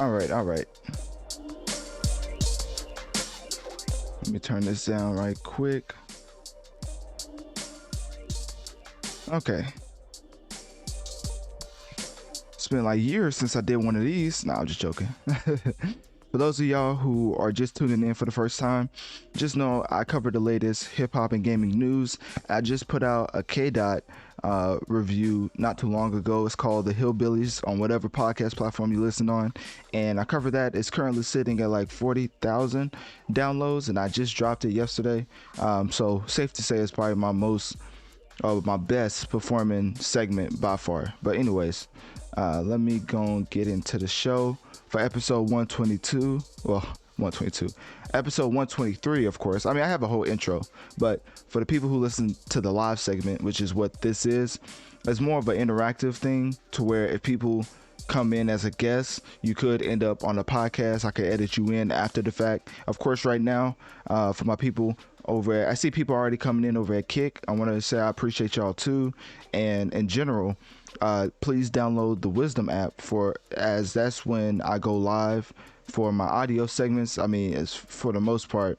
All right. Let me turn this down right quick. Okay. It's been like years since I did one of these. Nah, I'm just joking. For those of y'all who are just tuning in for the first time, just know I cover the latest hip hop and gaming news. I just put out a K-Dot review not too long ago. It's called The Hillbillies on whatever podcast platform you listen on. And I cover that. It's currently sitting at like 40,000 downloads, and I just dropped it yesterday. So safe to say it's probably my best performing segment by far. But anyways, let me go and get into the show for episode 122. Well, 122. Episode 123, of course. I mean, I have a whole intro, but for the people who listen to the live segment, which is what this is, it's more of an interactive thing to where if people come in as a guest, you could end up on a podcast. I could edit you in after the fact. Of course, right now, for my people over, I see people already coming in over at Kick. I want to say I appreciate y'all too. And in general, please download the Wisdom app as that's when I go live for my audio segments. I mean, it's for the most part,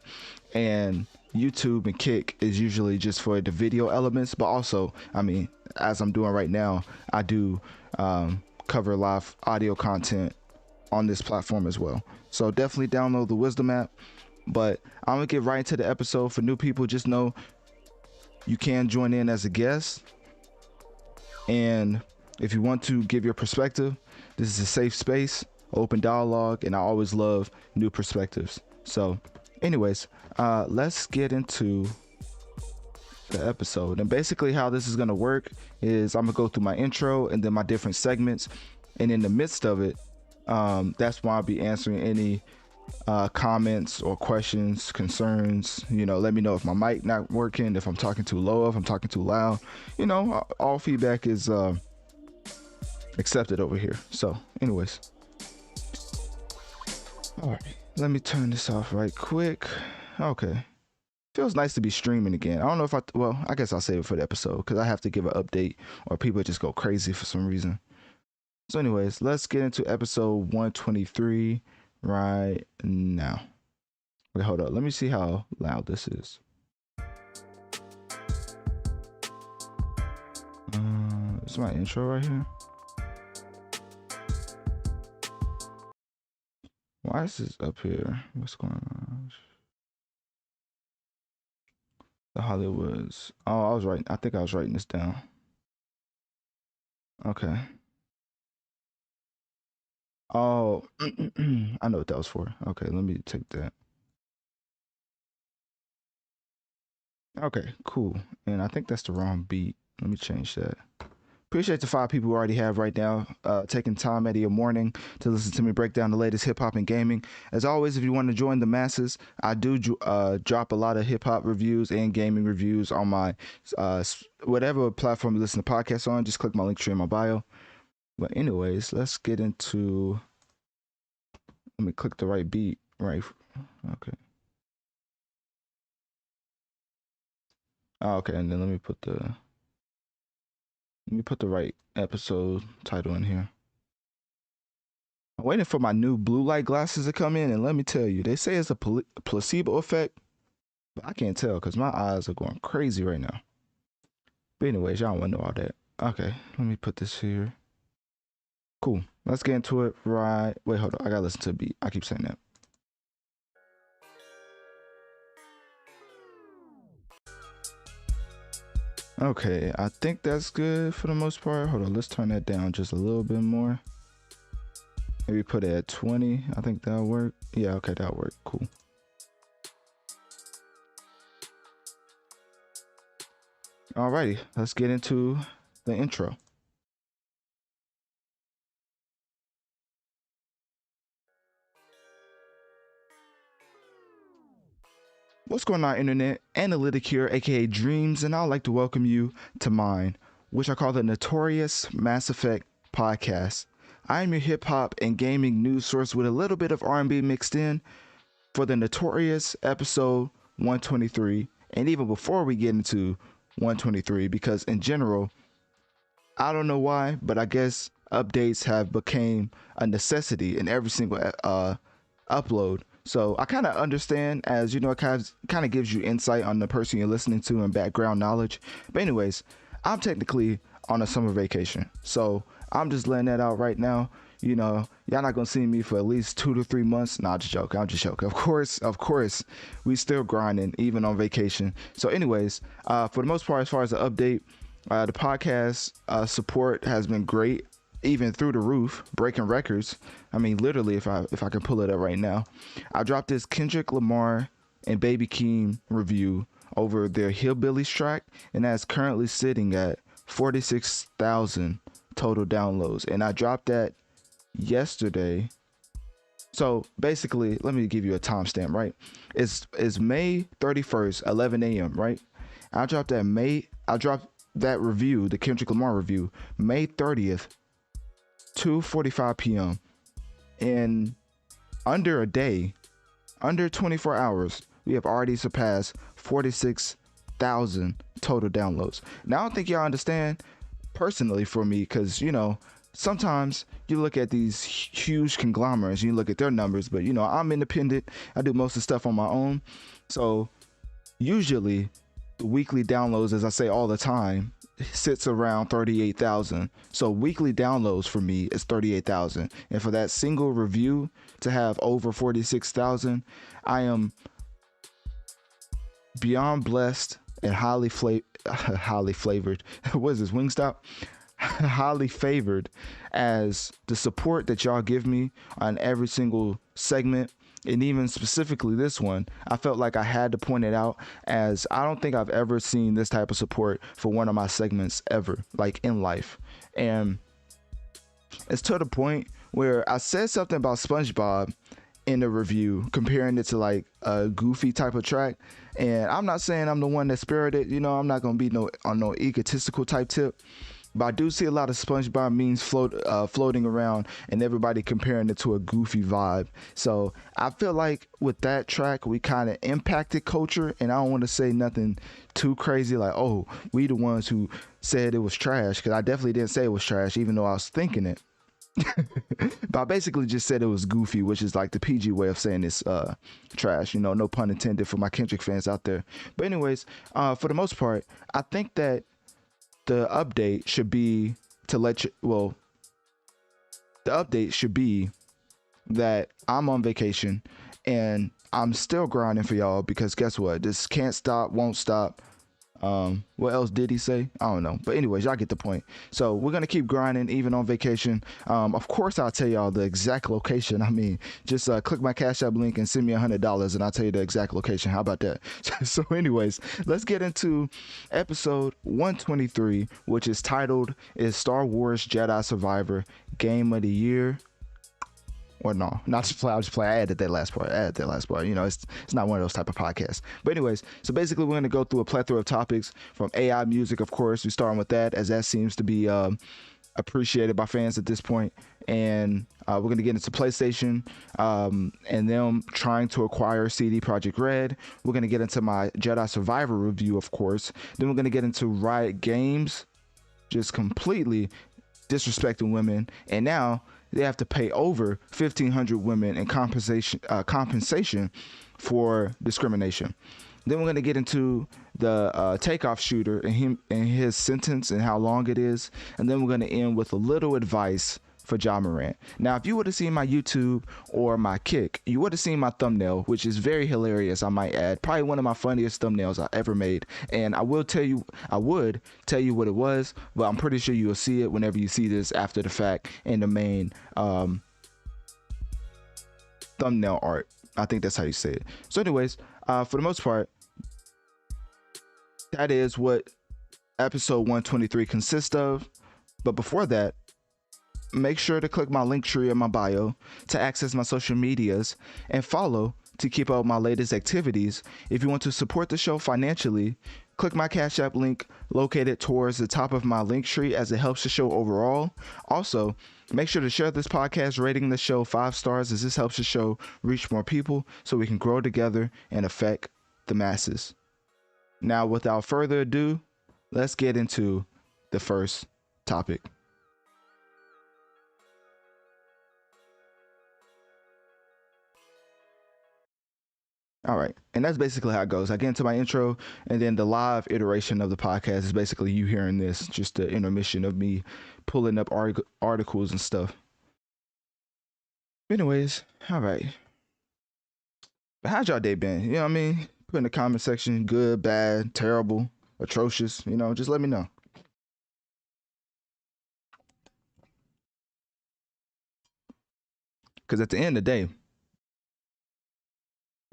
and YouTube and Kick is usually just for the video elements, but also, I mean, as I'm doing right now, I do cover live audio content on this platform as well. So definitely download the Wisdom app. But I'm gonna get right into the episode. For new people, just know you can join in as a guest, and if you want to give your perspective, this is a safe space, open dialogue, and I always love new perspectives. So anyways, let's get into the episode. And basically how this is going to work is I'm gonna go through my intro and then my different segments, and in the midst of it, that's why I'll be answering any comments or questions, concerns. Let me know if my mic not working, if I'm talking too low, if I'm talking too loud. All feedback is accepted over here. So anyways, all right, let me turn this off right quick. Okay, feels nice to be streaming again. I don't know if I guess I'll save it for the episode because I have to give an update or people just go crazy for some reason. So anyways, let's get into episode 123 right now. Wait, hold up, let me see how loud this is. It's my intro right here. Why is this up here? What's going on? The Hollywoods. Oh, I think I was writing this down. Okay. Oh, I know what that was for. Okay, let me take that. Okay, cool. And I think that's the wrong beat. Let me change that. Appreciate the 5 people who already have right now, taking time out of your morning to listen to me break down the latest hip hop and gaming. As always, if you want to join the masses, I do drop a lot of hip hop reviews and gaming reviews on my whatever platform you listen to podcasts on. Just click my Linktree in my bio. But anyways, let's get into. Let me click the right beat. Right. Okay. Okay, and then let me put the right episode title in here. I'm waiting for my new blue light glasses to come in, and let me tell you, they say it's a placebo effect, but I can't tell because my eyes are going crazy right now. But anyways, y'all want to know all that. Okay, let me put this here. Cool. Let's get into it right. Wait, hold on. I gotta listen to the beat. I keep saying that. Okay, I think that's good for the most part. Hold on, let's turn that down just a little bit more. Maybe put it at 20. I think that'll work. Yeah, okay, that'll work. Cool. Alrighty, let's get into the intro. What's going on, internet? Analytic here, aka Dreams, and I'd like to welcome you to mine, which I call the Notorious Mass Effect podcast. I am your hip hop and gaming news source with a little bit of R&B mixed in for the Notorious episode 123, and even before we get into 123, because in general, I don't know why, but I guess updates have become a necessity in every single upload. So I kind of understand, as you know, it kind of gives you insight on the person you're listening to and background knowledge. But anyways, I'm technically on a summer vacation, so I'm just letting that out right now. You know, y'all not gonna see me for at least 2 to 3 months. Nah, just joking. I'm just joking. Of course, we still grinding even on vacation. So, anyways, for the most part, as far as the update, the podcast support has been great, even through the roof, breaking records. I mean, literally, if I can pull it up right now, I dropped this Kendrick Lamar and Baby Keem review over their Hillbillies track, and that's currently sitting at 46,000 total downloads. And I dropped that yesterday. So basically, let me give you a timestamp, right? It's May 31st, 11 a.m., right? I dropped that review, the Kendrick Lamar review, May 30th, 2:45 p.m. In under a day, under 24 hours, we have already surpassed 46,000 total downloads. Now, I don't think y'all understand personally for me, because, you know, sometimes you look at these huge conglomerates and you look at their numbers, but, you know, I'm independent. I do most of the stuff on my own. So usually the weekly downloads, as I say all the time, sits around 38,000. So weekly downloads for me is 38,000. And for that single review to have over 46,000, I am beyond blessed and highly flavored. What is this, Wingstop? Highly favored, as the support that y'all give me on every single segment, and even specifically this one, I felt like I had to point it out, as I don't think I've ever seen this type of support for one of my segments ever, like in life. And it's to the point where I said something about SpongeBob in the review, comparing it to like a goofy type of track. And I'm not saying I'm the one that spared it, you know, I'm not gonna be on no egotistical type tip. But I do see a lot of SpongeBob memes floating around, and everybody comparing it to a goofy vibe. So I feel like with that track, we kind of impacted culture, and I don't want to say nothing too crazy like, oh, we the ones who said it was trash, because I definitely didn't say it was trash, even though I was thinking it. But I basically just said it was goofy, which is like the PG way of saying it's trash, you know, no pun intended for my Kendrick fans out there. But anyways, for the most part, I think that the update should be the update should be that I'm on vacation and I'm still grinding for y'all, because guess what? This can't stop, won't stop. What else did he say? I don't know. But anyways, y'all get the point. So we're going to keep grinding even on vacation. Of course, I'll tell y'all the exact location. I mean, just click my Cash App link and send me $100 and I'll tell you the exact location. How about that? So anyways, let's get into episode 123, which is titled, "Is Star Wars Jedi Survivor Game of the Year?" Or no, not just play. I'll just play. I added that last part. You know, it's not one of those type of podcasts. But anyways, so basically we're going to go through a plethora of topics, from AI music, of course. We're starting with that, as that seems to be appreciated by fans at this point. And we're going to get into PlayStation and them trying to acquire CD Projekt Red. We're going to get into my Jedi Survivor review, of course. Then we're going to get into Riot Games just completely disrespecting women. And now they have to pay over 1,500 women in compensation for discrimination. Then we're going to get into the takeoff shooter and his sentence and how long it is. And then we're going to end with a little advice for Ja Morant. Now, if you would have seen my YouTube or my Kick, you would have seen my thumbnail, which is very hilarious, I might add. Probably one of my funniest thumbnails I ever made. And I would tell you what it was, but I'm pretty sure you'll see it whenever you see this after the fact in the main thumbnail art. I think that's how you say it. So anyways, for the most part, that is what episode 123 consists of. But before that, make sure to click my Linktree in my bio to access my social medias and follow to keep up with my latest activities. If you want to support the show financially, click my Cash App link located towards the top of my Linktree, as it helps the show overall. Also, make sure to share this podcast, rating the show 5 stars, as this helps the show reach more people so we can grow together and affect the masses. Now, without further ado, let's get into the first topic. All right. And that's basically how it goes. I get into my intro, and then the live iteration of the podcast is basically you hearing this, just the intermission of me pulling up articles and stuff. Anyways, all right. But how's y'all day been? You know what I mean? Put in the comment section, good, bad, terrible, atrocious. Just let me know. Because at the end of the day,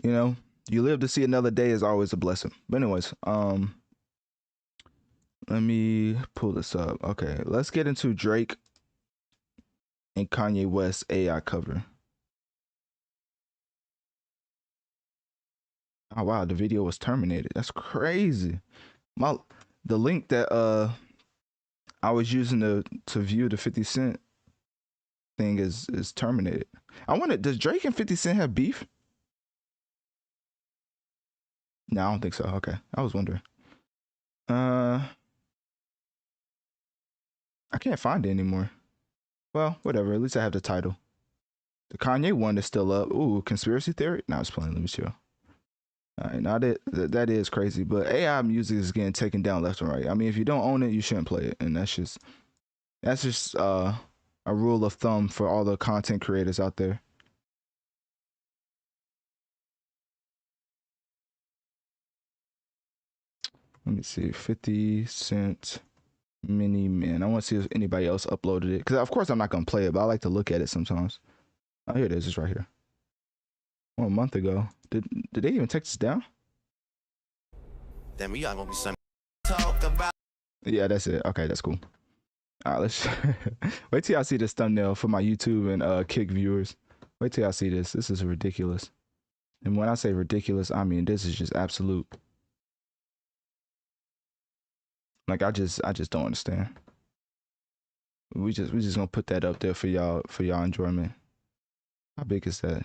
you know, you live to see another day is always a blessing. But anyways, let me pull this up. Okay, let's get into Drake and Kanye West AI cover. Oh wow, the video was terminated. That's crazy. The link that I was using to view the 50 Cent thing is terminated. I wonder, does Drake and 50 Cent have beef? No, I don't think so. Okay. I was wondering. I can't find it anymore. Well, whatever. At least I have the title. The Kanye one is still up. Ooh, conspiracy theory? No, it's playing. Let me chill. All right, now that is crazy, but AI music is getting taken down left and right. I mean, if you don't own it, you shouldn't play it, and that's just a rule of thumb for all the content creators out there. Let me see, 50 Cent Mini Man. I want to see if anybody else uploaded it, because of course I'm not gonna play it, but I like to look at it sometimes. Oh, here it is. It's right here. 1 month ago. Did they even take this down? Then we are gonna be some talk about. Yeah, that's it. Okay, that's cool. All right, let's wait till y'all see this thumbnail for my YouTube and Kick viewers. Wait till y'all see this. This is ridiculous. And when I say ridiculous, I mean this is just absolute. Like I just don't understand. We just gonna put that up there for y'all enjoyment. How big is that?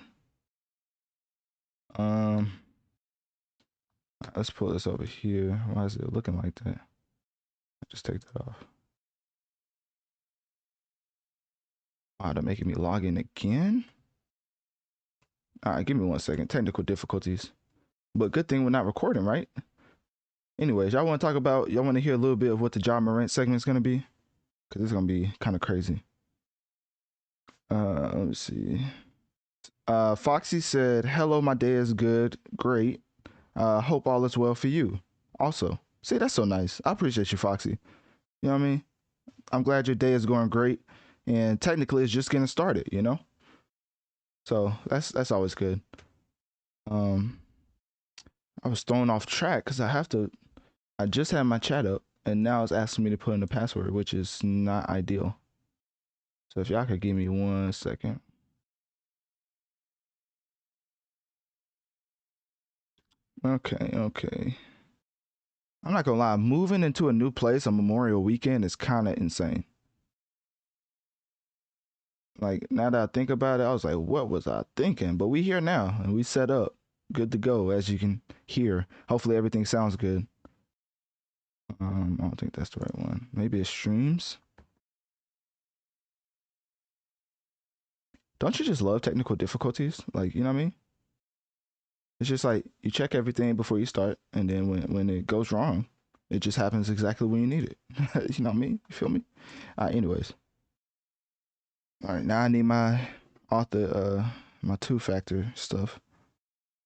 Let's pull this over here. Why is it looking like that? Just take that off. Wow, they're making me log in again. All right, give me 1 second. Technical difficulties, but good thing we're not recording, right? Anyways, y'all want to hear a little bit of what the Ja Morant segment is gonna be, because it's gonna be kind of crazy. Let me see. Foxy said, "Hello, my day is good, great. Hope all is well for you." Also, see, that's so nice. I appreciate you, Foxy. You know what I mean? I'm glad your day is going great, and technically, it's just getting started. So that's always good. I was thrown off track because I just had my chat up, and now it's asking me to put in the password, which is not ideal. So if y'all could give me 1 second. Okay. I'm not gonna lie, moving into a new place on Memorial Weekend is kind of insane. Like, now that I think about it, I was like, what was I thinking? But we here now, and we set up, good to go, as you can hear. Hopefully everything sounds good. I don't think that's the right one. Maybe it's streams. Don't you just love technical difficulties? Like, you know what I mean? It's just like you check everything before you start, and then when it goes wrong, it just happens exactly when you need it. You know what I mean? You feel me? Anyways. All right, now I need my my two-factor stuff.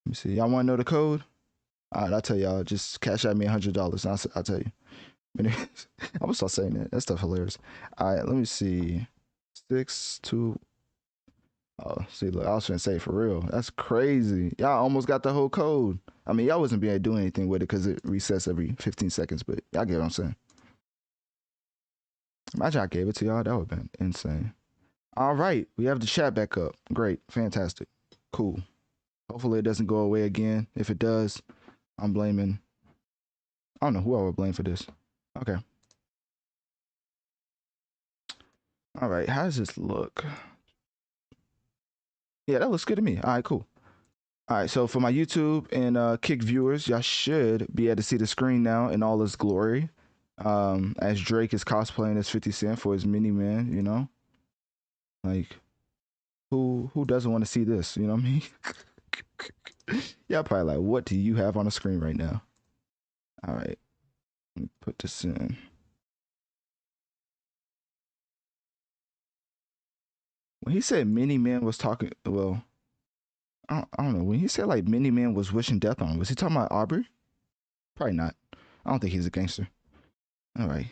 Let me see. Y'all want to know the code? All right, I'll tell y'all. Just cash out me $100. I'll tell you. I was start saying that. That stuff hilarious. All right, let me see. 6 2. Oh, see, look, I was trying to say for real. That's crazy. Y'all almost got the whole code. I mean, y'all wasn't being able to do anything with it because it resets every 15 seconds, but y'all get what I'm saying. Imagine I gave it to y'all. That would have been insane. All right, we have the chat back up. Great, fantastic, cool. Hopefully it doesn't go away again. If it does, I'm blaming. I don't know who I would blame for this. Okay. All right, how does this look? Yeah, that looks good to me. All right, cool. All right, so for my YouTube and Kick viewers, y'all should be able to see the screen now in all its glory. As Drake is cosplaying as 50 Cent for his Mini Man, Like, who doesn't want to see this? You know what I mean? Y'all probably like, what do you have on the screen right now? All right, let me put this in. When he said many men was talking, well, I don't know. When he said like many men was wishing death on him, was he talking about Aubrey? Probably not. I don't think he's a gangster. All right.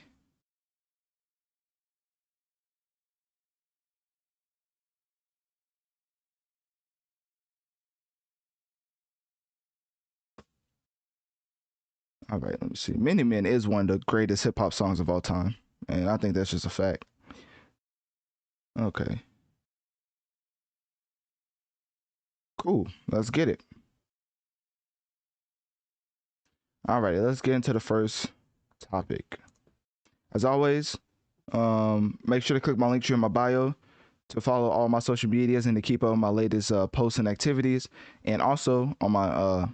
All right, let me see. Many Men is one of the greatest hip hop songs of all time. And I think that's just a fact. Okay. Cool. Let's get it. All right, let's get into the first topic. As always, make sure to click my link tree in my bio to follow all my social medias and to keep up with my latest posts and activities. And also on my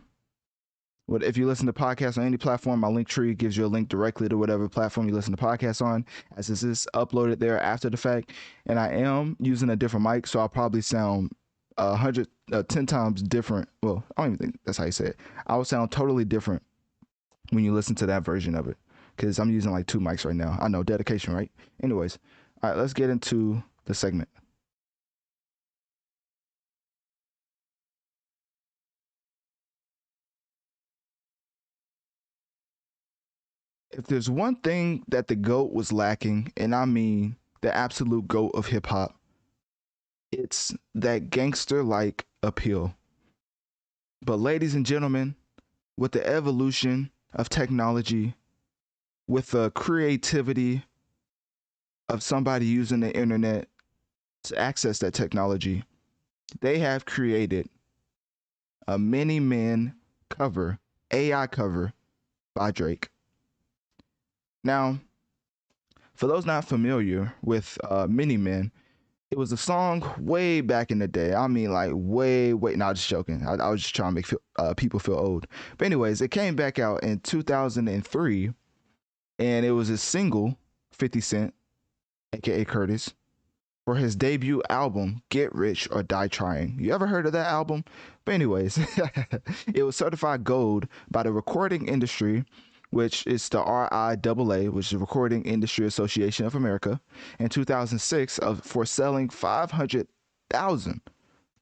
if you listen to podcasts on any platform, my link tree gives you a link directly to whatever platform you listen to podcasts on, as this is uploaded there after the fact. And I am using a different mic, so I'll probably sound 10 times different. Well, I don't even think that's how you say it. I will sound totally different when you listen to that version of it, because I'm using like two mics right now. I know, dedication, right? Anyways, all right, let's get into the segment. If there's one thing that the GOAT was lacking, and I mean the absolute GOAT of hip hop, it's that gangster like appeal. But, ladies and gentlemen, with the evolution of technology, with the creativity of somebody using the internet to access that technology, they have created a Many Men cover, AI cover by Drake. Now, for those not familiar with Many Men, it was a song way back in the day. I mean, like way. Not just joking. I was just trying to make people feel old. But anyways, it came back out in 2003, and it was a single, 50 Cent, aka Curtis, for his debut album, Get Rich or Die Trying. You ever heard of that album? But anyways, it was certified gold by the recording industry, which is the RIAA, which is the Recording Industry Association of America, in 2006 for selling 500,000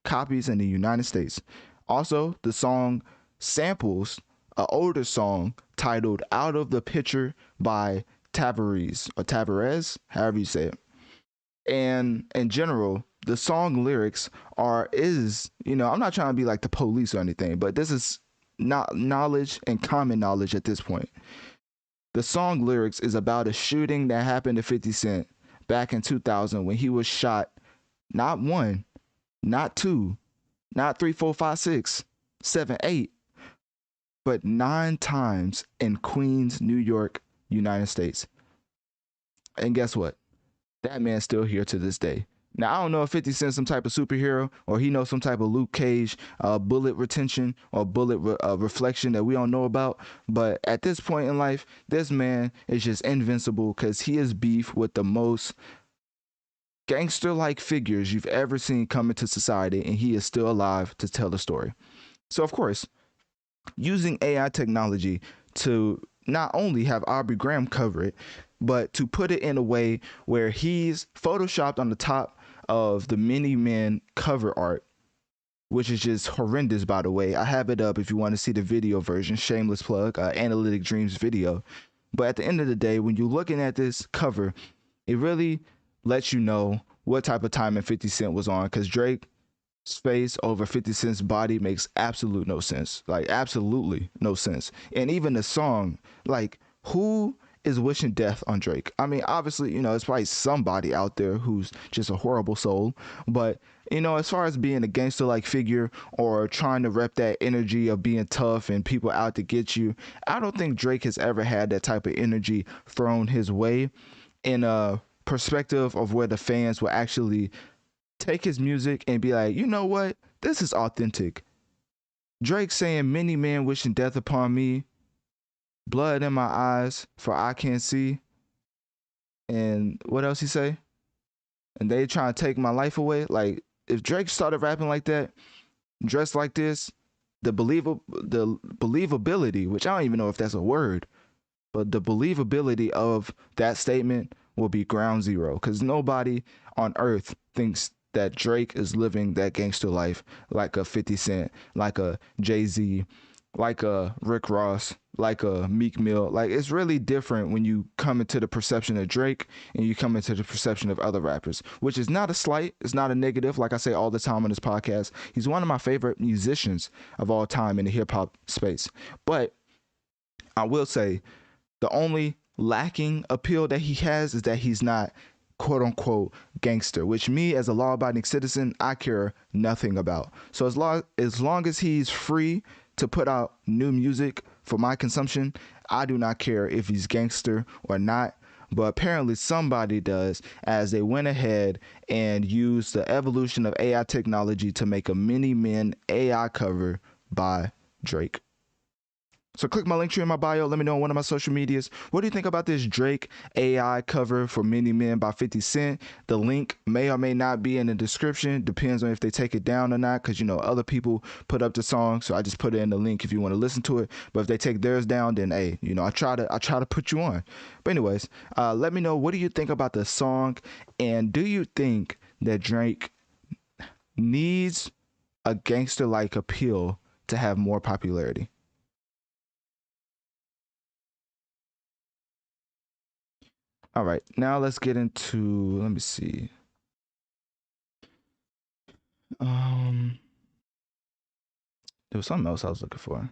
copies in the United States. Also, the song samples an older song titled Out of the Picture by Tavares, however you say it. And in general, the song lyrics I'm not trying to be like the police or anything, but this is not knowledge and common knowledge at this point. The song lyrics is about a shooting that happened to 50 Cent back in 2000 when he was shot not one, not two, not three, four, five, six, seven, eight, but 9 times in Queens, New York, United States. And guess what? That man's still here to this day. Now, I don't know if 50 Cent's some type of superhero or he knows some type of Luke Cage bullet retention or bullet reflection that we don't know about. But at this point in life, this man is just invincible because he is beef with the most gangster-like figures you've ever seen come into society, and he is still alive to tell the story. So, of course, using AI technology to not only have Aubrey Graham cover it, but to put it in a way where he's photoshopped on the top of the Many Men cover art, which is just horrendous, by the way. I have it up if you want to see the video version. Shameless plug, Analytic Dreams video. But at the end of the day, when you're looking at this cover, it really lets you know what type of timing 50 Cent was on, because Drake's face over 50 Cent's body makes absolute no sense. Like, absolutely no sense. And even the song, like, who is wishing death on Drake? I mean, obviously, it's probably somebody out there who's just a horrible soul. But, as far as being a gangster like figure or trying to rep that energy of being tough and people out to get you, I don't think Drake has ever had that type of energy thrown his way in a perspective of where the fans will actually take his music and be like, you know what? This is authentic. Drake saying, many men wishing death upon me, blood in my eyes, for I can't see. And what else he say? And they trying to take my life away. Like, if Drake started rapping like that, dressed like this, the believability, which I don't even know if that's a word, but the believability of that statement will be ground zero because nobody on earth thinks that Drake is living that gangster life like a 50 Cent, like a Jay-Z, like a Rick Ross, like a Meek Mill. Like it's really different when you come into the perception of Drake and you come into the perception of other rappers, which is not a slight, it's not a negative. Like I say all the time on this podcast, he's one of my favorite musicians of all time in the hip hop space. But I will say the only lacking appeal that he has is that he's not quote unquote gangster, which me as a law abiding citizen, I care nothing about. So as long as he's free to put out new music for my consumption, I do not care if he's gangster or not. But apparently somebody does, as they went ahead and used the evolution of AI technology to make a Mini Men AI cover by Drake. So click my link tree in my bio. Let me know on one of my social medias. What do you think about this Drake AI cover for Many Men by 50 Cent? The link may or may not be in the description. Depends on if they take it down or not, because, you know, other people put up the song. So I just put it in the link if you want to listen to it. But if they take theirs down, then, hey, you know, I try to put you on. But anyways, let me know, what do you think about the song? And do you think that Drake needs a gangster-like appeal to have more popularity? All right, now let's get into, let me see. Um, there was something else I was looking for.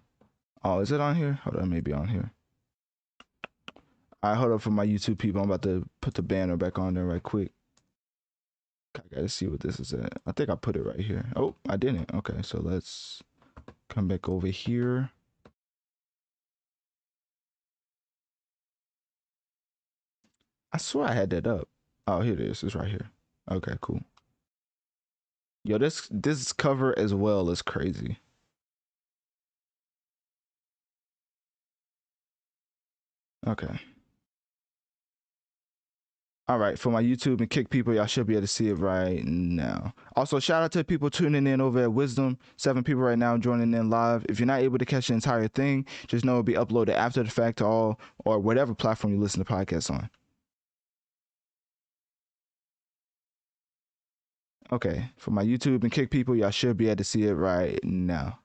Oh, is it on here? Hold on, maybe on here. All right, hold up for my YouTube people. I'm about to put the banner back on there right quick. I gotta see what this is at. I think I put it right here. Oh, I didn't. Okay, so let's come back over here. I swear I had that up. Oh, here it is. It's right here. Okay, cool. Yo, this cover as well is crazy. Okay. All right, for my YouTube and Kick people, y'all should be able to see it right now. Also, shout out to people tuning in over at Wisdom. 7 people right now joining in live. If you're not able to catch the entire thing, just know it'll be uploaded after the fact to all or whatever platform you listen to podcasts on. Okay, for my YouTube and Kick people, y'all should be able to see it right now.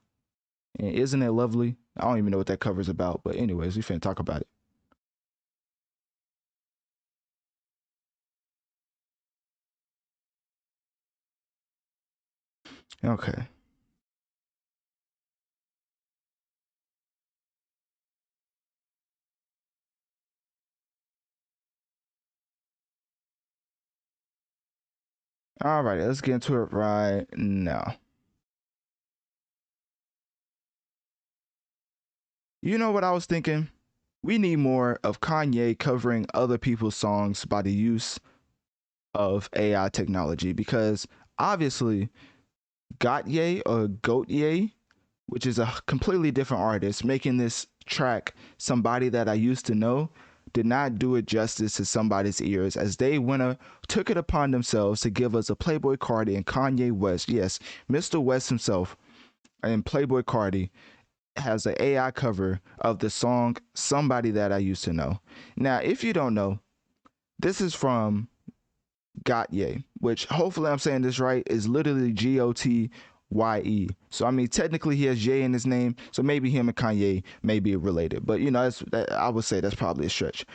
And isn't it lovely? I don't even know what that cover's about, but anyways, we finna talk about it. Okay. All right, let's get into it right now. You know what I was thinking? We need more of Kanye covering other people's songs by the use of AI technology, because obviously Gotye or Goatye, which is a completely different artist, making this track Somebody That I Used to Know, did not do it justice to somebody's ears, as they took it upon themselves to give us a Playboy Cardi and Kanye West. Yes, Mr. West himself and Playboy Cardi has an AI cover of the song Somebody That I Used to Know. Now, if you don't know, this is from Gotye, which hopefully I'm saying this right, is literally Gotye. So I mean, technically he has J in his name, so maybe him and Kanye may be related. But you know, I would say that's probably a stretch.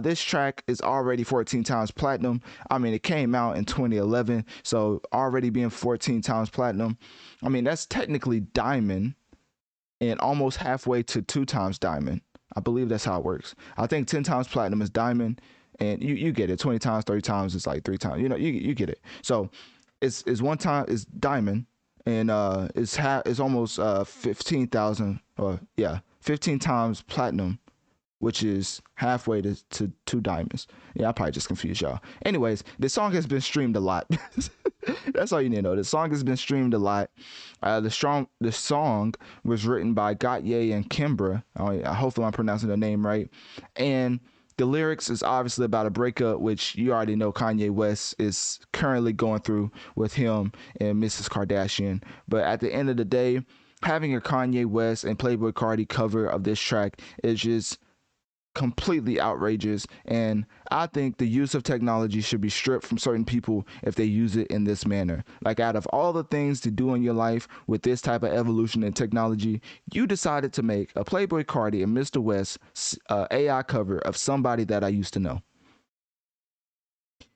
This track is already 14 times platinum. I mean, it came out in 2011, so already being 14 times platinum. I mean, that's technically diamond and almost halfway to 2 times diamond. I believe that's how it works. I think 10 times platinum is diamond, and you get it. 20 times, 30 times is like 3 times. You know, you get it. So it's 1 time is diamond, and it's almost 15,000, or yeah, 15 times platinum, which is halfway to 2 diamonds. Yeah, I probably just confused y'all. Anyways, this song has been streamed a lot. That's all you need to know. The song has been streamed a lot. The song was written by Gotye and Kimbra. Hopefully I'm pronouncing the name right. And The lyrics is obviously about a breakup, which you already know Kanye West is currently going through with him and Mrs. Kardashian. But at the end of the day, having a Kanye West and Playboy Cardi cover of this track is just completely outrageous, and I think the use of technology should be stripped from certain people if they use it in this manner. Like, out of all the things to do in your life with this type of evolution in technology, you decided to make a Playboy Cardi and Mr. West AI cover of somebody that I used to know.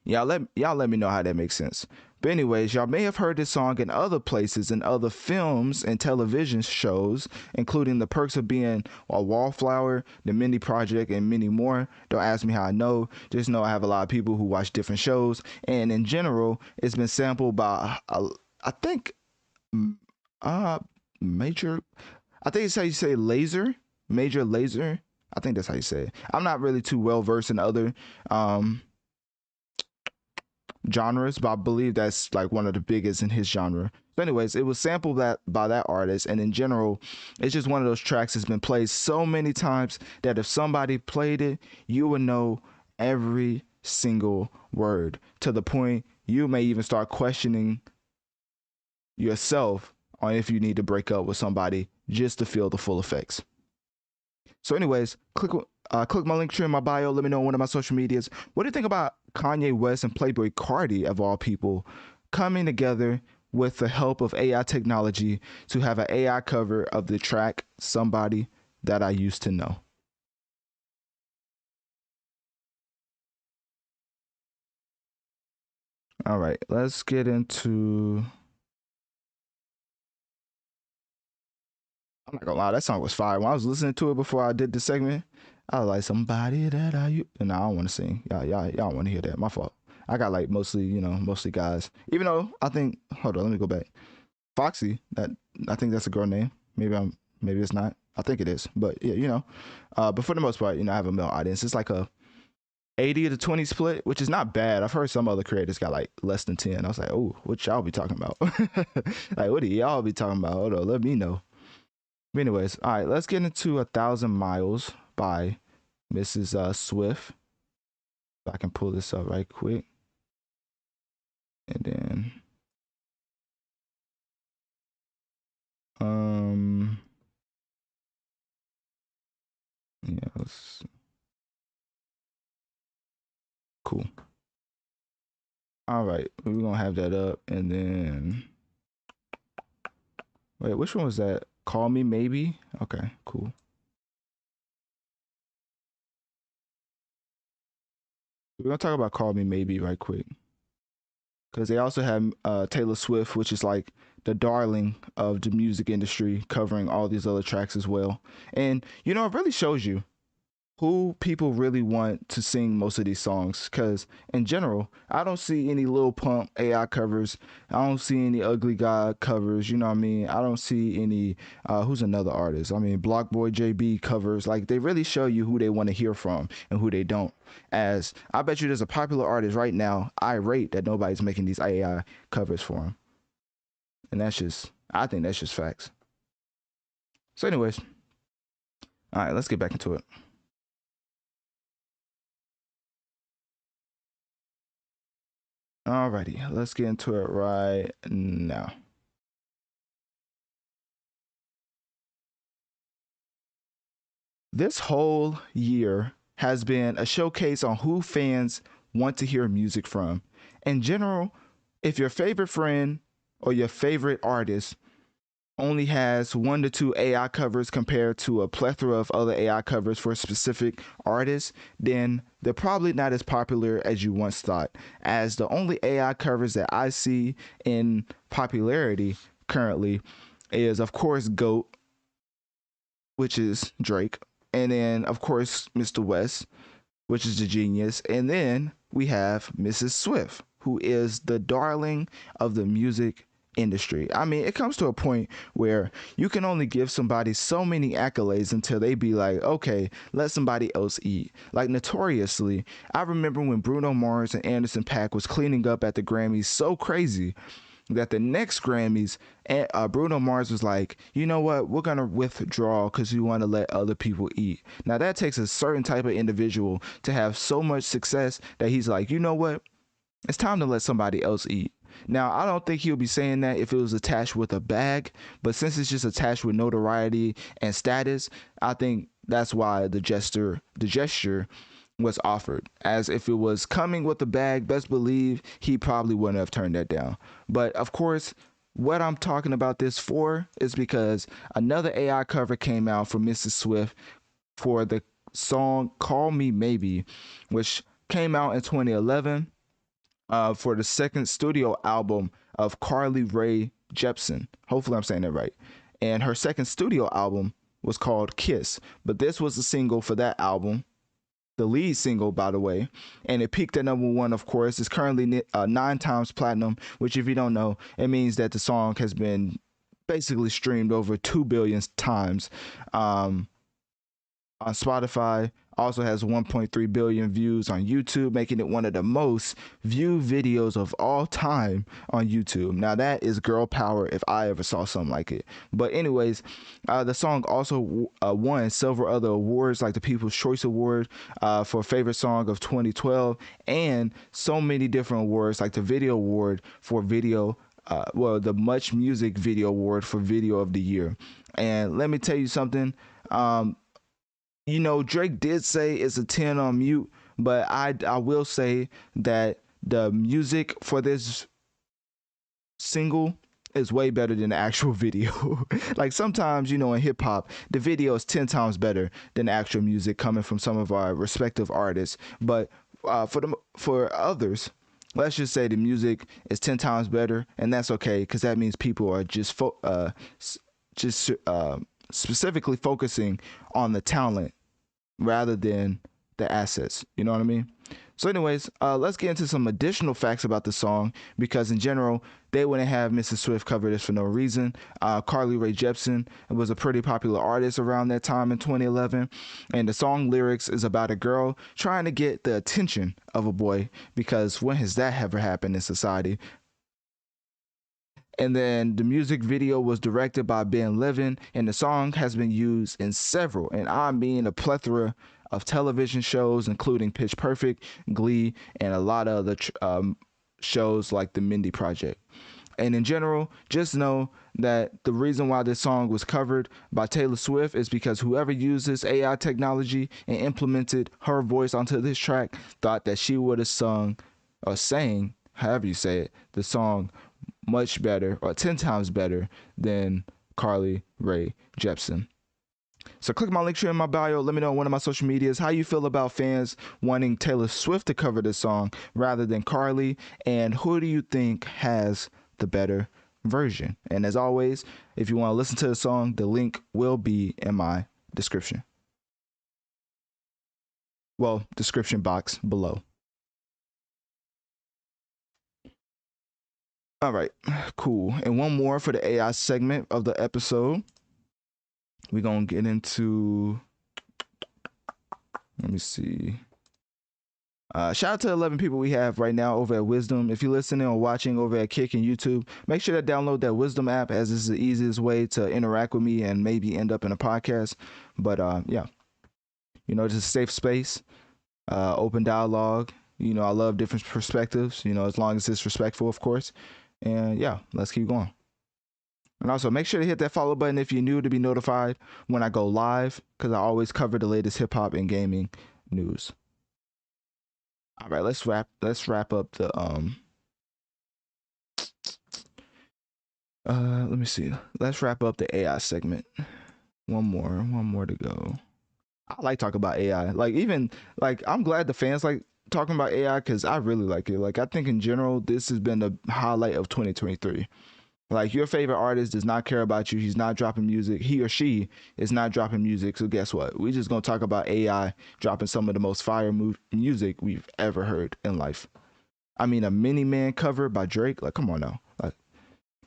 Y'all let me know how that makes sense. But anyways, y'all may have heard this song in other places, in other films and television shows, including The Perks of Being a Wallflower, The Mindy Project, and many more. Don't ask me how I know. Just know I have a lot of people who watch different shows, and in general, it's been sampled by I think major. I think it's how you say laser, major laser. I think that's how you say it. I'm not really too well versed in other genres, but I believe that's like one of the biggest in his genre. So anyways, it was sampled by that artist, and in general, it's just one of those tracks that's been played so many times that if somebody played it, you would know every single word, to the point you may even start questioning yourself on if you need to break up with somebody just to feel the full effects. So anyways, click my link tree in my bio. Let me know on one of my social medias. What do you think about Kanye West and Playboy Cardi, of all people, coming together with the help of AI technology to have an AI cover of the track Somebody That I Used to Know? All right, let's get into. I'm not gonna lie, that song was fire. When I was listening to it before I did the segment, I was like, somebody that I used. And I don't want to sing. Y'all want to hear that. My fault. I got like mostly guys. Even though I think, hold on, let me go back. Foxy, that I think that's a girl name. Maybe it's not. I think it is. But yeah. But for the most part, I have a male audience. It's like a 80 to 20 split, which is not bad. I've heard some other creators got like less than 10. I was like, oh, what y'all be talking about? Like, what do y'all be talking about? Hold on, let me know. But anyways, all right, let's get into 1,000 Miles by Mrs. Swift. If I can pull this up right quick. And then yeah, cool. All right, we're gonna have that up, and then wait, which one was that? Call Me Maybe. Okay, cool. We're gonna talk about Call Me Maybe right quick, because they also have Taylor Swift, which is like the darling of the music industry, covering all these other tracks as well. And it really shows you who people really want to sing most of these songs, because in general, I don't see any Lil Pump AI covers. I don't see any Ugly God covers. You know what I mean? I don't see any who's another artist? I mean, Block Boy JB covers. Like, they really show you who they want to hear from and who they don't. As I bet you there's a popular artist right now irate that nobody's making these AI covers for him. And I think that's just facts. So anyways, all right, let's get back into it. Alrighty, let's get into it right now. This whole year has been a showcase on who fans want to hear music from. In general, if your favorite friend or your favorite artist only has 1 to 2 AI covers compared to a plethora of other AI covers for specific artists, then they're probably not as popular as you once thought. As the only AI covers that I see in popularity currently is, of course, GOAT, which is Drake, and then, of course, Mr. West, which is the genius, and then we have Mrs. Swift, who is the darling of the music industry. I mean, it comes to a point where you can only give somebody so many accolades until they be like, okay, let somebody else eat. Like, Notoriously, I remember when Bruno Mars and Anderson .Paak was cleaning up at the Grammys so crazy that the next Grammys, Bruno Mars was like, you know what, we're gonna withdraw because we want to let other people eat. Now that takes a certain type of individual to have so much success that he's like, you know what, it's time to let somebody else eat. Now, I don't think he'll be saying that if it was attached with a bag, but since it's just attached with notoriety and status, I think that's why the gesture was offered. As if it was coming with a bag, best believe he probably wouldn't have turned that down. But of course, what I'm talking about this for is because another AI cover came out for Mrs. Swift for the song Call Me Maybe, which came out in 2011 for the second studio album of Carly Rae Jepsen. Hopefully, I'm saying that right. And her second studio album was called Kiss, but this was the single for that album, the lead single, by the way, and it peaked at #1. Of course, it's currently 9 times platinum, which, if you don't know, it means that the song has been basically streamed over 2 billion times. On Spotify, also has 1.3 billion views on YouTube, making it one of the most viewed videos of all time on YouTube. Now that is girl power if I ever saw something like it. But anyways, the song also won several other awards, like the People's Choice Award for favorite song of 2012, and so many different awards, like the Video Award for video. The Much Music Video Award for Video of the Year. And let me tell you something. Drake did say it's a 10 on mute, but I will say that the music for this single is way better than the actual video. Like sometimes, in hip hop, the video is 10 times better than the actual music coming from some of our respective artists. But for others, let's just say the music is 10 times better, and that's okay because that means people are just specifically focusing on the talent rather than the assets. You know what I mean? So anyways, let's get into some additional facts about the song, because in general, they wouldn't have Mrs. Swift cover this for no reason. Carly Rae Jepsen was a pretty popular artist around that time in 2011, and the song lyrics is about a girl trying to get the attention of a boy, because when has that ever happened in society? And then the music video was directed by Ben Levin, and the song has been used in several, and I mean a plethora of television shows, including Pitch Perfect, Glee, and a lot of other shows like The Mindy Project. And in general, just know that the reason why this song was covered by Taylor Swift is because whoever used this AI technology and implemented her voice onto this track thought that she would have sung or sang, however you say it, the song much better or 10 times better than Carly Rae Jepsen. So click my Linktree in my bio. Let me know on one of my social medias how you feel about fans wanting Taylor Swift to cover this song rather than Carly, and who do you think has the better version? And as always, if you want to listen to the song, the link will be in my description. Well, description box below. All right, cool. And one more for the AI segment of the episode. We're going to get into, let me see. Shout out to 11 people we have right now over at Wisdom. If you're listening or watching over at Kick and YouTube, make sure to download that Wisdom app, as this is the easiest way to interact with me and maybe end up in a podcast. But yeah, just a safe space, open dialogue. I love different perspectives, as long as it's respectful, of course. And yeah, let's keep going. And also make sure to hit that follow button if you're new to be notified when I go live, because I always cover the latest hip hop and gaming news. All right, let's wrap up the let me see. Let's wrap up the AI segment. One more to go. I like talking about AI. I'm glad the fans like talking about AI, because I really like it. Like, I think in general, this has been the highlight of 2023. Like, your favorite artist does not care about you. He's not dropping music. He or she is not dropping music. So guess what? We're just going to talk about AI dropping some of the most fire music we've ever heard in life. I mean, a Mini Man cover by Drake. Like, come on now. Like,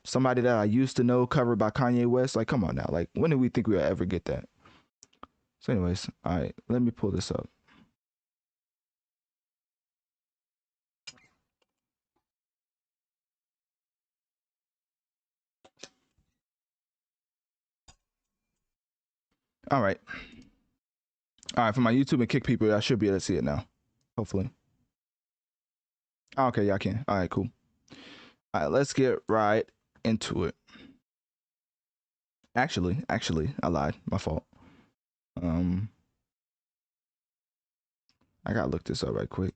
somebody that I used to know covered by Kanye West. Like, come on now. Like, when did we think we would ever get that? So anyways, all right, let me pull this up. All right. All right. For my YouTube and Kick people, I should be able to see it now. Hopefully. Okay, yeah, I can. All right, cool. All right, let's get right into it. Actually, I lied. My fault. I gotta look this up right quick.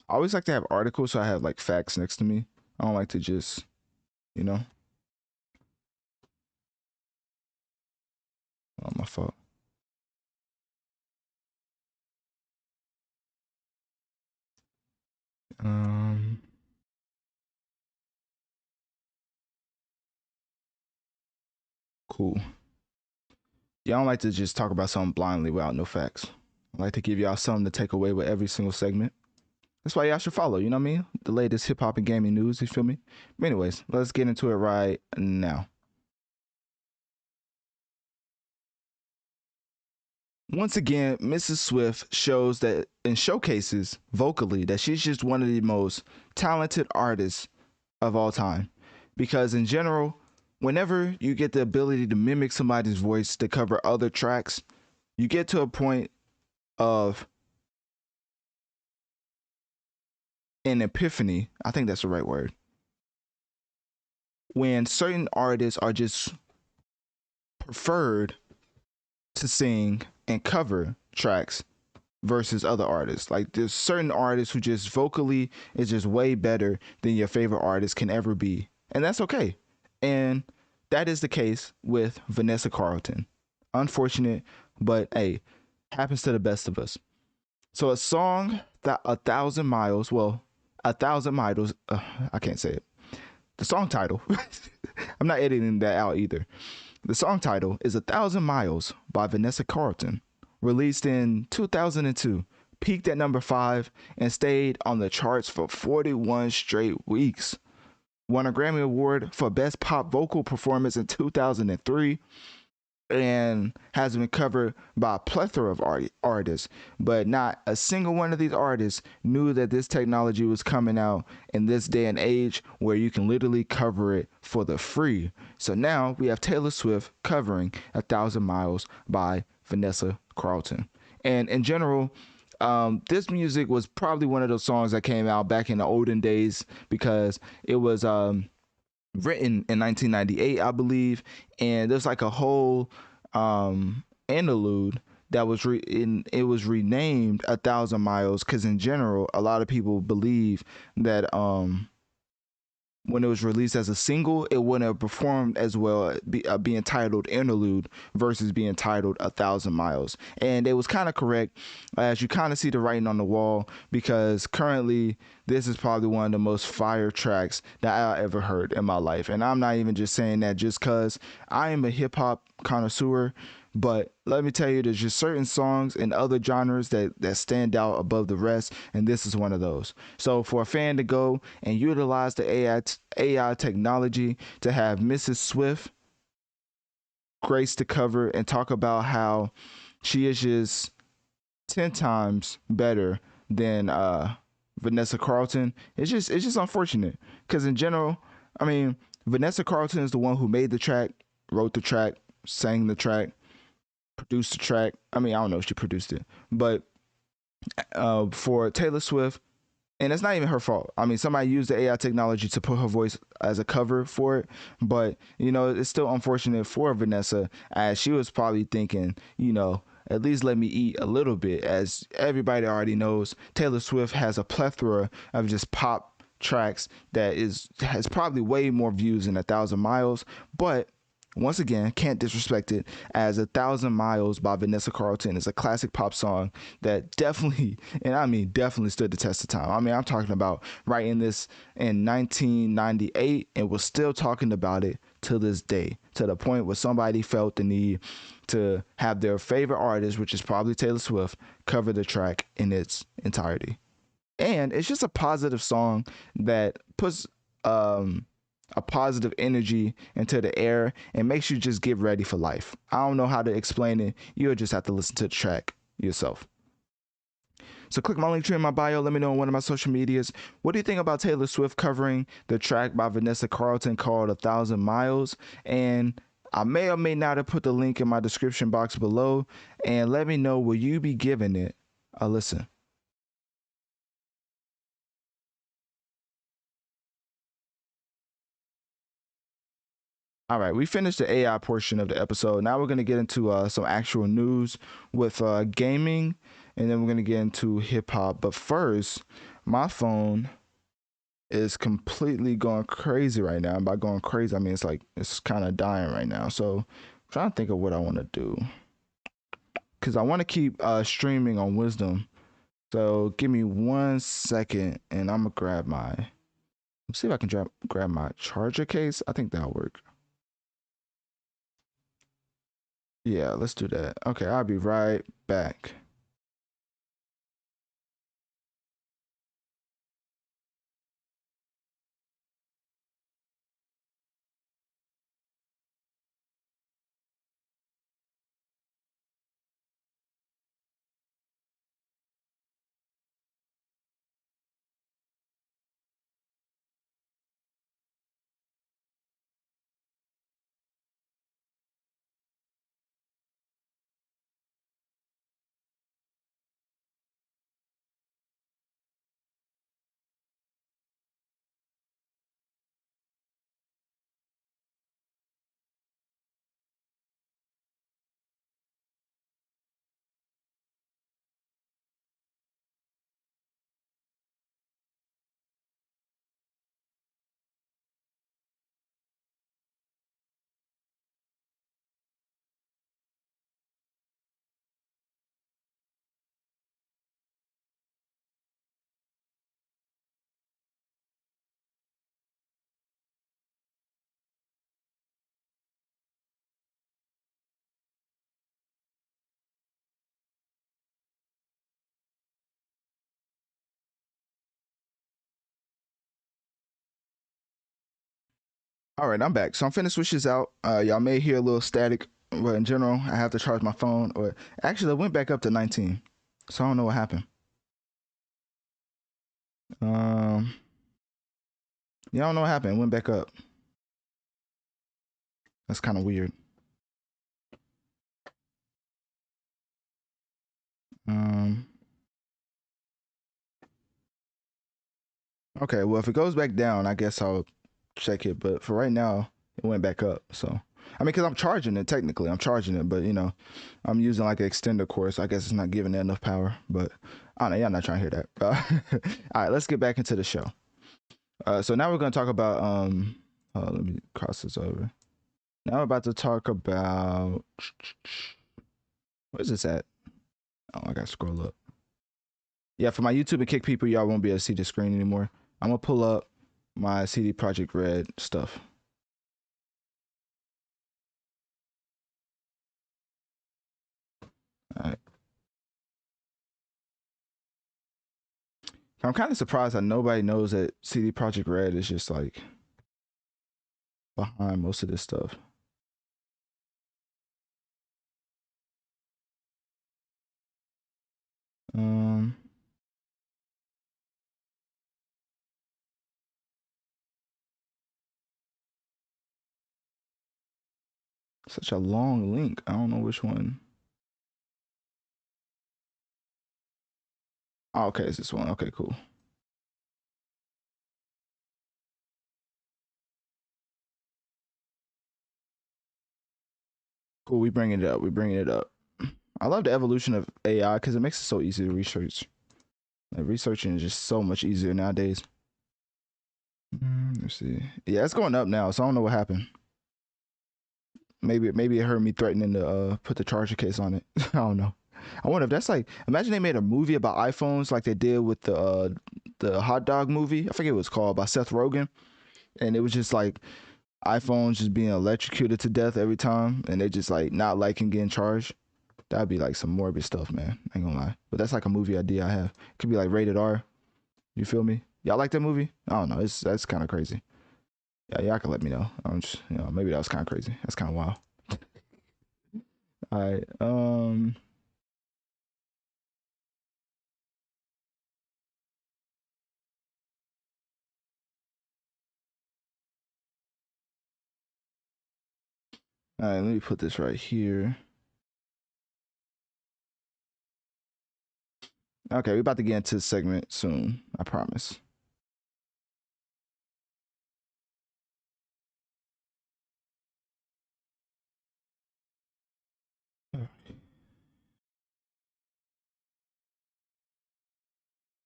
I always like to have articles so I have like facts next to me. I don't like to just, you know. Oh, my fault. Um, cool. Yeah, I don't like to just talk about something blindly without no facts. I like to give y'all something to take away with every single segment. That's why y'all should follow, you know what I mean? The latest hip hop and gaming news, you feel me? But anyways, let's get into it right now. Once again, Mrs. Swift shows that and showcases vocally that she's just one of the most talented artists of all time. Because in general, whenever you get the ability to mimic somebody's voice to cover other tracks, you get to a point of an epiphany. I think that's the right word. When certain artists are just preferred to sing and cover tracks versus other artists. Like there's certain artists who just vocally is just way better than your favorite artist can ever be. And that's okay. And that is the case with Vanessa Carlton. Unfortunate, but hey, happens to the best of us. So a song that a thousand miles, I can't say it. The song title, I'm not editing that out either. The song title is A Thousand Miles by Vanessa Carlton, released in 2002, peaked at number 5, and stayed on the charts for 41 straight weeks. Won a Grammy Award for Best Pop Vocal Performance in 2003, and has been covered by a plethora of artists, but not a single one of these artists knew that this technology was coming out in this day and age where you can literally cover it for the free. So now we have Taylor Swift covering A Thousand Miles by Vanessa Carlton. And in general, this music was probably one of those songs that came out back in the olden days because it was written in 1998, I believe, and there's like a whole interlude that was it was renamed A Thousand Miles because in general, a lot of people believe that when it was released as a single, it wouldn't have performed as well being titled Interlude versus being titled A Thousand Miles. And it was kind of correct as you kind of see the writing on the wall because currently this is probably one of the most fire tracks that I ever heard in my life. And I'm not even just saying that just because I am a hip hop connoisseur. But let me tell you, there's just certain songs in other genres that stand out above the rest, and this is one of those. So for a fan to go and utilize the AI technology to have Mrs. Swift grace the cover and talk about how she is just 10 times better than Vanessa Carlton, it's just unfortunate. Because in general, I mean, Vanessa Carlton is the one who made the track, wrote the track, sang the track, produced the track. I mean, I don't know if she produced it, but for Taylor Swift, and it's not even her fault. I mean, somebody used the AI technology to put her voice as a cover for it, but you know, it's still unfortunate for Vanessa as she was probably thinking, you know, at least let me eat a little bit. As everybody already knows, Taylor Swift has a plethora of just pop tracks that has probably way more views than A Thousand Miles, but once again, can't disrespect it, as A Thousand Miles by Vanessa Carlton is a classic pop song that definitely, and I mean definitely, stood the test of time. I mean, I'm talking about writing this in 1998 and was still talking about it to this day, to the point where somebody felt the need to have their favorite artist, which is probably Taylor Swift, cover the track in its entirety. And it's just a positive song that puts a positive energy into the air and makes you just get ready for life. I don't know how to explain it. You'll just have to listen to the track yourself. So click my link tree in my bio. Let me know on one of my social medias. What do you think about Taylor Swift covering the track by Vanessa Carlton called A Thousand Miles? And I may or may not have put the link in my description box below, and let me know, will you be giving it a listen? All right, we finished the AI portion of the episode. Now we're going to get into some actual news with gaming, and then we're going to get into hip hop. But first, my phone is completely going crazy right now. And by going crazy, I mean it's kind of dying right now. So I'm trying to think of what I want to do, because I want to keep streaming on Wisdom. So give me 1 second, and I'm gonna grab my. Let's see if I can grab my charger case. I think that'll work. Yeah, let's do that. Okay, I'll be right back. All right, I'm back. So I'm finna switch this out. Y'all may hear a little static, but in general, I have to charge my phone. Or actually, it went back up to 19, so I don't know what happened. Um, yeah, I don't know what happened. It went back up. That's kind of weird. Um, okay, well, if it goes back down, I guess I'll check it. But for right now, it went back up. So, I mean, because I'm charging it technically, I'm charging it, but I'm using like an extender cord, so I guess it's not giving it enough power. But I don't know. Yeah, I'm not trying to hear that. All right, let's get back into the show. So now we're gonna talk about let me cross this over. Now we're about to talk about where's this at? Oh, I gotta scroll up. Yeah, for my YouTube and Kick people, y'all won't be able to see the screen anymore. I'm gonna pull up my CD Project Red stuff. All right. I'm kind of surprised that nobody knows that CD Project Red is just like behind most of this stuff. Um, such a long link. I don't know which one. Oh, okay, it's this one. Okay, cool. Cool. We bringing it up. We bringing it up. I love the evolution of AI because it makes it so easy to research. Like, researching is just so much easier nowadays. Let's see. Yeah, it's going up now, so I don't know what happened. Maybe it heard me threatening to put the charger case on it. I don't know. I wonder if that's like, imagine they made a movie about iPhones like they did with the hot dog movie. I forget what it's called, by Seth Rogen, and it was just like iPhones just being electrocuted to death every time, and they just like not liking getting charged. That'd be like some morbid stuff, man. I ain't gonna lie. But that's like a movie idea I have. It could be like rated R. You feel me? Y'all like that movie? I don't know. That's kind of crazy. Yeah, y'all can let me know. I'm just, maybe that was kind of crazy. That's kind of wild. All right. All right, let me put this right here. Okay, we're about to get into the segment soon. I promise.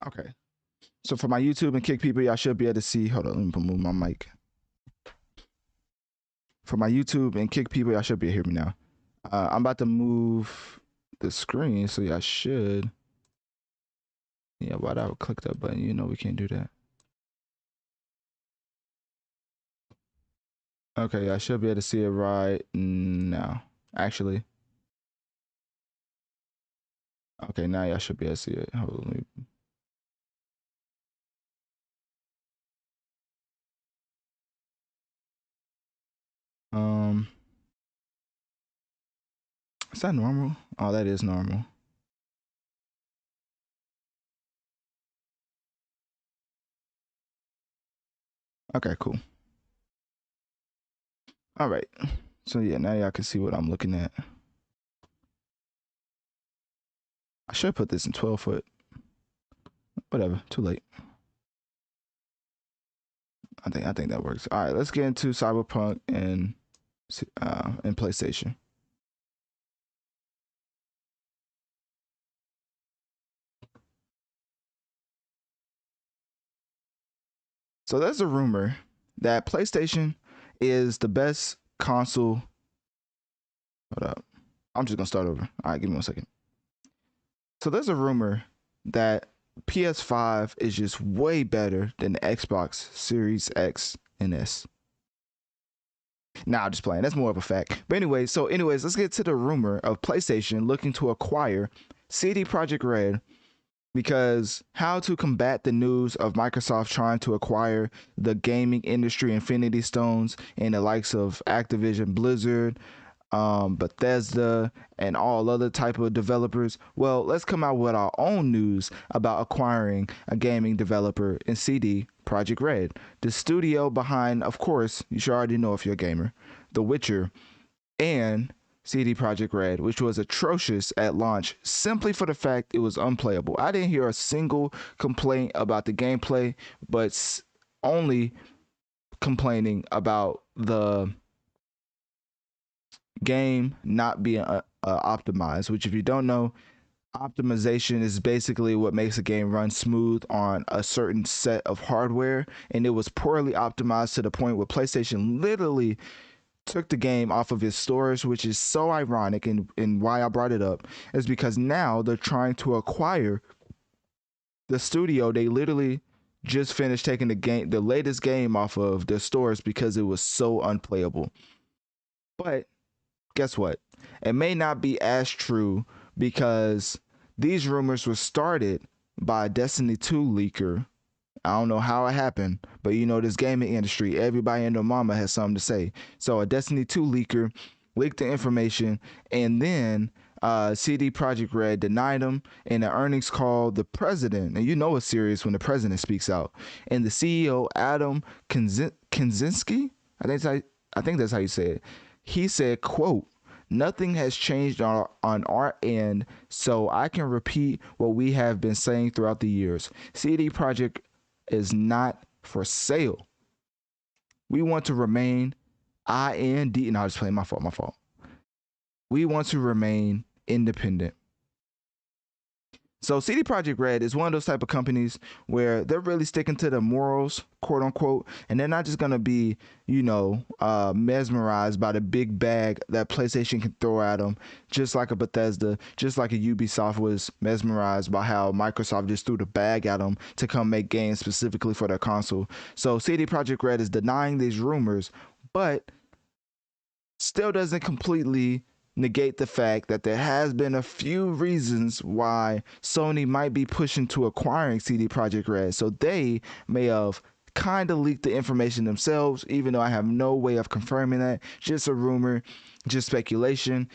Okay. So for my YouTube and Kick people, y'all should be able to see. Hold on, let me move my mic. For my YouTube and Kick people, y'all should be able to hear me now. I'm about to move the screen, so y'all should. Yeah, why'd I click that button? You know we can't do that. Okay, I should be able to see it right now. Actually. Okay, now y'all should be able to see it. Hold on, is that normal? Oh, that is normal. Okay, cool. All right. So yeah, now y'all can see what I'm looking at. I should put this in 12 foot. Whatever, too late. I think that works. All right, let's get into Cyberpunk and PlayStation. So there's a rumor that PlayStation is the best console. Hold up. I'm just gonna start over. All right, give me 1 second. So there's a rumor that PS5 is just way better than the Xbox Series X and S. Nah, I'm just playing. That's more of a fact. But anyways, let's get to the rumor of PlayStation looking to acquire CD Projekt Red, because how to combat the news of Microsoft trying to acquire the gaming industry Infinity Stones and the likes of Activision Blizzard, Bethesda, and all other type of developers. Well, let's come out with our own news about acquiring a gaming developer in CD Projekt Red, the studio behind, of course, you should already know if you're a gamer, The Witcher, and CD Projekt Red, which was atrocious at launch simply for the fact it was unplayable. I didn't hear a single complaint about the gameplay, but only complaining about the game not being optimized, which, if you don't know, optimization is basically what makes a game run smooth on a certain set of hardware, and it was poorly optimized to the point where PlayStation literally took the game off of its stores, which is so ironic. And why I brought it up is because now they're trying to acquire the studio. They literally just finished taking the latest game off of their stores because it was so unplayable. But guess what? It may not be as true, because these rumors were started by a Destiny 2 leaker. I don't know how it happened, but you know, this gaming industry, everybody and their mama has something to say. So a Destiny 2 leaker leaked the information, and then CD Projekt Red denied them in an earnings call. The president, and you know it's serious when the president speaks out, and the CEO, Adam Kinzinski, I think that's how you say it. He said, quote, "Nothing has changed on our end, so I can repeat what we have been saying throughout the years. CD Projekt is not for sale. We want to remain IND." No, I was playing. My fault. We want to remain independent. So CD Projekt Red is one of those type of companies where they're really sticking to the morals, quote unquote, and they're not just gonna be, mesmerized by the big bag that PlayStation can throw at them, just like a Bethesda, just like a Ubisoft was mesmerized by how Microsoft just threw the bag at them to come make games specifically for their console. So CD Projekt Red is denying these rumors, but still doesn't completely negate the fact that there has been a few reasons why Sony might be pushing to acquiring CD Projekt Red. So they may have kind of leaked the information themselves, even though I have no way of confirming that. Just a rumor, just speculation.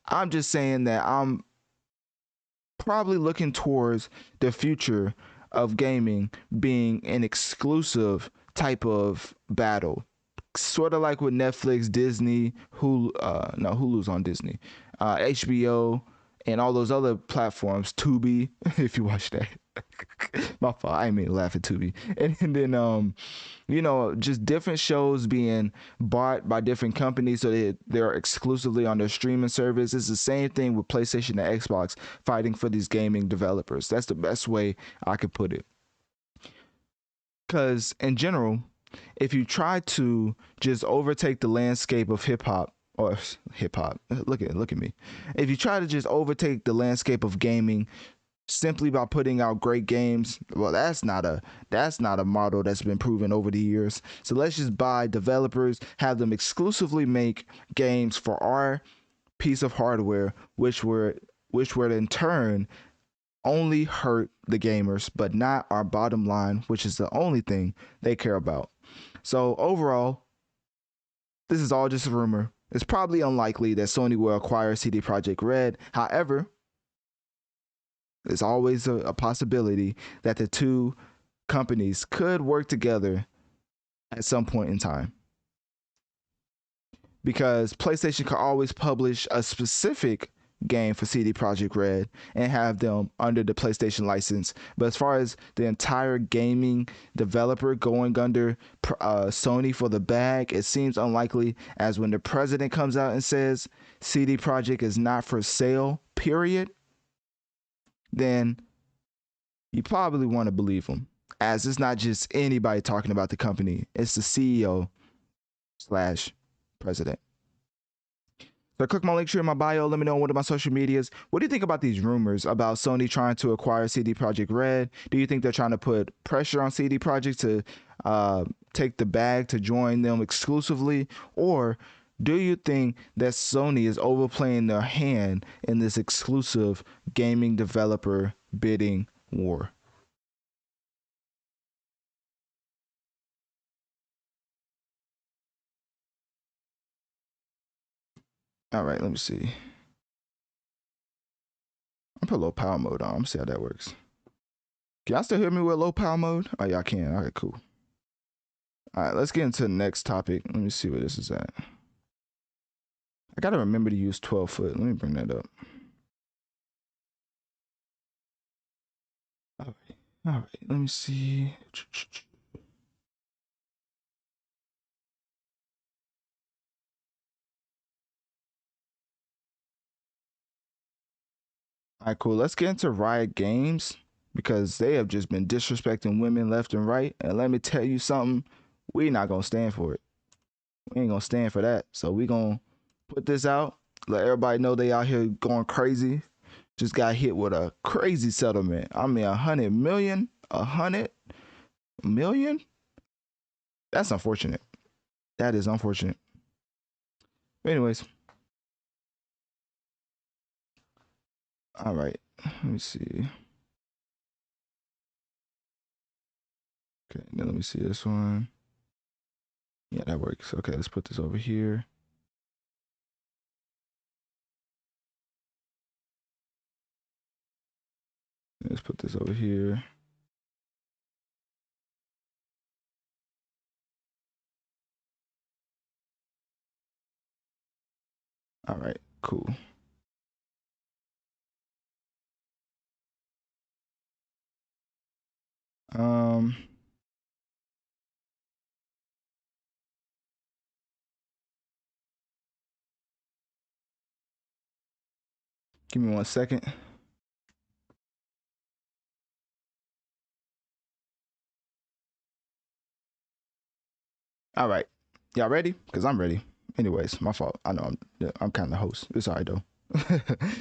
I'm just saying that I'm probably looking towards the future of gaming being an exclusive type of battle. sort of like with Netflix, Disney, Hulu, no, Hulu's on Disney, HBO, and all those other platforms, Tubi, if you watch that. My fault. I didn't mean to laugh at Tubi. And then just different shows being bought by different companies so they're exclusively on their streaming service. It's the same thing with PlayStation and Xbox fighting for these gaming developers. That's the best way I could put it. Because in general, if you try to just overtake the landscape of hip hop, look at me. If you try to just overtake the landscape of gaming simply by putting out great games, well, that's not a model that's been proven over the years. So let's just buy developers, have them exclusively make games for our piece of hardware, which would in turn only hurt the gamers, but not our bottom line, which is the only thing they care about. So overall, this is all just a rumor. It's probably unlikely that Sony will acquire CD Projekt Red. However, there's always a possibility that the two companies could work together at some point in time. Because PlayStation could always publish a specific game for CD Projekt Red and have them under the PlayStation license. But as far as the entire gaming developer going under Sony for the bag, it seems unlikely, as when the president comes out and says CD Projekt is not for sale, period, then you probably want to believe him, as it's not just anybody talking about the company. It's the CEO / president. So click my link tree in my bio. Let me know on one of my social medias. What do you think about these rumors about Sony trying to acquire CD Projekt Red? Do you think they're trying to put pressure on CD Projekt to take the bag to join them exclusively? Or do you think that Sony is overplaying their hand in this exclusive gaming developer bidding war? All right, let me see. I'll put low power mode on. I'm see how that works. Can y'all still hear me with low power mode? Oh, yeah, I can. All right, cool. All right, let's get into the next topic. Let me see where this is at. I got to remember to use 12 foot. Let me bring that up. All right, let me see. All right, cool. Let's get into Riot Games because they have just been disrespecting women left and right. And let me tell you something, we not going to stand for it. We ain't going to stand for that. So we going to put this out, let everybody know they out here going crazy. Just got hit with a crazy settlement. I mean, 100 million, 100 million. That's unfortunate. That is unfortunate. But anyways. All right. Let me see. Okay, now let me see this one. Yeah, that works. Okay, let's put this over here. Let's put this over here. All right, cool. Give me 1 second. All right, y'all ready? Cause I'm ready. Anyways, my fault. I know I'm kind of the host. It's alright though.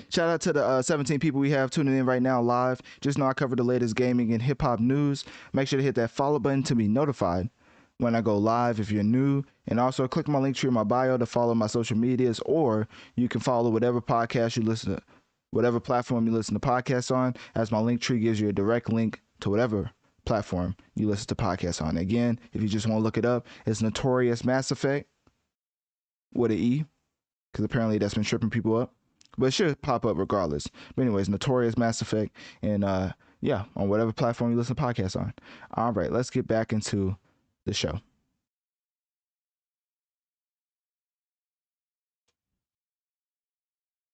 Shout out to the 17 people we have tuning in right now live. Just know I cover the latest gaming and hip hop news. Make sure to hit that follow button to be notified when I go live if you're new. And also click my link tree in my bio to follow my social medias, or you can follow whatever podcast you listen to, whatever platform you listen to podcasts on, as my link tree gives you a direct link to whatever platform you listen to podcasts on. Again, if you just want to look it up, it's Notorious Mass Effect with an E, because apparently that's been tripping people up. But it should pop up regardless. But anyways, Notorious Mass Effect, and yeah, on whatever platform you listen to podcasts on. All right, let's get back into the show.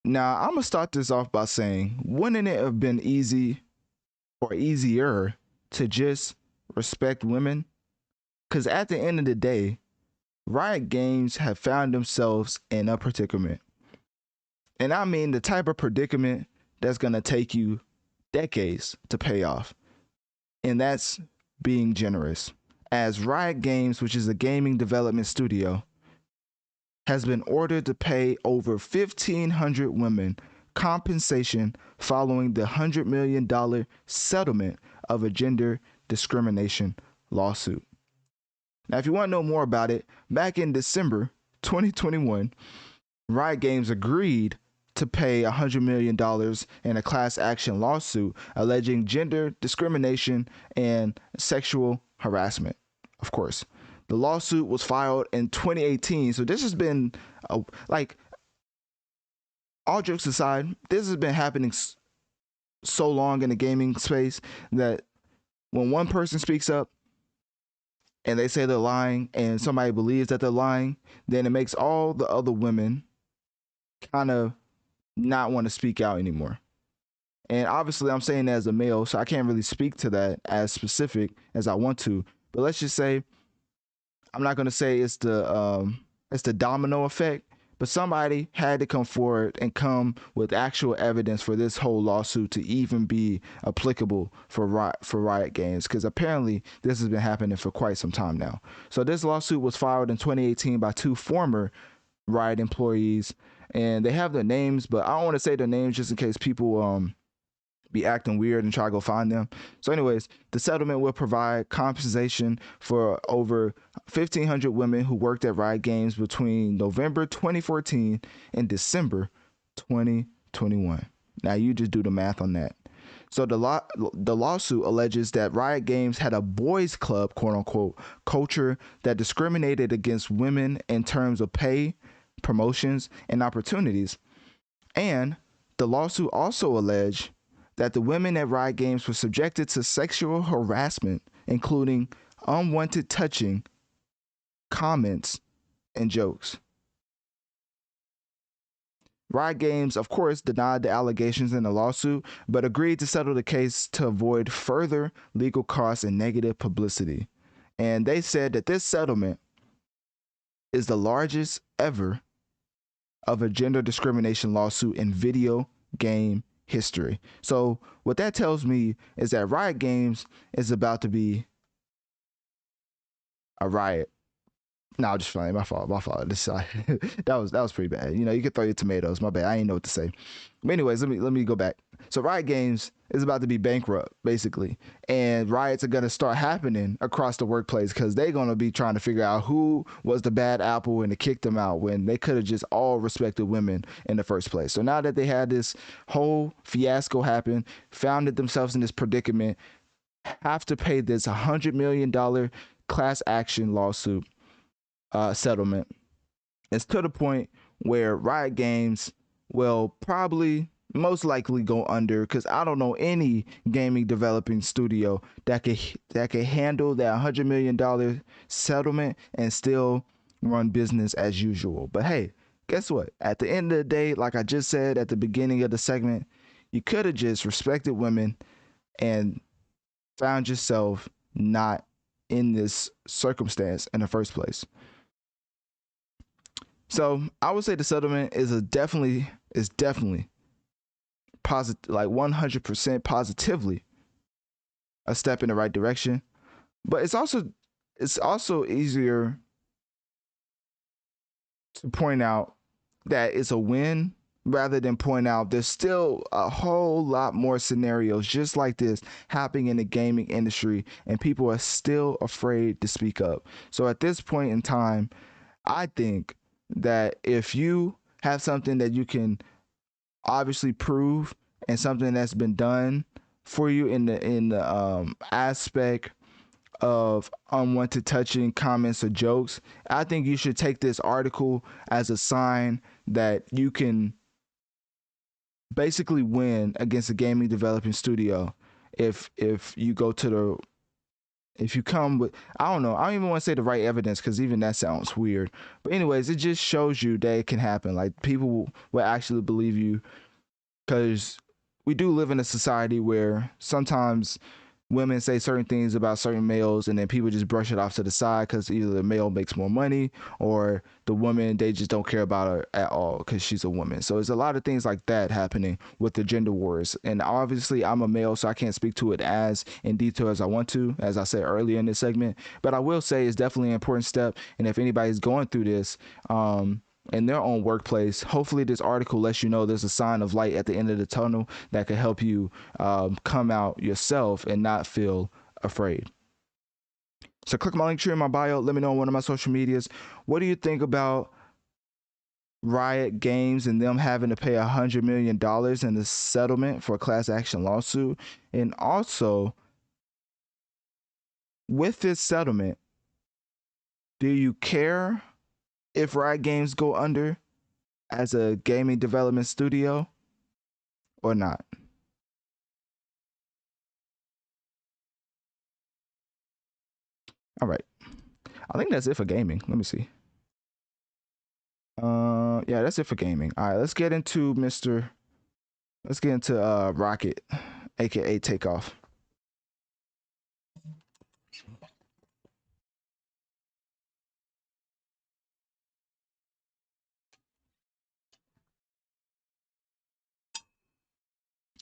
Now, I'm gonna start this off by saying, wouldn't it have been easy or easier to just respect women? Because at the end of the day, Riot Games have found themselves in a predicament. And I mean the type of predicament that's gonna take you decades to pay off. And that's being generous. As Riot Games, which is a gaming development studio, has been ordered to pay over 1,500 women compensation following the $100 million settlement of a gender discrimination lawsuit. Now, if you want to know more about it, back in December 2021, Riot Games agreed to pay $100 million in a class action lawsuit alleging gender discrimination and sexual harassment. Of course, the lawsuit was filed in 2018, so this has been like, all jokes aside, this has been happening so long in the gaming space that when one person speaks up and they say they're lying and somebody believes that they're lying, then it makes all the other women kind of not want to speak out anymore. And obviously, I'm saying that as a male, so I can't really speak to that as specific as I want to. But let's just say, I'm not going to say it's the domino effect, but somebody had to come forward and come with actual evidence for this whole lawsuit to even be applicable for Riot Games, because apparently this has been happening for quite some time now. So this lawsuit was filed in 2018 by two former Riot employees, and they have their names, but I don't want to say their names just in case people be acting weird and try to go find them. So anyways, the settlement will provide compensation for over 1,500 women who worked at Riot Games between November 2014 and December 2021. Now you just do the math on that. So the lawsuit alleges that Riot Games had a boys club, quote unquote, culture that discriminated against women in terms of pay, promotions, and opportunities. And the lawsuit also alleged that the women at Riot Games were subjected to sexual harassment, including unwanted touching, comments, and jokes. Riot Games, of course, denied the allegations in the lawsuit, but agreed to settle the case to avoid further legal costs and negative publicity. And they said that this settlement is the largest ever of a gender discrimination lawsuit in video game history. So what that tells me is that Riot Games is about to be a riot. No, just playing. My fault. This that was pretty bad. You know, you could throw your tomatoes. My bad. I ain't know what to say. But anyways, let me go back. So Riot Games is about to be bankrupt, basically, and riots are gonna start happening across the workplace because they're gonna be trying to figure out who was the bad apple and to kick them out when they could have just all respected women in the first place. So now that they had this whole fiasco happen, founded themselves in this predicament, have to pay this $100 million class action lawsuit settlement. It's to the point where Riot Games will probably most likely go under, because I don't know any gaming developing studio that could handle that $100 million settlement and still run business as usual. But hey, guess what? At the end of the day, like I just said at the beginning of the segment, you could have just respected women and found yourself not in this circumstance in the first place. So I would say the settlement is definitely positive, like 100% positively a step in the right direction. But it's also easier to point out that it's a win rather than point out there's still a whole lot more scenarios just like this happening in the gaming industry, and people are still afraid to speak up. So at this point in time, I think that if you have something that you can obviously prove and something that's been done for you in the aspect of unwanted touching, comments, or jokes, I think you should take this article as a sign that you can basically win against a gaming developing studio if you go to the if you come with, I don't know, I don't even want to say the right evidence because even that sounds weird. But anyways, it just shows you that it can happen. Like people will actually believe you because we do live in a society where sometimes women say certain things about certain males and then people just brush it off to the side because either the male makes more money or the woman, they just don't care about her at all because she's a woman. So there's a lot of things like that happening with the gender wars, and obviously I'm a male, so I can't speak to it as in detail as I want to, as I said earlier in this segment, but I will say it's definitely an important step. And if anybody's going through this, in their own workplace, hopefully this article lets you know there's a sign of light at the end of the tunnel that could help you come out yourself and not feel afraid. So click my link tree in my bio. Let me know on one of my social medias. What do you think about Riot Games and them having to pay $100 million in the settlement for a class action lawsuit? And also, with this settlement, do you care if Riot Games go under as a gaming development studio or not? All right. I think that's it for gaming. Let me see. Yeah, that's it for gaming. All right, let's get into Rocket, aka Takeoff.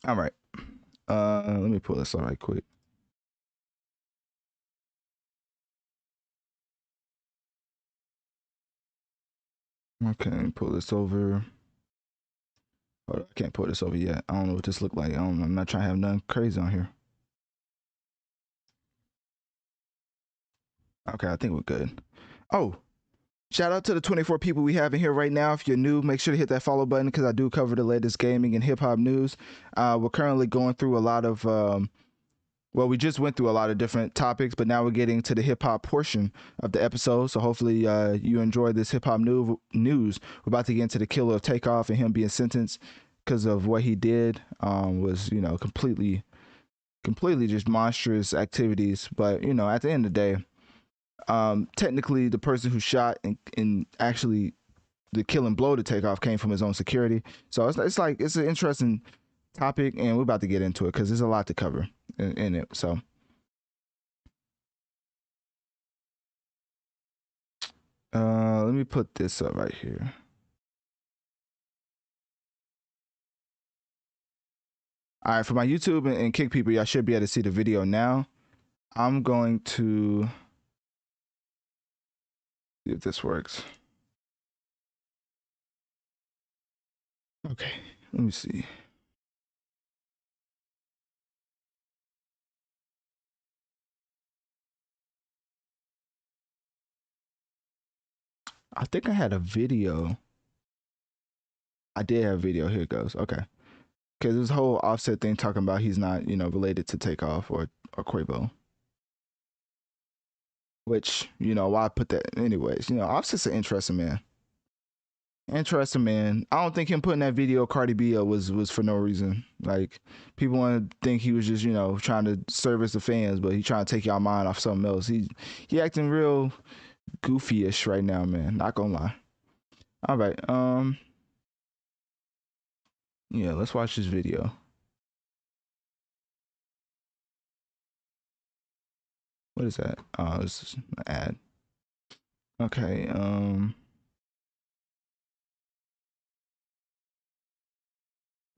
All right. Let me pull this up right quick. Okay, let me pull this over. Oh, I can't pull this over yet. I don't know what this look like. I'm not trying to have nothing crazy on here. Okay, I think we're good. Oh, shout out to the 24 people we have in here right now. If you're new, make sure to hit that follow button because I do cover the latest gaming and hip hop news. We're currently going through a lot of well, we just went through a lot of different topics, but now we're getting to the hip hop portion of the episode. So hopefully you enjoyed this hip hop news. We're about to get into the killer of Takeoff and him being sentenced because of what he did. Was completely just monstrous activities. But at the end of the day, technically the person who shot and actually the killing blow to Takeoff came from his own security. So it's like it's an interesting topic, and we're about to get into it because there's a lot to cover in it. So let me put this up right here. All right, for my YouTube and Kick people, y'all should be able to see the video now. I'm going to see if this works. Okay, let me see. I think I had a video. I did have a video. Here it goes. Okay. Because this whole Offset thing talking about he's not, related to Takeoff or Quavo. Which, why put that? Anyways, Offset's an interesting man. Interesting man. I don't think him putting that video Cardi B up was for no reason. Like people want to think he was just trying to service the fans, but he trying to take y'all mind off something else. He acting real goofy-ish right now, man. Not gonna lie. All right. Yeah, let's watch this video. What is that? Oh, it's an ad. Okay.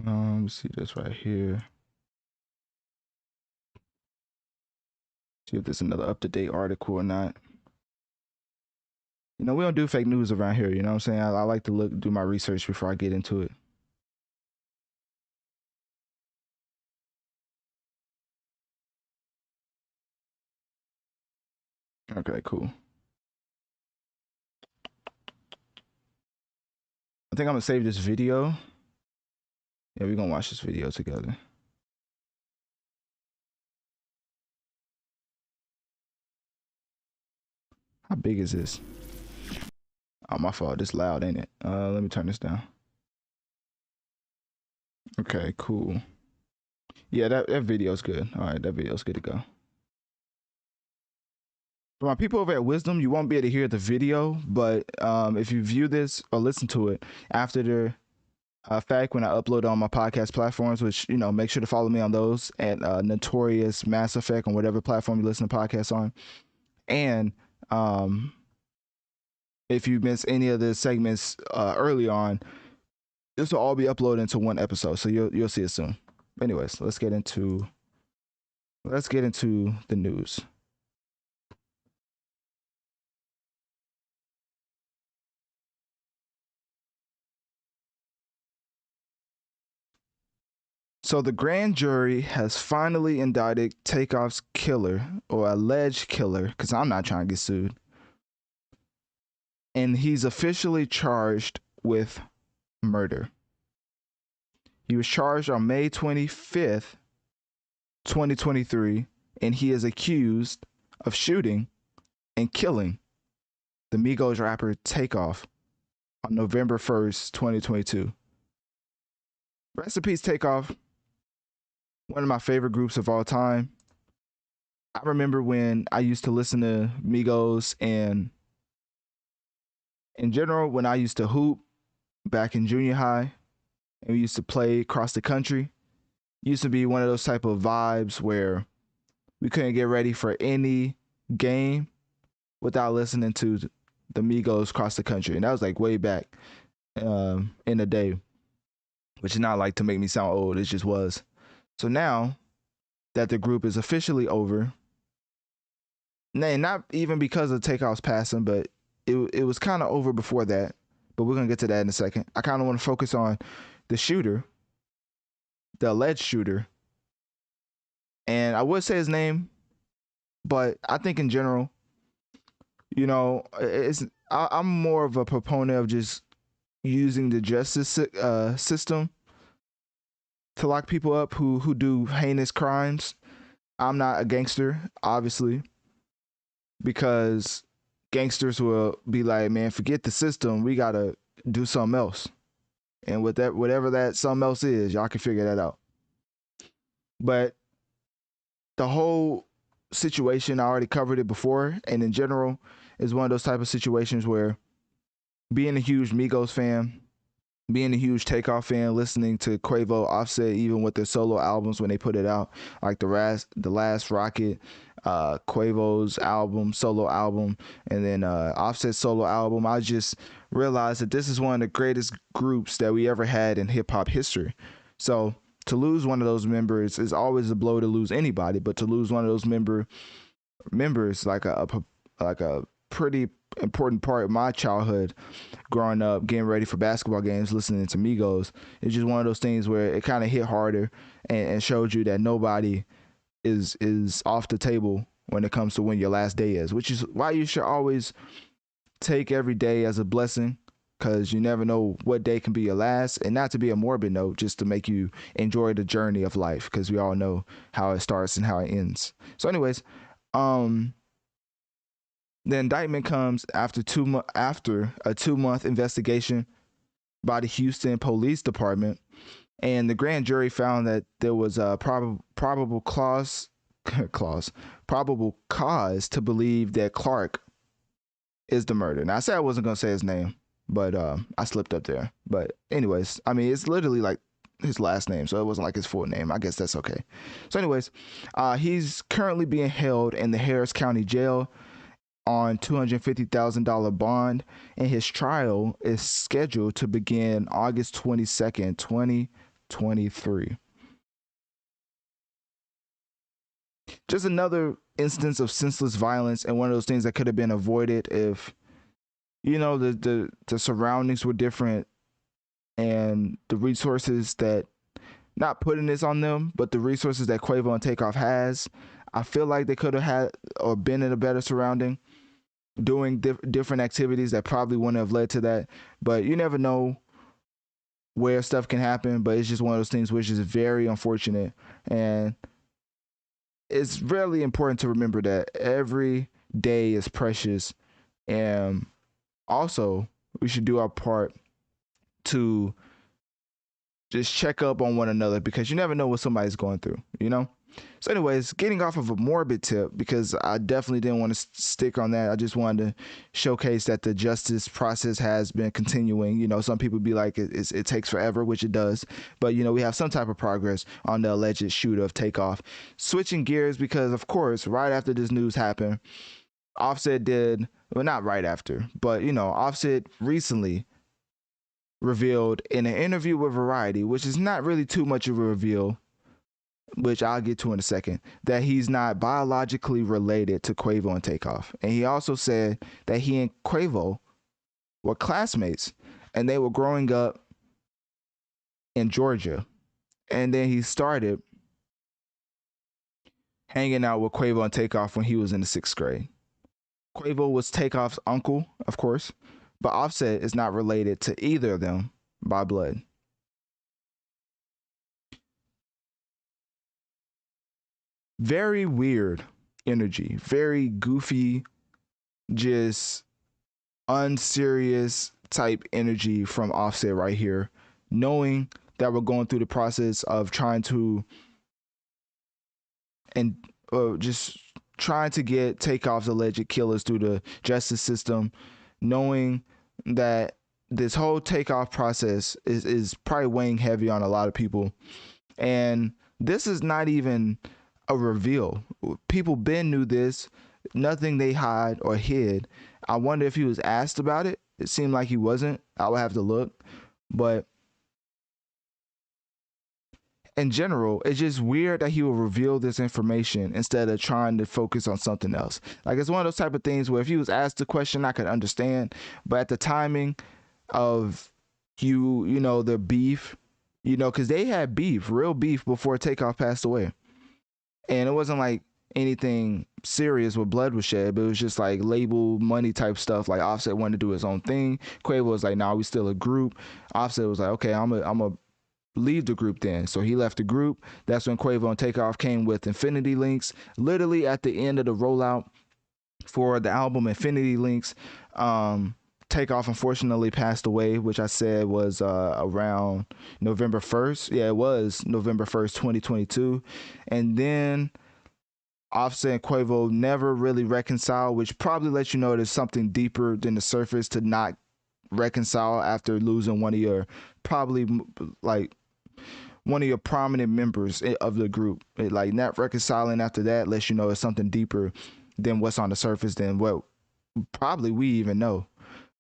Let's see this right here. See if there's another up-to-date article or not. We don't do fake news around here. You know what I'm saying? I like to do my research before I get into it. Okay, cool. I think I'm gonna save this video. Yeah, we're gonna watch this video together. How big is this? Oh, my fault. This loud, ain't it? Let me turn this down. Okay, cool. Yeah, that video's good. All right, that video's good to go. For my people over at Wisdom, you won't be able to hear the video, but if you view this or listen to it after the fact when I upload on my podcast platforms, which make sure to follow me on those at Notorious Mass Effect on whatever platform you listen to podcasts on. And um, if you miss any of the segments early on, this will all be uploaded into one episode, so you'll see it soon. Anyways, let's get into the news. So the grand jury has finally indicted Takeoff's killer or alleged killer, because I'm not trying to get sued. And he's officially charged with murder. He was charged on May 25th, 2023, and he is accused of shooting and killing the Migos rapper Takeoff on November 1st, 2022. Rest in peace, Takeoff. One of my favorite groups of all time. I remember when I used to listen to Migos, and in general, when I used to hoop back in junior high and we used to play across the country, it used to be one of those type of vibes where we couldn't get ready for any game without listening to the Migos across the country. And that was like way back in the day, which is not like to make me sound old, it just was. So now that the group is officially over, not even because of Takeoff's passing, but it was kind of over before that. But we're going to get to that in a second. I kind of want to focus on the shooter, the alleged shooter. And I would say his name, but I think in general, I'm more of a proponent of just using the justice system to lock people up who do heinous crimes. I'm not a gangster, obviously, because gangsters will be like, man, forget the system. We got to do something else. And with that, whatever that something else is, y'all can figure that out. But the whole situation, I already covered it before. And in general, is one of those type of situations where being a huge Migos fan, being a huge Takeoff fan, listening to Quavo, Offset, even with their solo albums when they put it out, like the last Rocket, Quavo's solo album, and then Offset's solo album, I just realized that this is one of the greatest groups that we ever had in hip hop history. So to lose one of those members is always a blow to lose anybody, but to lose one of those members like a pretty important part of my childhood growing up, getting ready for basketball games, listening to Migos. It's just one of those things where it kind of hit harder and showed you that nobody is off the table when it comes to when your last day is, which is why you should always take every day as a blessing, because you never know what day can be your last. And not to be a morbid note, just to make you enjoy the journey of life, because we all know how it starts and how it ends. So anyways, the indictment comes after a 2-month investigation by the Houston Police Department, and the grand jury found that there was a probable cause to believe that Clark is the murderer. Now I said I wasn't gonna say his name, but I slipped up there. But anyways, I mean, it's literally like his last name, so it wasn't like his full name. I guess that's okay. So anyways, he's currently being held in the Harris County Jail on $250,000 bond, and his trial is scheduled to begin August 22nd, 2023. Just another instance of senseless violence, and one of those things that could have been avoided if the surroundings were different, and the resources that, not putting this on them, but the resources that Quavo and Takeoff has, I feel like they could have had or been in a better surrounding, doing different activities that probably wouldn't have led to that. But you never know where stuff can happen. But it's just one of those things which is very unfortunate, and it's really important to remember that every day is precious, and also we should do our part to just check up on one another, because you never know what somebody's going through, So, anyways, getting off of a morbid tip, because I definitely didn't want to stick on that. I just wanted to showcase that the justice process has been continuing. You know, some people be like, it takes forever, which it does. But, you know, we have some type of progress on the alleged shooter of Takeoff. Switching gears, because, of course, right after this news happened, Offset did, well, not right after, but, you know, Offset recently revealed in an interview with Variety, which is not really too much of a reveal, which I'll get to in a second, that he's not biologically related to Quavo and Takeoff. And he also said that he and Quavo were classmates and they were growing up in Georgia. And then he started hanging out with Quavo and Takeoff when he was in the 6th grade. Quavo was Takeoff's uncle, of course, but Offset is not related to either of them by blood. Very weird energy, very goofy, just unserious type energy from Offset right here, knowing that we're going through the process of trying to just trying to get Takeoff's alleged killers through the justice system, knowing that this whole Takeoff process is probably weighing heavy on a lot of people. And this is not even a reveal. People been knew this. Nothing they hide or hid. I wonder if he was asked about it. It seemed like he wasn't. I would have to look. But in general, it's just weird that he will reveal this information instead of trying to focus on something else. Like, it's one of those type of things where if he was asked the question, I could understand. But at the timing of you know, the beef, you know, because they had beef, real beef, before Takeoff passed away. And it wasn't like anything serious where blood was shed, but it was just like label money type stuff. Like, Offset wanted to do his own thing. Quavo was like, nah, we still a group. Offset was like, okay, I'm a leave the group then. So he left the group. That's when Quavo and Takeoff came with Infinity Links. Literally at the end of the rollout for the album Infinity Links, Takeoff unfortunately passed away, which I said was around November 1st. Yeah, it was November 1st, 2022. And then Offset and Quavo never really reconciled, which probably lets you know there's something deeper than the surface to not reconcile after losing one of your probably like one of your prominent members of the group. Like, not reconciling after that lets you know it's something deeper than what's on the surface than what probably we even know.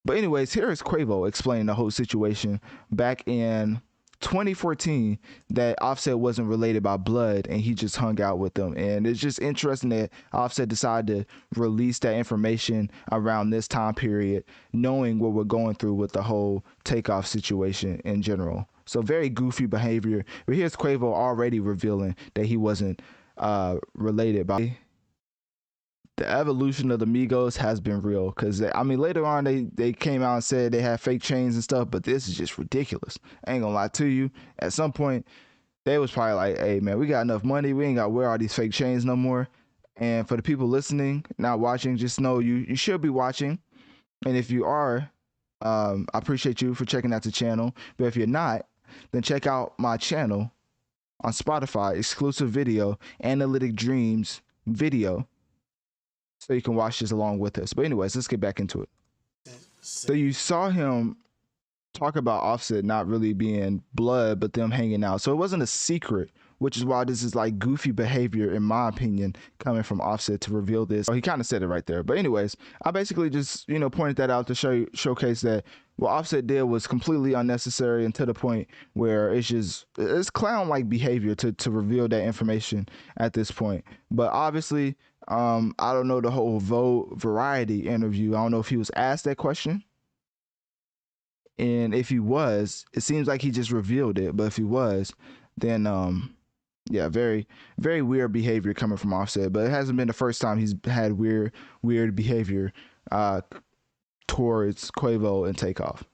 But anyways, here is Quavo explaining the whole situation back in 2014, that Offset wasn't related by blood and he just hung out with them. And it's just interesting that Offset decided to release that information around this time period, knowing what we're going through with the whole Takeoff situation in general. So very goofy behavior. But here's Quavo already revealing that he wasn't related by. The evolution of the Migos has been real, because I mean, later on they came out and said they had fake chains and stuff, but this is just ridiculous. I ain't gonna lie to you. At some point, they was probably like, hey man, we got enough money, we ain't gotta wear all these fake chains no more. And for the people listening, not watching, just know you should be watching. And if you are, I appreciate you for checking out the channel. But if you're not, then check out my channel on Spotify, exclusive video, Analytic Dreams video, so you can watch this along with us. But anyways, let's get back into it. So you saw him talk about Offset not really being blood, but them hanging out. So it wasn't a secret, which is why this is like goofy behavior, in my opinion, coming from Offset to reveal this. So he kind of said it right there. But anyways, I basically just, you know, pointed that out to showcase that what Offset did was completely unnecessary, and to the point where it's clown-like behavior to reveal that information at this point. But obviously, I don't know the whole Variety interview. I don't know if he was asked that question. And if he was, it seems like he just revealed it. But if he was, then yeah, very, very weird behavior coming from Offset. But it hasn't been the first time he's had weird behavior towards Quavo and Takeoff.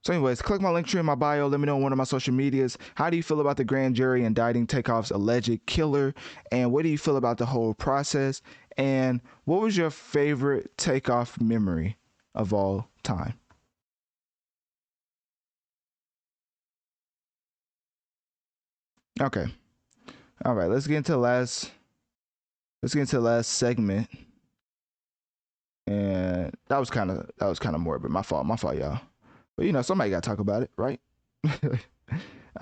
So anyways, click my link tree in my bio. Let me know on one of my social medias. How do you feel about the grand jury indicting Takeoff's alleged killer? And what do you feel about the whole process? And what was your favorite Takeoff memory of all time? Okay. All right, let's get into the last. Let's get into the last segment. And that was kind of morbid. My fault, y'all. But somebody got to talk about it, right?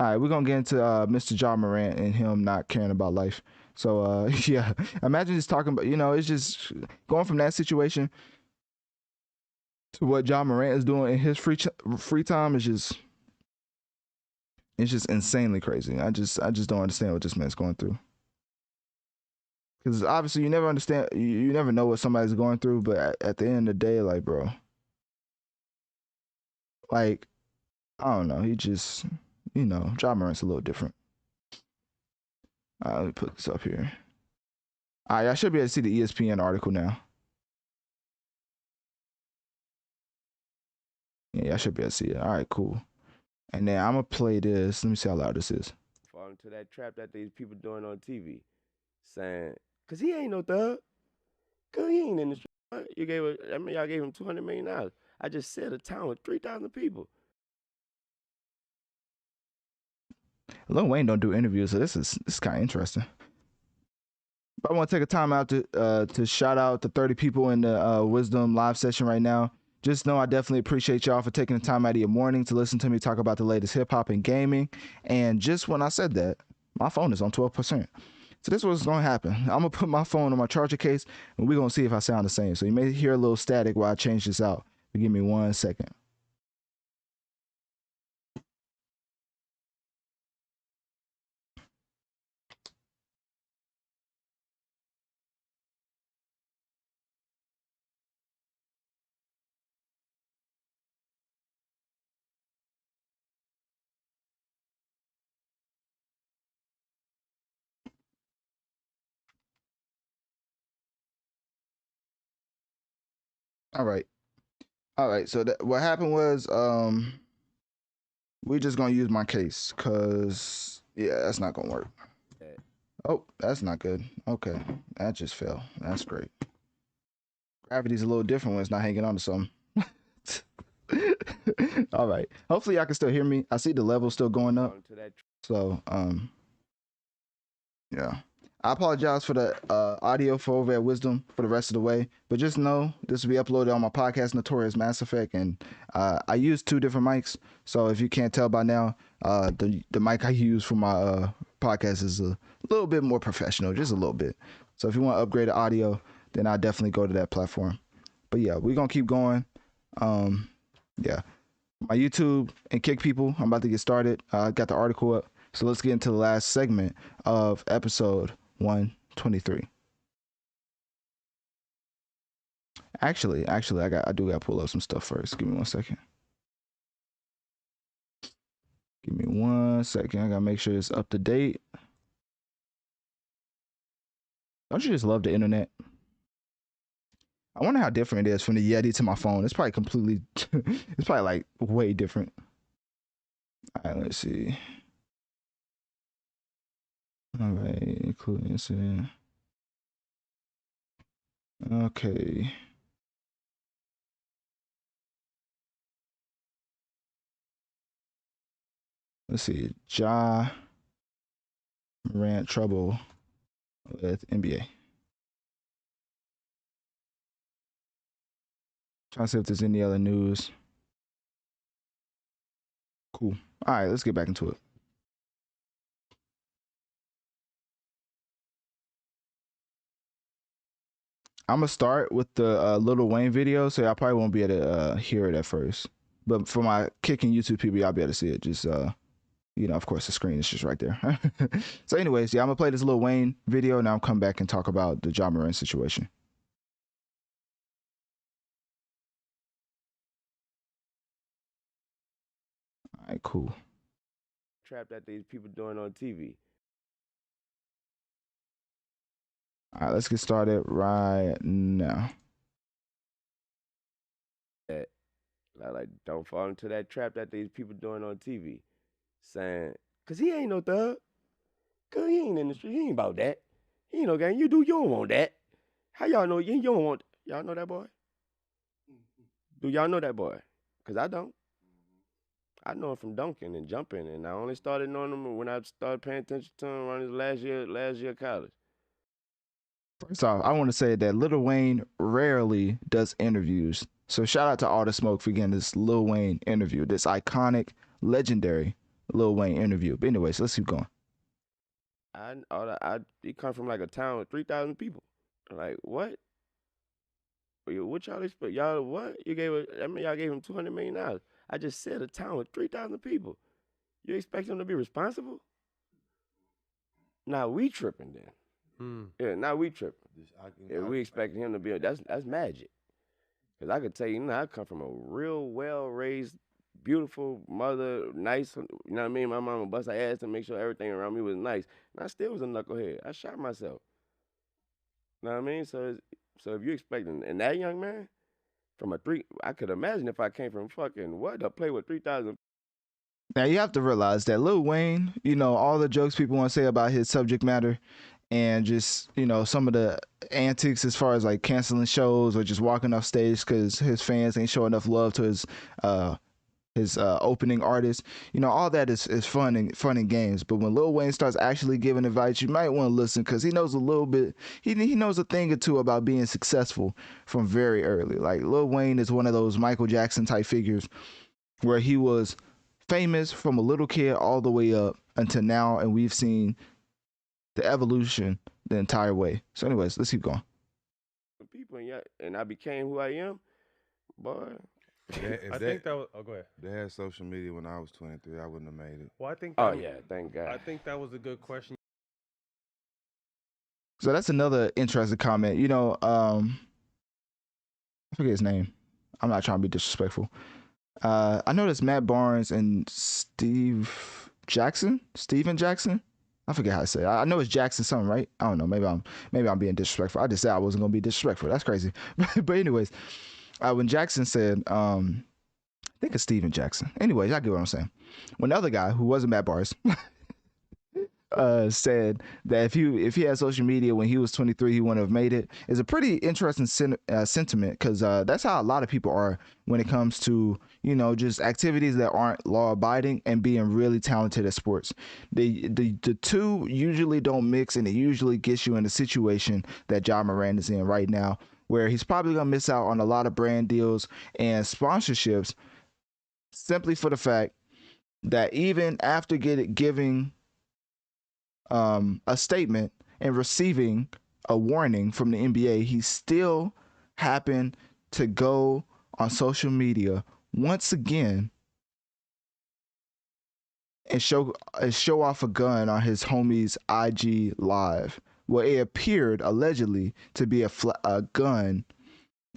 All right, we're gonna get into Mr. John Morant and him not caring about life. So yeah, imagine just talking about it's just going from that situation to what John Morant is doing in his free time is just insanely crazy. I just don't understand what this man's going through. Because obviously you never understand, you never know what somebody's going through, but at the end of the day, like bro, like I don't know, he just John Morant's a little different. Let me put this up here. All right, I should be able to see the ESPN article now. Yeah, I should be able to see it. All right, cool. And then I'm gonna play this. Let me see how loud this is. Fall into that trap that these people doing on TV, saying, "Cause he ain't no thug. Cause he ain't in the street. You gave y'all gave him $200 million. I just said a town with 3,000 people." Lil Wayne don't do interviews, so this is kind of interesting. But I want to take a time out to shout out the 30 people in the Wisdom live session right now. Just know I definitely appreciate y'all for taking the time out of your morning to listen to me talk about the latest hip hop and gaming. And just when I said that, my phone is on 12%. So this is what's going to happen. I'm going to put my phone on my charger case, and we're going to see if I sound the same. So you may hear a little static while I change this out. But give me 1 second. All right. So what happened was we're just going to use my case because, yeah, that's not going to work. Oh, that's not good. Okay, that just fell. That's great. Gravity's a little different when it's not hanging on to something. All right. Hopefully y'all can still hear me. I see the level still going up. So yeah. I apologize for the audio for over at Wisdom for the rest of the way, but just know this will be uploaded on my podcast, Notorious Mass Effect, and I use 2 different mics. So if you can't tell by now, the mic I use for my podcast is a little bit more professional, just a little bit. So if you want to upgrade the audio, then I'll definitely go to that platform. But yeah, we're gonna keep going. Yeah, my YouTube and Kick people, I'm about to get started. I got the article up, so let's get into the last segment of episode 123. Actually, I do got to pull up some stuff first. Give me 1 second. Give me 1 second. I got to make sure it's up to date. Don't you just love the internet? I wonder how different it is from the Yeti to my phone. It's probably completely, it's probably like way different. All right, let's see. All right, including incident. Okay. Let's see. Ja Morant trouble with NBA. Trying to see if there's any other news. Cool. All right, let's get back into it. I'm gonna start with the Lil Wayne video, so I probably won't be able to hear it at first. But for my kicking YouTube people, y'all be able to see it. Just of course, the screen is just right there. So, anyways, yeah, I'm gonna play this Lil Wayne video, and I'll come back and talk about the John Morant situation. All right, cool. Trap that these people doing on TV. All right, let's get started right now. Like, don't fall into that trap that these people doing on TV, saying, "Cause he ain't no thug. Cause he ain't in the street. He ain't about that. He ain't no gang. You don't want that. How y'all know you don't want? Y'all know that boy? Do y'all know that boy? Cause I don't. I know him from dunking and jumping, and I only started knowing him when I started paying attention to him around his last year of college. First off, I want to say that Lil Wayne rarely does interviews. So shout out to All the Smoke for getting this Lil Wayne interview, this iconic, legendary Lil Wayne interview. But anyways, let's keep going. He come from like a town with 3,000 people. Like what? What y'all expect? Y'all what? Y'all gave him $200 million. I just said a town with 3,000 people. You expect him to be responsible? Now we tripping then. Yeah, now we tripping. We expect him to be that's magic. Cause I could tell you, I come from a real well raised, beautiful mother, nice. You know what I mean? My mama bust her ass to make sure everything around me was nice, and I still was a knucklehead. I shot myself. You know what I mean? So if you expecting and that young man from I could imagine if I came from fucking what to play with 3,000. Now you have to realize that Lil Wayne, all the jokes people want to say about his subject matter and just, some of the antics as far as like canceling shows or just walking off stage because his fans ain't showing enough love to his opening artist. All that is fun and games. But when Lil Wayne starts actually giving advice, you might want to listen because he knows a little bit. He knows a thing or two about being successful from very early. Like Lil Wayne is one of those Michael Jackson type figures where he was famous from a little kid all the way up until now, and we've seen the evolution the entire way. So anyways, let's keep going. People and I became who I am, boy. I think that was. Oh, go ahead. They had social media when I was 23. I wouldn't have made it. Well, I think. Thank God. I think that was a good question. So that's another interesting comment. I forget his name. I'm not trying to be disrespectful. I noticed Matt Barnes and Steven Jackson. I forget how to say it. I know it's Jackson something, right? I don't know. Maybe I'm being disrespectful. I just said I wasn't gonna be disrespectful. That's crazy. But anyways, when Jackson said, I think it's Steven Jackson. Anyways, I get what I'm saying. When the other guy who wasn't Matt Barnes said that if he had social media when he was 23, he wouldn't have made it, is a pretty interesting sentiment because that's how a lot of people are when it comes to just activities that aren't law abiding and being really talented at sports. The two usually don't mix, and it usually gets you in a situation that Ja Morant is in right now, where he's probably gonna miss out on a lot of brand deals and sponsorships simply for the fact that even after giving a statement and receiving a warning from the NBA, he still happened to go on social media once again and show off a gun on his homie's IG live. Well, it appeared allegedly to be a gun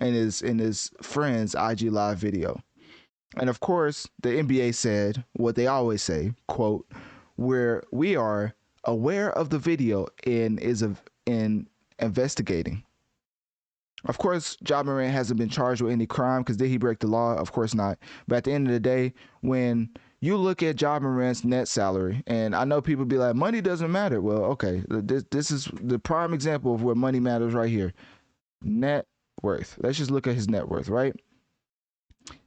in his friend's IG live video. And of course, the NBA said what they always say, quote, we are aware of the video and is in investigating. Of course, Ja Morant hasn't been charged with any crime because did he break the law? Of course not. But at the end of the day, when you look at Ja Morant's net salary, and I know people be like, money doesn't matter. Well, okay, this is the prime example of where money matters right here. Net worth. Let's just look at his net worth, right?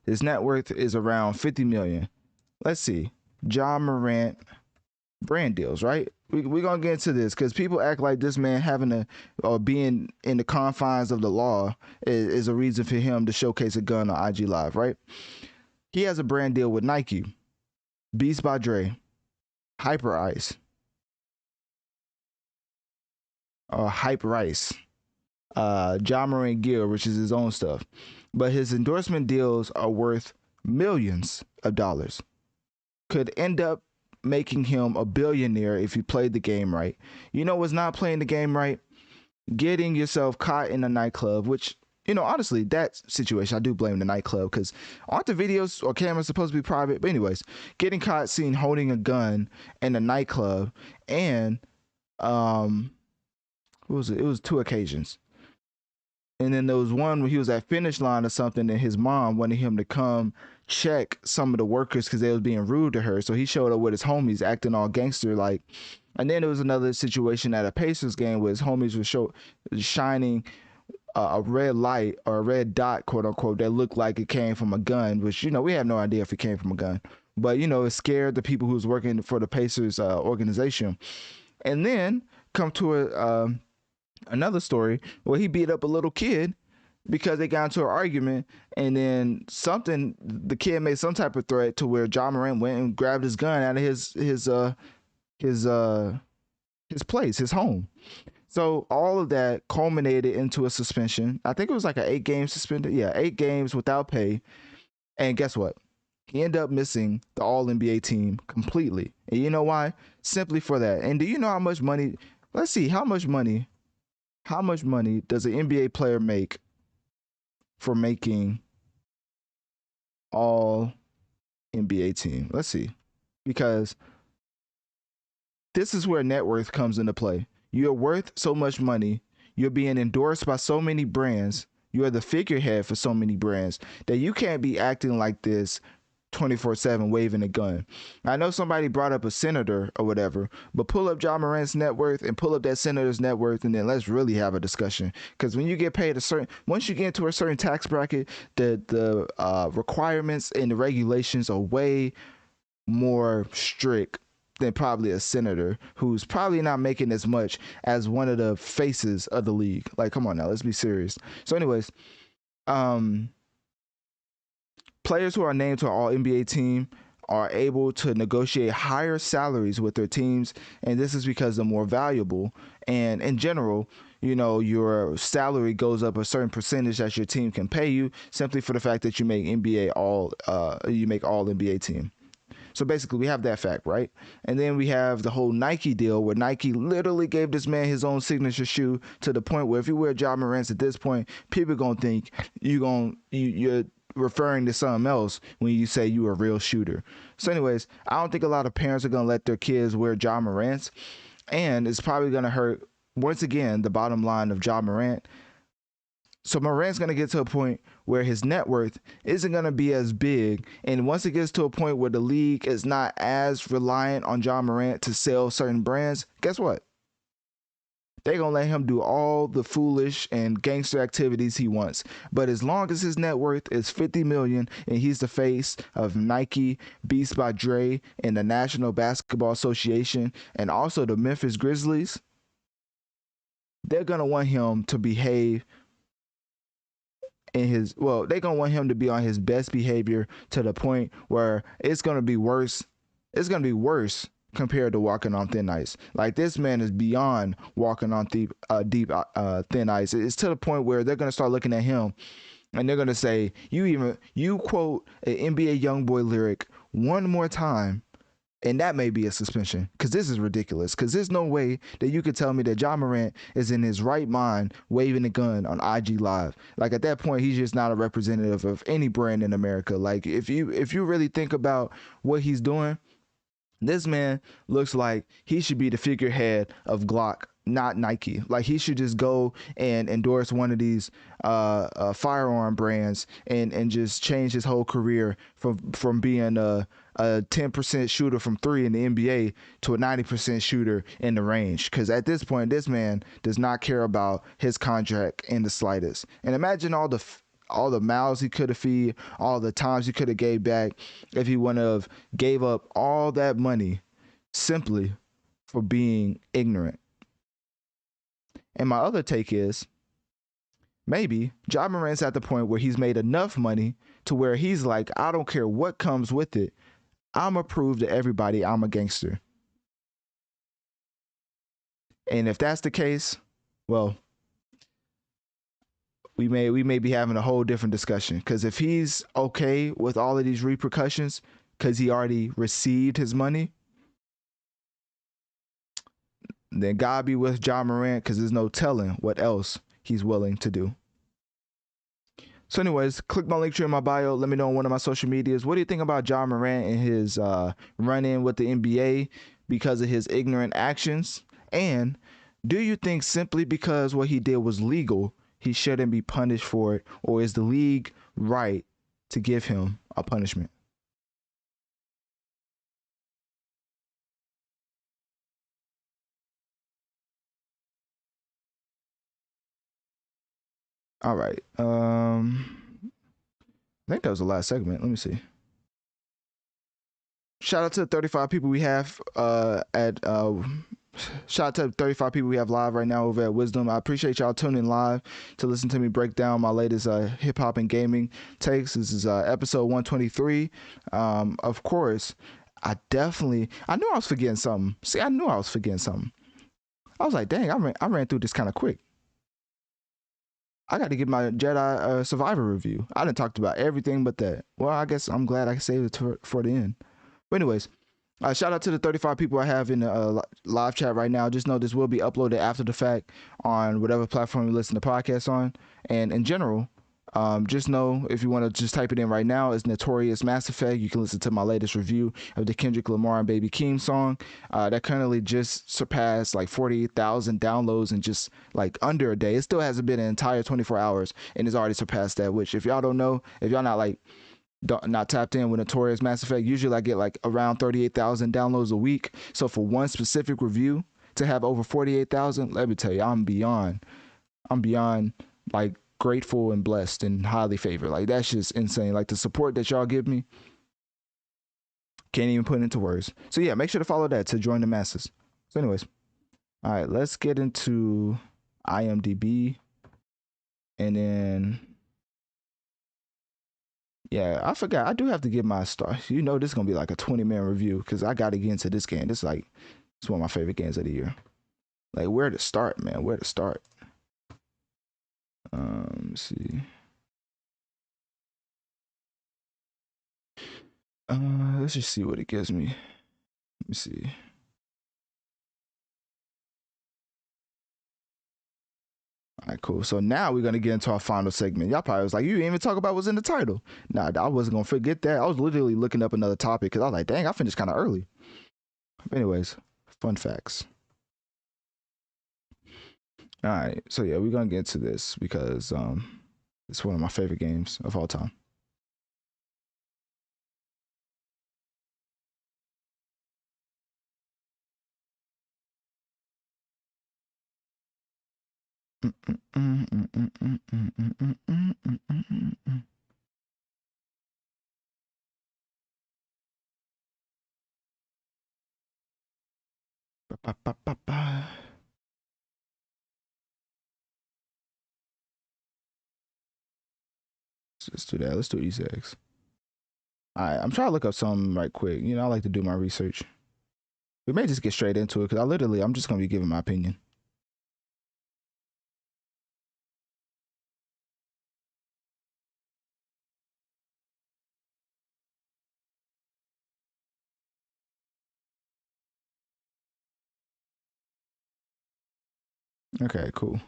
His net worth is around $50 million. Let's see. Ja Morant brand deals, right? We're gonna get into this because people act like this man having or being in the confines of the law is a reason for him to showcase a gun on IG Live, right? He has a brand deal with Nike, Beats by Dre, Hyper Ice, Ja Morant Gear, which is his own stuff. But his endorsement deals are worth millions of dollars. Could end up making him a billionaire if he played the game right. You know what's not playing the game right? Getting yourself caught in a nightclub, which, honestly, that situation, I do blame the nightclub because aren't the videos or cameras supposed to be private? But anyways, getting caught seen holding a gun in a nightclub and, what was it? It was 2 occasions. And then there was one where he was at finish line or something and his mom wanted him to come check some of the workers because they was being rude to her. So he showed up with his homies acting all gangster like. And then there was another situation at a Pacers game where his homies were shining a red light or a red dot, quote unquote, that looked like it came from a gun, which, we have no idea if it came from a gun. but it scared the people who was working for the Pacers organization. And then come to another story where he beat up a little kid because they got into an argument, and then the kid made some type of threat to where John Morant went and grabbed his gun out of his place, his home. So all of that culminated into a suspension. I think it was like an 8-game suspended. Yeah, 8 games without pay. And guess what? He ended up missing the All NBA team completely. And you know why? Simply for that. And do you know how much money? Let's see, how much money does an NBA player make for making All NBA team? Let's see. Because this is where net worth comes into play. You're worth so much money. You're being endorsed by so many brands. You're the figurehead for so many brands that you can't be acting like this 24/7 waving a gun. I know somebody brought up a senator or whatever, but pull up John Morant's net worth and pull up that senator's net worth, and then let's really have a discussion. Because when you get paid once you get into a certain tax bracket, the requirements and the regulations are way more strict than probably a senator who's probably not making as much as one of the faces of the league. Like, come on now, let's be serious. So anyways, players who are named to an All NBA team are able to negotiate higher salaries with their teams, and this is because they're more valuable. And in general, your salary goes up a certain percentage that your team can pay you simply for the fact that you make All NBA team. So basically, we have that fact, right? And then we have the whole Nike deal where Nike literally gave this man his own signature shoe to the point where if you wear John Morant's at this point, people gonna think you're referring to something else when you say you're a real shooter. So anyways, I don't think a lot of parents are gonna let their kids wear John Morant's, and it's probably gonna hurt once again the bottom line of John Morant. So Morant's going to get to a point where his net worth isn't going to be as big. And once it gets to a point where the league is not as reliant on John Morant to sell certain brands, guess what? They're going to let him do all the foolish and gangster activities he wants. But as long as his net worth is $50 million and he's the face of Nike, Beats by Dre, and the National Basketball Association, and also the Memphis Grizzlies, they're going to want him to behave they're gonna want him to be on his best behavior to the point where it's gonna be worse. It's gonna be worse compared to walking on thin ice. Like, this man is beyond walking on deep thin ice. It's to the point where they're gonna start looking at him and they're gonna say, you quote an NBA YoungBoy lyric one more time, and that may be a suspension, because this is ridiculous. Because there's no way that you could tell me that John Morant is in his right mind waving a gun on IG Live. Like, at that point, he's just not a representative of any brand in America. Like, if you really think about what he's doing, this man looks like he should be the figurehead of Glock, not Nike. Like, he should just go and endorse one of these firearm brands and just change his whole career from being a 10% shooter from 3 in the NBA to a 90% shooter in the range. Because at this point, this man does not care about his contract in the slightest. And imagine all the mouths he could have fed, all the times he could have gave back if he wouldn't have gave up all that money simply for being ignorant. And my other take is, maybe John Morant's at the point where he's made enough money to where he's like, I don't care what comes with it. I'm gonna prove to everybody I'm a gangster. And if that's the case, well, we may be having a whole different discussion. Because if he's okay with all of these repercussions because he already received his money, then God be with John Morant, because there's no telling what else he's willing to do. So anyways, click my link tree in my bio. Let me know on one of my social medias. What do you think about John Morant and his run-in with the NBA because of his ignorant actions? And do you think simply because what he did was legal, he shouldn't be punished for it? Or is the league right to give him a punishment? All right. I think that was the last segment. Let me see. shout out to the 35 people we have at shout out to the 35 people we have live right now over at Wisdom. I appreciate y'all tuning live to listen to me break down my latest hip hop and gaming takes. This is episode 123. Of course, I knew I was forgetting something. See, I knew I was forgetting something. I was like, dang, I ran through this kind of quick. I got to give my Jedi Survivor review. I done talked about everything but that. Well, I guess I'm glad I saved it for the end. But anyways, shout out to the 35 people I have in the live chat right now. Just know this will be uploaded after the fact on whatever platform you listen to podcasts on. And in general, just know if you want to just type it in right now, it's Notorious Mass Effect. You can listen to my latest review of the Kendrick Lamar and Baby Keem song. That currently just surpassed like 48,000 downloads in just like under a day. It still hasn't been an entire 24 hours and it's already surpassed that, which if y'all don't know, if y'all not tapped in with Notorious Mass Effect, usually I get like around 38,000 downloads a week. So for one specific review to have over 48,000, let me tell you, I'm beyond like grateful and blessed and highly favored. Like that's just insane. Like the support that y'all give me, can't even put into words. So yeah, make sure to follow that to join the masses. So anyways, all right, let's get into IMDb, and then yeah, I forgot. I do have to give my star. You know, this is gonna be like a 20-minute review because I got to get into this game. It's one of my favorite games of the year. Like where to start, man? Where to start? Let's see. Let's just see what it gives me. Let me see. All right, cool. So now we're gonna get into our final segment. Y'all probably was like, you didn't even talk about what's in the title. Nah, I wasn't gonna forget that. I was literally looking up another topic because I was like, dang, I finished kind of early. But anyways, fun facts. All right, so yeah, we're gonna get into this because it's one of my favorite games of all time. Let's do that. Let's do Easter eggs. All right, I'm trying to look up something right quick. You know, I like to do my research. We may just get straight into it because I'm just gonna be giving my opinion. Okay, cool.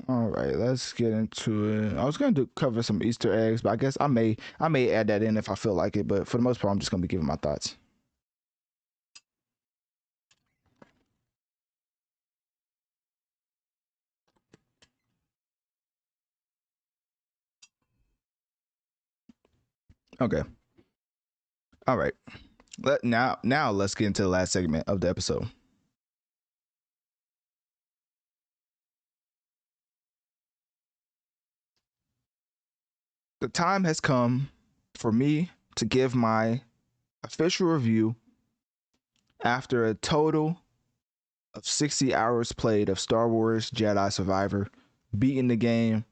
All right, let's get into it. I was gonna cover some Easter eggs, but I guess I may add that in if I feel like it. But for the most part, I'm just gonna be giving my thoughts. Okay. All right. Now let's get into the last segment of the episode. The time has come for me to give my official review after a total of 60 hours played of Star Wars Jedi Survivor, beating the game,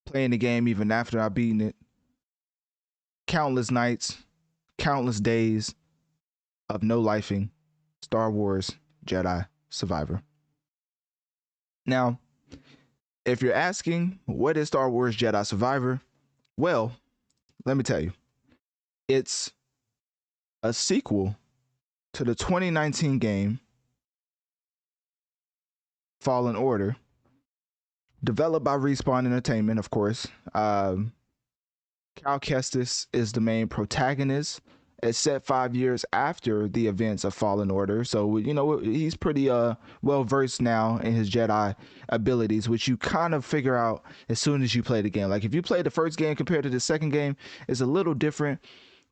playing the game even after I beaten it, countless nights, countless days of no lifing Star Wars Jedi Survivor. Now, if you're asking what is Star Wars Jedi Survivor, well, let me tell you, it's a sequel to the 2019 game Fallen Order, developed by Respawn Entertainment, of course. Cal Kestis is the main protagonist. It's set 5 years after the events of Fallen Order, so you know he's pretty well versed now in his Jedi abilities, which you kind of figure out as soon as you play the game. Like if you play the first game compared to the second game, it's a little different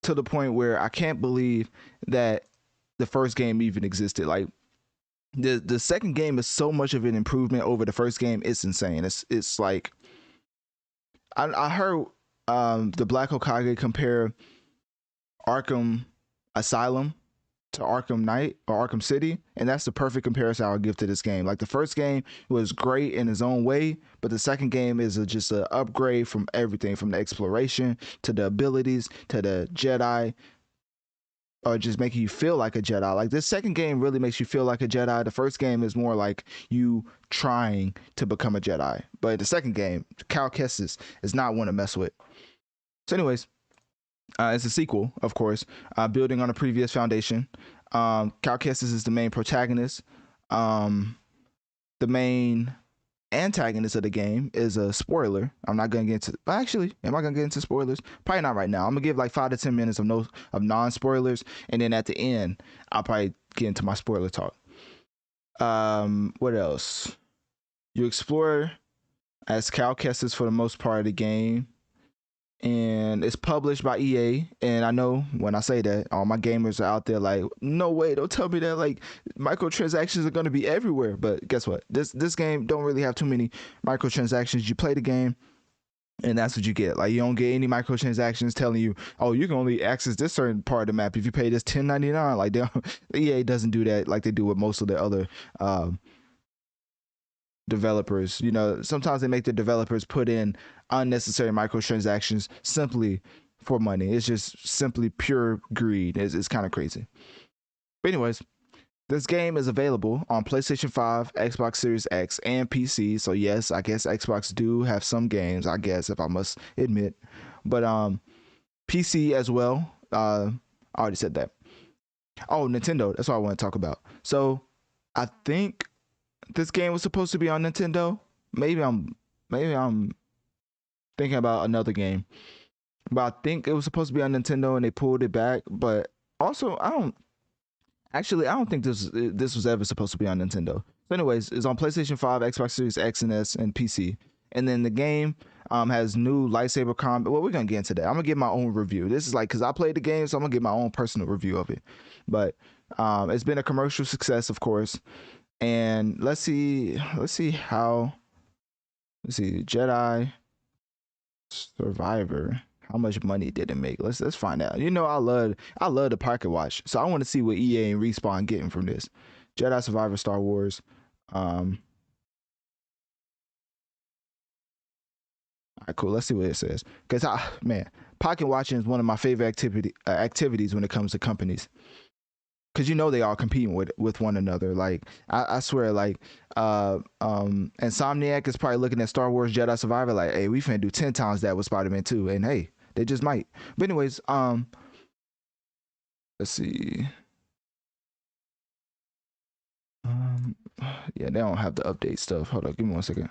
to the point where I can't believe that the first game even existed. Like The second game is so much of an improvement over the first game. It's insane. It's like I heard the Black Hokage compare Arkham Asylum to Arkham Knight or Arkham City, and that's the perfect comparison I'll give to this game. Like the first game was great in its own way, but the second game is just an upgrade from everything, from the exploration to the abilities to the Jedi, or just making you feel like a Jedi. Like this second game really makes you feel like a Jedi. The first game is more like you trying to become a Jedi, but the second game, Cal Kestis is not one to mess with. So, anyways, it's a sequel, of course, building on a previous foundation. Cal Kestis is the main protagonist. The main antagonist of the game is a spoiler. I'm not gonna get into. Actually, am I gonna get into spoilers? Probably not right now. I'm gonna give like 5 to 10 minutes of non spoilers, and then at the end, I'll probably get into my spoiler talk. What else? You explore as Cal Kestis for the most part of the game, and it's published by EA. And I know when I say that, all my gamers are out there like, no way, don't tell me that like microtransactions are going to be everywhere. But guess what? This game don't really have too many microtransactions. You play the game, and that's what you get. Like you don't get any microtransactions telling you, oh, you can only access this certain part of the map if you pay this $10.99. Like EA doesn't do that like they do with most of the other developers. You know, sometimes they make the developers put in unnecessary microtransactions simply for money. It's just simply pure greed. It's kind of crazy. But anyways, this game is available on PlayStation 5, Xbox Series X, and PC. So yes, I guess Xbox do have some games, I guess, if I must admit. But PC as well. I already said that. Oh, Nintendo. That's what I want to talk about. So I think this game was supposed to be on Nintendo. Maybe I'm thinking about another game, but I think it was supposed to be on Nintendo and they pulled it back. But also, I don't think this was ever supposed to be on Nintendo. So, anyways, it's on PlayStation 5, Xbox Series X and S, and PC. And then the game has new lightsaber combat. Well, we're gonna get into that. I'm gonna give my own review. This is like because I played the game, so I'm gonna give my own personal review of it. But it's been a commercial success, of course. And let's see Jedi Survivor. How much money did it make? Let's find out. You know, I love the pocket watch, so I want to see what EA and Respawn getting from this. Jedi Survivor Star Wars. All right, cool. Let's see what it says. Because pocket watching is one of my favorite activities when it comes to companies. Because you know they all competing with one another. Like I swear, like Insomniac is probably looking at Star Wars Jedi Survivor like, hey, we finna do 10 times that with Spider-Man 2. And hey, they just might. But anyways, let's see. Yeah, they don't have the update stuff. Hold up, give me 1 second.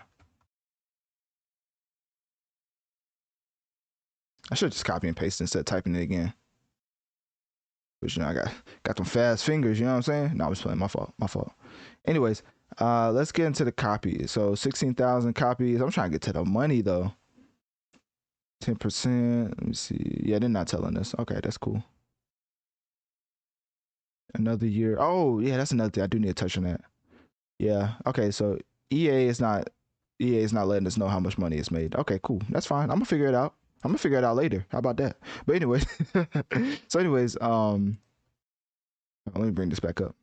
I should just copy and paste instead of typing it again. But you know, I got them fast fingers, you know what I'm saying? No, I was playing. My fault. Anyways, let's get into the copy. So 16,000 copies. I'm trying to get to the money though. 10%. Let me see. Yeah, they're not telling us. Okay, that's cool. Another year. Oh, yeah, that's another thing. I do need to touch on that. Yeah. Okay, so EA is not letting us know how much money it's made. Okay, cool. That's fine. I'm gonna figure it out. I'm gonna figure it out later. How about that? But anyways, let me bring this back up.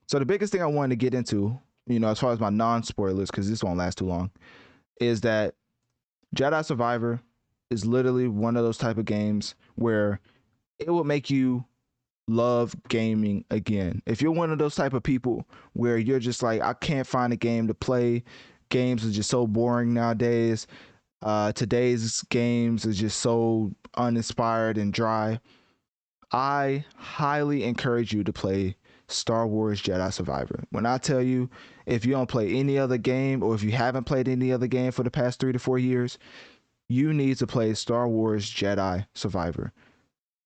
So the biggest thing I wanted to get into, you know, as far as my non-spoilers, because this won't last too long, is that Jedi Survivor is literally one of those type of games where it will make you love gaming again. If you're one of those type of people where you're just like, I can't find a game to play, games are just so boring nowadays. Today's games is just so uninspired and dry. I highly encourage you to play Star Wars Jedi Survivor. When I tell you, if you don't play any other game, or if you haven't played any other game for the past 3 to 4 years, you need to play Star Wars Jedi Survivor.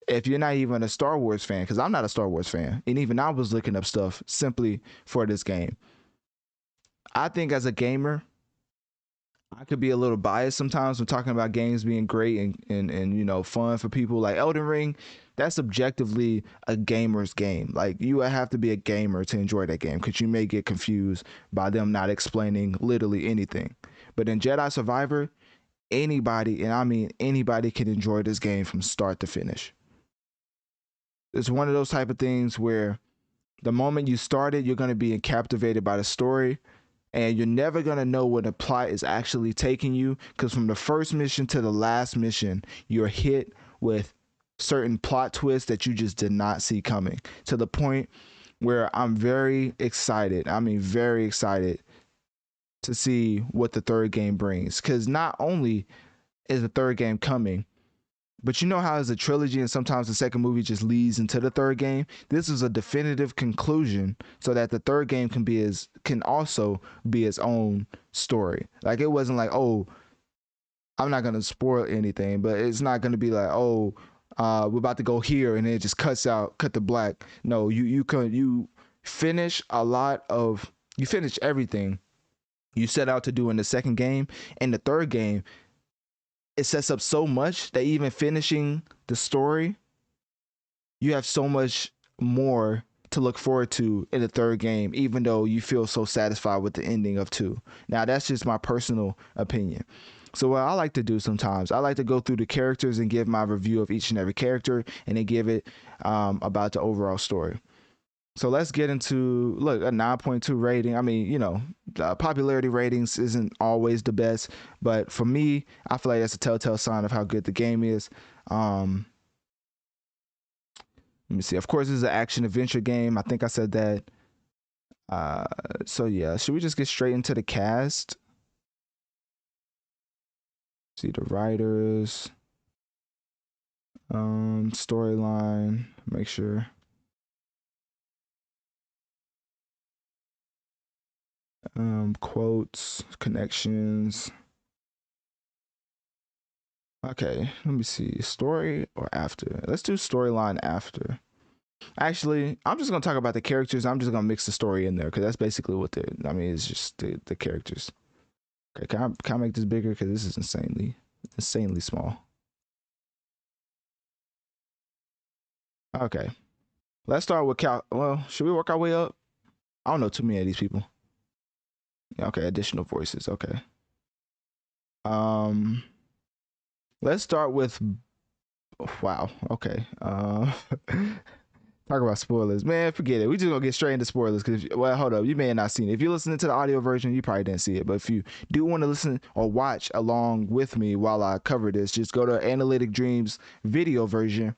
If you're not even a Star Wars fan, because I'm not a Star Wars fan, and even I was looking up stuff simply for this game. I think as a gamer, I could be a little biased sometimes when talking about games being great and you know fun for people. Like Elden Ring, that's objectively a gamer's game. Like you would have to be a gamer to enjoy that game because you may get confused by them not explaining literally anything. But in Jedi Survivor, anybody, and I mean anybody, can enjoy this game from start to finish. It's one of those type of things where the moment you start it, you're going to be captivated by the story, and you're never going to know where the plot is actually taking you, because from the first mission to the last mission, you're hit with certain plot twists that you just did not see coming, to the point where I'm very excited. I mean, very excited to see what the third game brings, because not only is the third game coming, but you know how it's a trilogy and sometimes the second movie just leads into the third game. This is a definitive conclusion so that the third game can also be its own story. Like it wasn't like, oh, I'm not gonna spoil anything, but it's not gonna be like, oh, we're about to go here and then it just cut to black. No, you finish you finish everything you set out to do in the second game, and the third game, it sets up so much that even finishing the story, you have so much more to look forward to in the third game, even though you feel so satisfied with the ending of 2. Now, that's just my personal opinion. So what I like to do sometimes, I like to go through the characters and give my review of each and every character, and then give it about the overall story. So let's get into, look, a 9.2 rating. I mean, you know, popularity ratings isn't always the best, but for me, I feel like that's a telltale sign of how good the game is. Let me see. Of course, this is an action adventure game. I think I said that. So yeah, should we just get straight into the cast? See the writers, storyline, make sure. Quotes, connections. Okay, let me see. Story or after? Let's do storyline after. Actually, I'm just gonna talk about the characters. I'm just gonna mix the story in there because that's basically what I mean, it's just the characters. Okay, can I make this bigger? Because this is insanely small. Okay, let's start with Cal. Well, should we work our way up? I don't know too many of these people. Yeah, okay, additional voices. Okay. Let's start with. Wow. Okay. Talk about spoilers, man. Forget it. We just gonna get straight into spoilers because, well, hold up. You may have not seen it. If you're listening to the audio version, you probably didn't see it. But if you do want to listen or watch along with me while I cover this, just go to Analytic Dreams video version.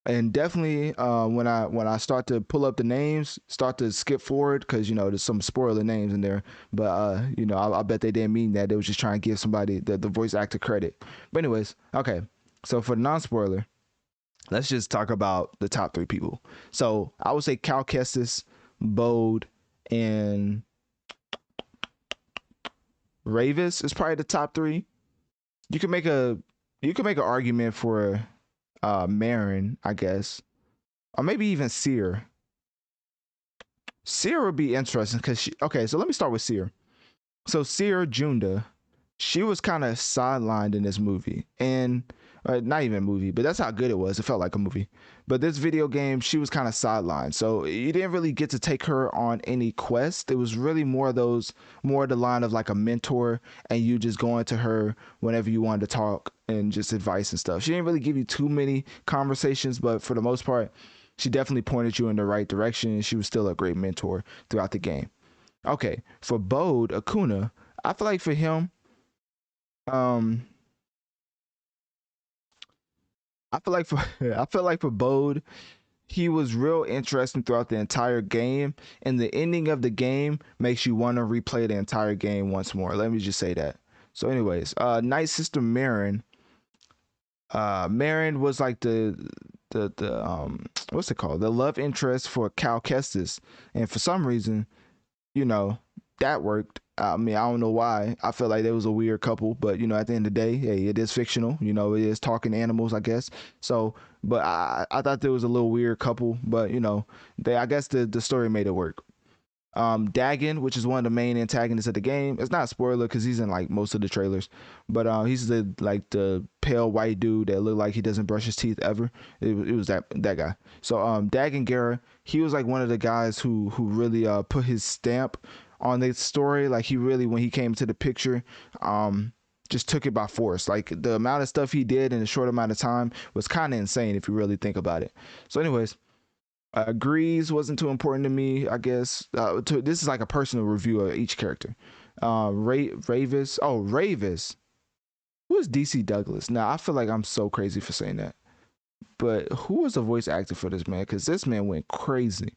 And definitely, when I start to pull up the names, start to skip forward because you know there's some spoiler names in there. But you know, I bet they didn't mean that. They was just trying to give somebody the voice actor credit. But anyways, okay. So for non-spoiler, let's just talk about the top 3 people. So I would say Cal Kestis, Bode, and Ravis is probably the top 3. You can make an argument for Marin, I guess, or maybe even Seer. Seer would be interesting because okay, so let me start with Seer. So Seer Junda, she was kind of sidelined in this movie, and not even a movie, but that's how good it was. It felt like a movie. But this video game, she was kind of sidelined, so you didn't really get to take her on any quest. It was really more the line of like a mentor, and you just going to her whenever you wanted to talk and just advice and stuff. She didn't really give you too many conversations, but for the most part, she definitely pointed you in the right direction, and she was still a great mentor throughout the game. Okay, for Bode Akuna, I feel like for him, I feel like for Bode, he was real interesting throughout the entire game, and the ending of the game makes you want to replay the entire game once more. Let me just say that. So, anyways, Night Sister Marin. Marin was like the what's it called? The love interest for Cal Kestis, and for some reason, you know, that worked. I mean, I don't know why. I feel like there was a weird couple, but you know, at the end of the day, hey, it is fictional. You know, it is talking animals, I guess. So, but I thought there was a little weird couple, but you know, I guess the story made it work. Dagon, which is one of the main antagonists of the game. It's not a spoiler because he's in like most of the trailers, but he's the pale white dude that looked like he doesn't brush his teeth ever. It was that guy. So Dagon Gera, he was like one of the guys who really put his stamp on the story. Like he really, when he came to the picture, just took it by force. Like the amount of stuff he did in a short amount of time was kind of insane if you really think about it. So anyways, Grease wasn't too important to me, I guess. This is like a personal review of each character. Ravis. Oh, Ravis. Who is DC Douglas? Now, I feel like I'm so crazy for saying that. But who was the voice actor for this man? Because this man went crazy.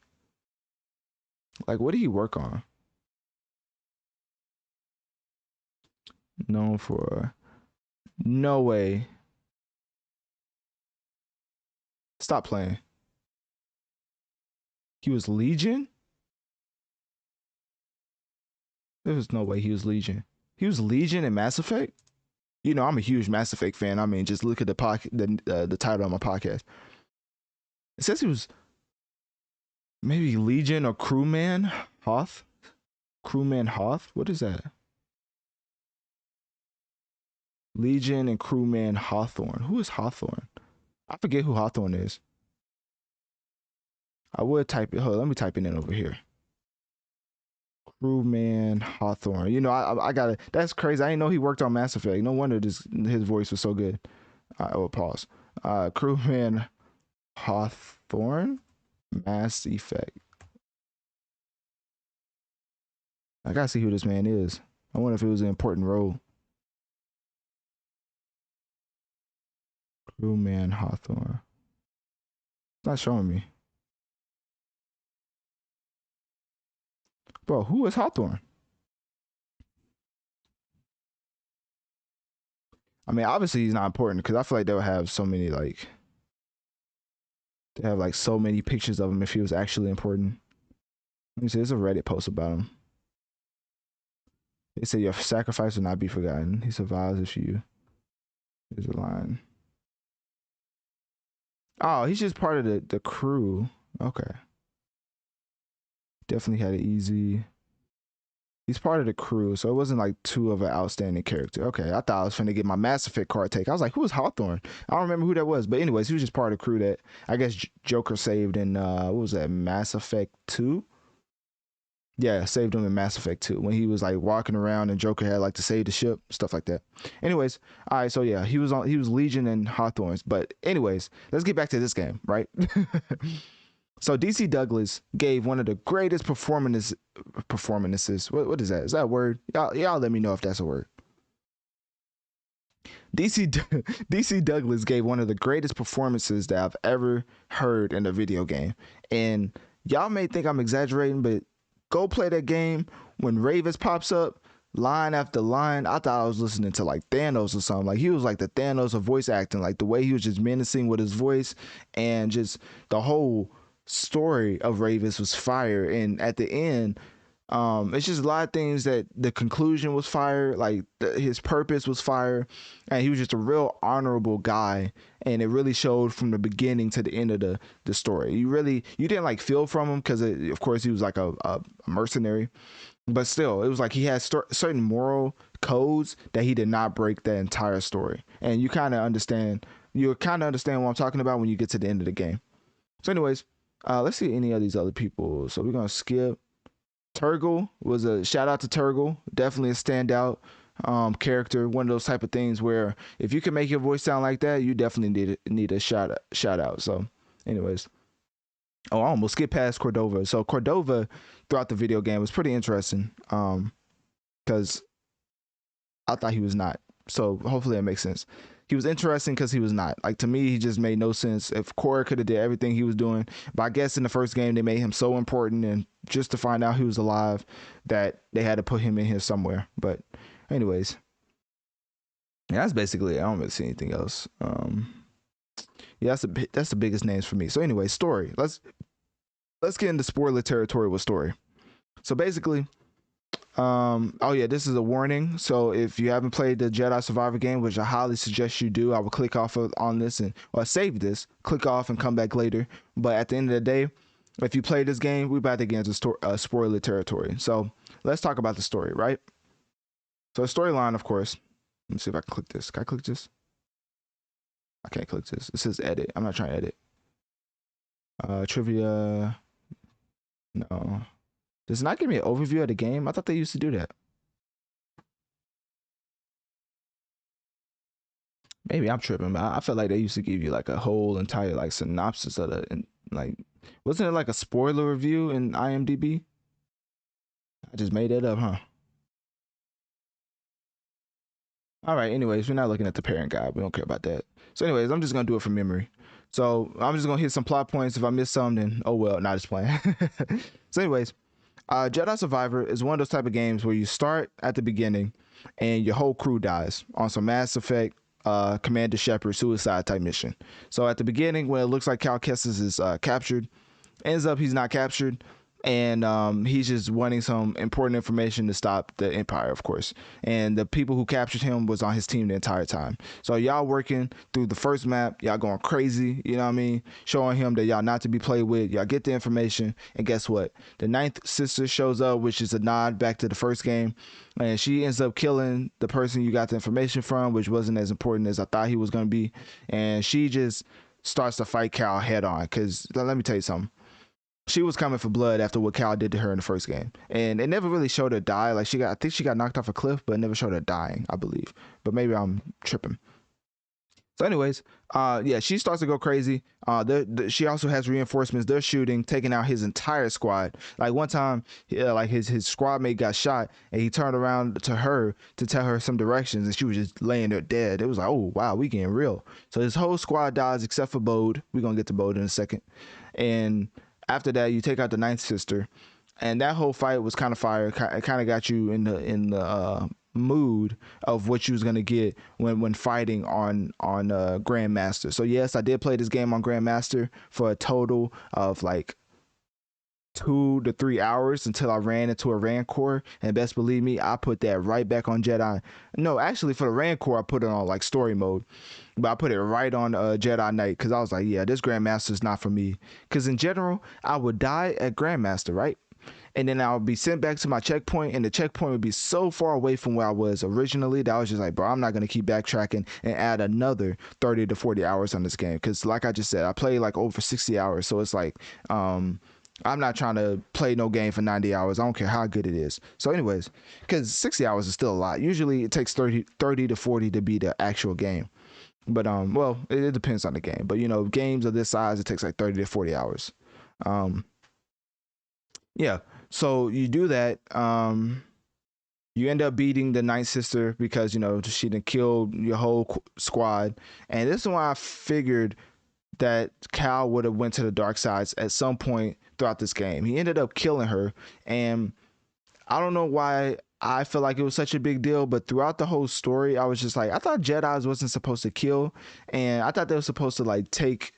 Like, what did he work on? Known for... No way. Stop playing. He was Legion? There was no way he was Legion. He was Legion in Mass Effect? You know, I'm a huge Mass Effect fan. I mean, just look at the title of my podcast. It says he was maybe Legion or Crewman Hoth? Crewman Hoth? What is that? Legion and Crewman Hawthorne. Who is Hawthorne? I forget who Hawthorne is. I would type it. Hold on, let me type it in over here. Crewman Hawthorne. You know, I got it. That's crazy. I didn't know he worked on Mass Effect. No wonder his voice was so good. I will pause. Crewman Hawthorne, Mass Effect. I gotta see who this man is. I wonder if it was an important role. Crewman Hawthorne. It's not showing me. Bro, who is Hawthorne? I mean, obviously he's not important because I feel like they would have so many like they have like so many pictures of him if he was actually important. Let me see, there's a Reddit post about him. They say your sacrifice will not be forgotten. He survives if you. There's a line. Oh, he's just part of the crew. Okay. Definitely had it easy. He's part of the crew, so it wasn't like too of an outstanding character. Okay, I thought I was finna get my Mass Effect card take. I was like, who was Hawthorne? I don't remember who that was. But anyways, he was just part of the crew that I guess Joker saved in, what was that, Mass Effect 2? Yeah, saved him in Mass Effect 2 when he was like walking around and Joker had like to save the ship, stuff like that. Anyways, all right, so yeah, he was Legion and Hawthorne's. But anyways, let's get back to this game, right? So DC Douglas gave one of the greatest performances. What is that? Is that a word? Y'all let me know if that's a word. DC Douglas gave one of the greatest performances that I've ever heard in a video game. And y'all may think I'm exaggerating, but go play that game. When Ravis pops up, line after line, I thought I was listening to like Thanos or something. Like he was like the Thanos of voice acting. Like the way he was just menacing with his voice and just the whole story of Ravis was fire. And at the end, it's just a lot of things that the conclusion was fire, like his purpose was fire, and he was just a real honorable guy, and it really showed from the beginning to the end of the story. You didn't like feel from him because of course he was like a mercenary, but still it was like he had certain moral codes that he did not break the entire story, and you kind of understand what I'm talking about when you get to the end of the game. So anyways, let's see any of these other people. So we're gonna skip. Turgle was a shout out to Turgle. Definitely a standout character. One of those type of things where if you can make your voice sound like that, you definitely need a shout out. So, anyways, I almost skipped past Cordova. So Cordova throughout the video game was pretty interesting. Because I thought he was not. So hopefully that makes sense. He was interesting because he was not. Like to me, he just made no sense. If Cora could have did everything he was doing, but I guess in the first game they made him so important, and just to find out he was alive, that they had to put him in here somewhere. But anyways, yeah, that's basically it. I don't really see anything else. Yeah, that's the biggest names for me. So anyway, story. Let's get into spoiler territory with story. So basically, oh yeah, this is a warning. So if you haven't played the Jedi Survivor game, which I highly suggest you do, I will click off on this or save this, click off and come back later. But at the end of the day, if you play this game, we about to get into spoiler territory. So let's talk about the story, right? So the storyline, of course. Let me see if I can click this. Can I click this? I can't click this. It says edit. I'm not trying to edit. Trivia. No. Does it not give me an overview of the game? I thought they used to do that. Maybe I'm tripping, but I feel like they used to give you like a whole entire like synopsis of the, and like, wasn't it like a spoiler review in IMDb? I just made that up, huh? All right, anyways, we're not looking at the parent guide. We don't care about that. So anyways, I'm just going to do it from memory. So I'm just going to hit some plot points. If I miss some, then oh well, not just playing. So anyways, Jedi Survivor is one of those type of games where you start at the beginning and your whole crew dies on some Mass Effect Commander Shepard suicide type mission. So at the beginning, when it looks like Cal Kestis is captured, ends up he's not captured, and he's just wanting some important information to stop the Empire, of course. And the people who captured him was on his team the entire time. So y'all working through the first map, y'all going crazy, you know what I mean? Showing him that y'all not to be played with. Y'all get the information, and guess what? The ninth sister shows up, which is a nod back to the first game, and she ends up killing the person you got the information from, which wasn't as important as I thought he was going to be. And she just starts to fight Cal head on, because let me tell you something. She was coming for blood after what Cal did to her in the first game, and it never really showed her die. Like I think she got knocked off a cliff, but it never showed her dying, I believe. But maybe I'm tripping. So, anyways, yeah, she starts to go crazy. She also has reinforcements. They're shooting, taking out his entire squad. Like one time, like his squad mate got shot, and he turned around to her to tell her some directions, and she was just laying there dead. It was like, oh wow, we getting real. So his whole squad dies except for Bode. We're gonna get to Bode in a second, and after that, you take out the ninth sister, and that whole fight was kind of fire. It kind of got you in the mood of what you was gonna get when fighting on Grandmaster. So yes, I did play this game on Grandmaster for a total of like 2 to 3 hours until I ran into a Rancor, and best believe me, I put that right back on Jedi. No, actually for the Rancor, I put it on like story mode, but I put it right on Jedi Knight, because I was like, yeah, this Grandmaster is not for me. Because in general, I would die at Grandmaster, right? And then I would be sent back to my checkpoint, and the checkpoint would be so far away from where I was originally that I was just like, bro, I'm not going to keep backtracking and add another 30 to 40 hours on this game. Because like I just said, I played like over 60 hours. So it's like, I'm not trying to play no game for 90 hours. I don't care how good it is. So anyways, because 60 hours is still a lot. Usually it takes 30 to 40 to be the actual game. But well, it depends on the game. But you know, games of this size, it takes like 30 to 40 hours. Yeah. So you do that. You end up beating the ninth sister because, you know, she done killed your whole squad. And this is why I figured that Cal would have went to the dark sides at some point throughout this game. He ended up killing her, and I don't know why I feel like it was such a big deal, but throughout the whole story, I was just like, I thought Jedis wasn't supposed to kill, and I thought they were supposed to like take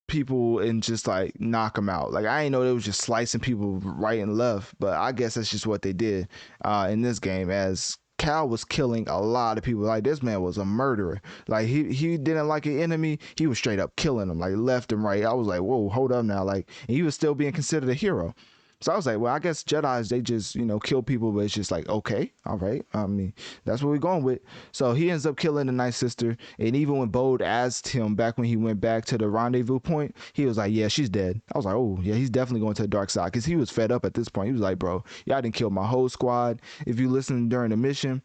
people and just like knock them out. Like I didn't know they was just slicing people right and left, but I guess that's just what they did in this game, as Cal was killing a lot of people. Like this man was a murderer. Like he didn't like an enemy, he was straight up killing them like left and right. I was like, whoa, hold up now. Like, and he was still being considered a hero. So I was like, well, I guess Jedis, they just, you know, kill people, but it's just like, okay, all right. I mean, that's what we're going with. So he ends up killing the ninth sister. And even when Bode asked him back when he went back to the rendezvous point, he was like, yeah, she's dead. I was like, oh, yeah, he's definitely going to the dark side, because he was fed up at this point. He was like, bro, y'all didn't kill my whole squad. If you listen during the mission,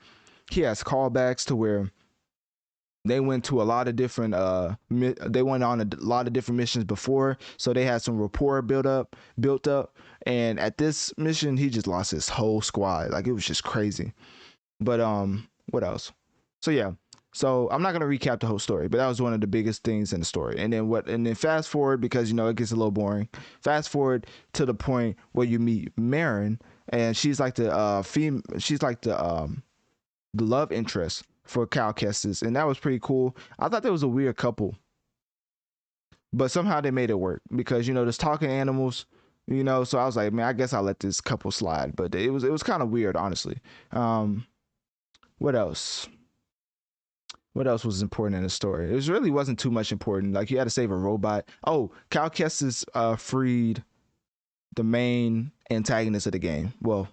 he has callbacks to where they went to a lot of different they went on a lot of different missions before, so they had some rapport built up, and at this mission he just lost his whole squad. Like it was just crazy. But what else? So yeah, so I'm not gonna recap the whole story, but that was one of the biggest things in the story. And then fast forward, because you know it gets a little boring, fast forward to the point where you meet Marin, and she's like the the love interest for Cal Kestis, and that was pretty cool. I thought there was a weird couple, but somehow they made it work, because you know there's talking animals, you know. So I was like, man, I guess I'll let this couple slide. But it was kind of weird, honestly. What else? What else was important in the story? It really wasn't too much important. Like you had to save a robot. Oh, Cal Kestis freed the main antagonist of the game. Well,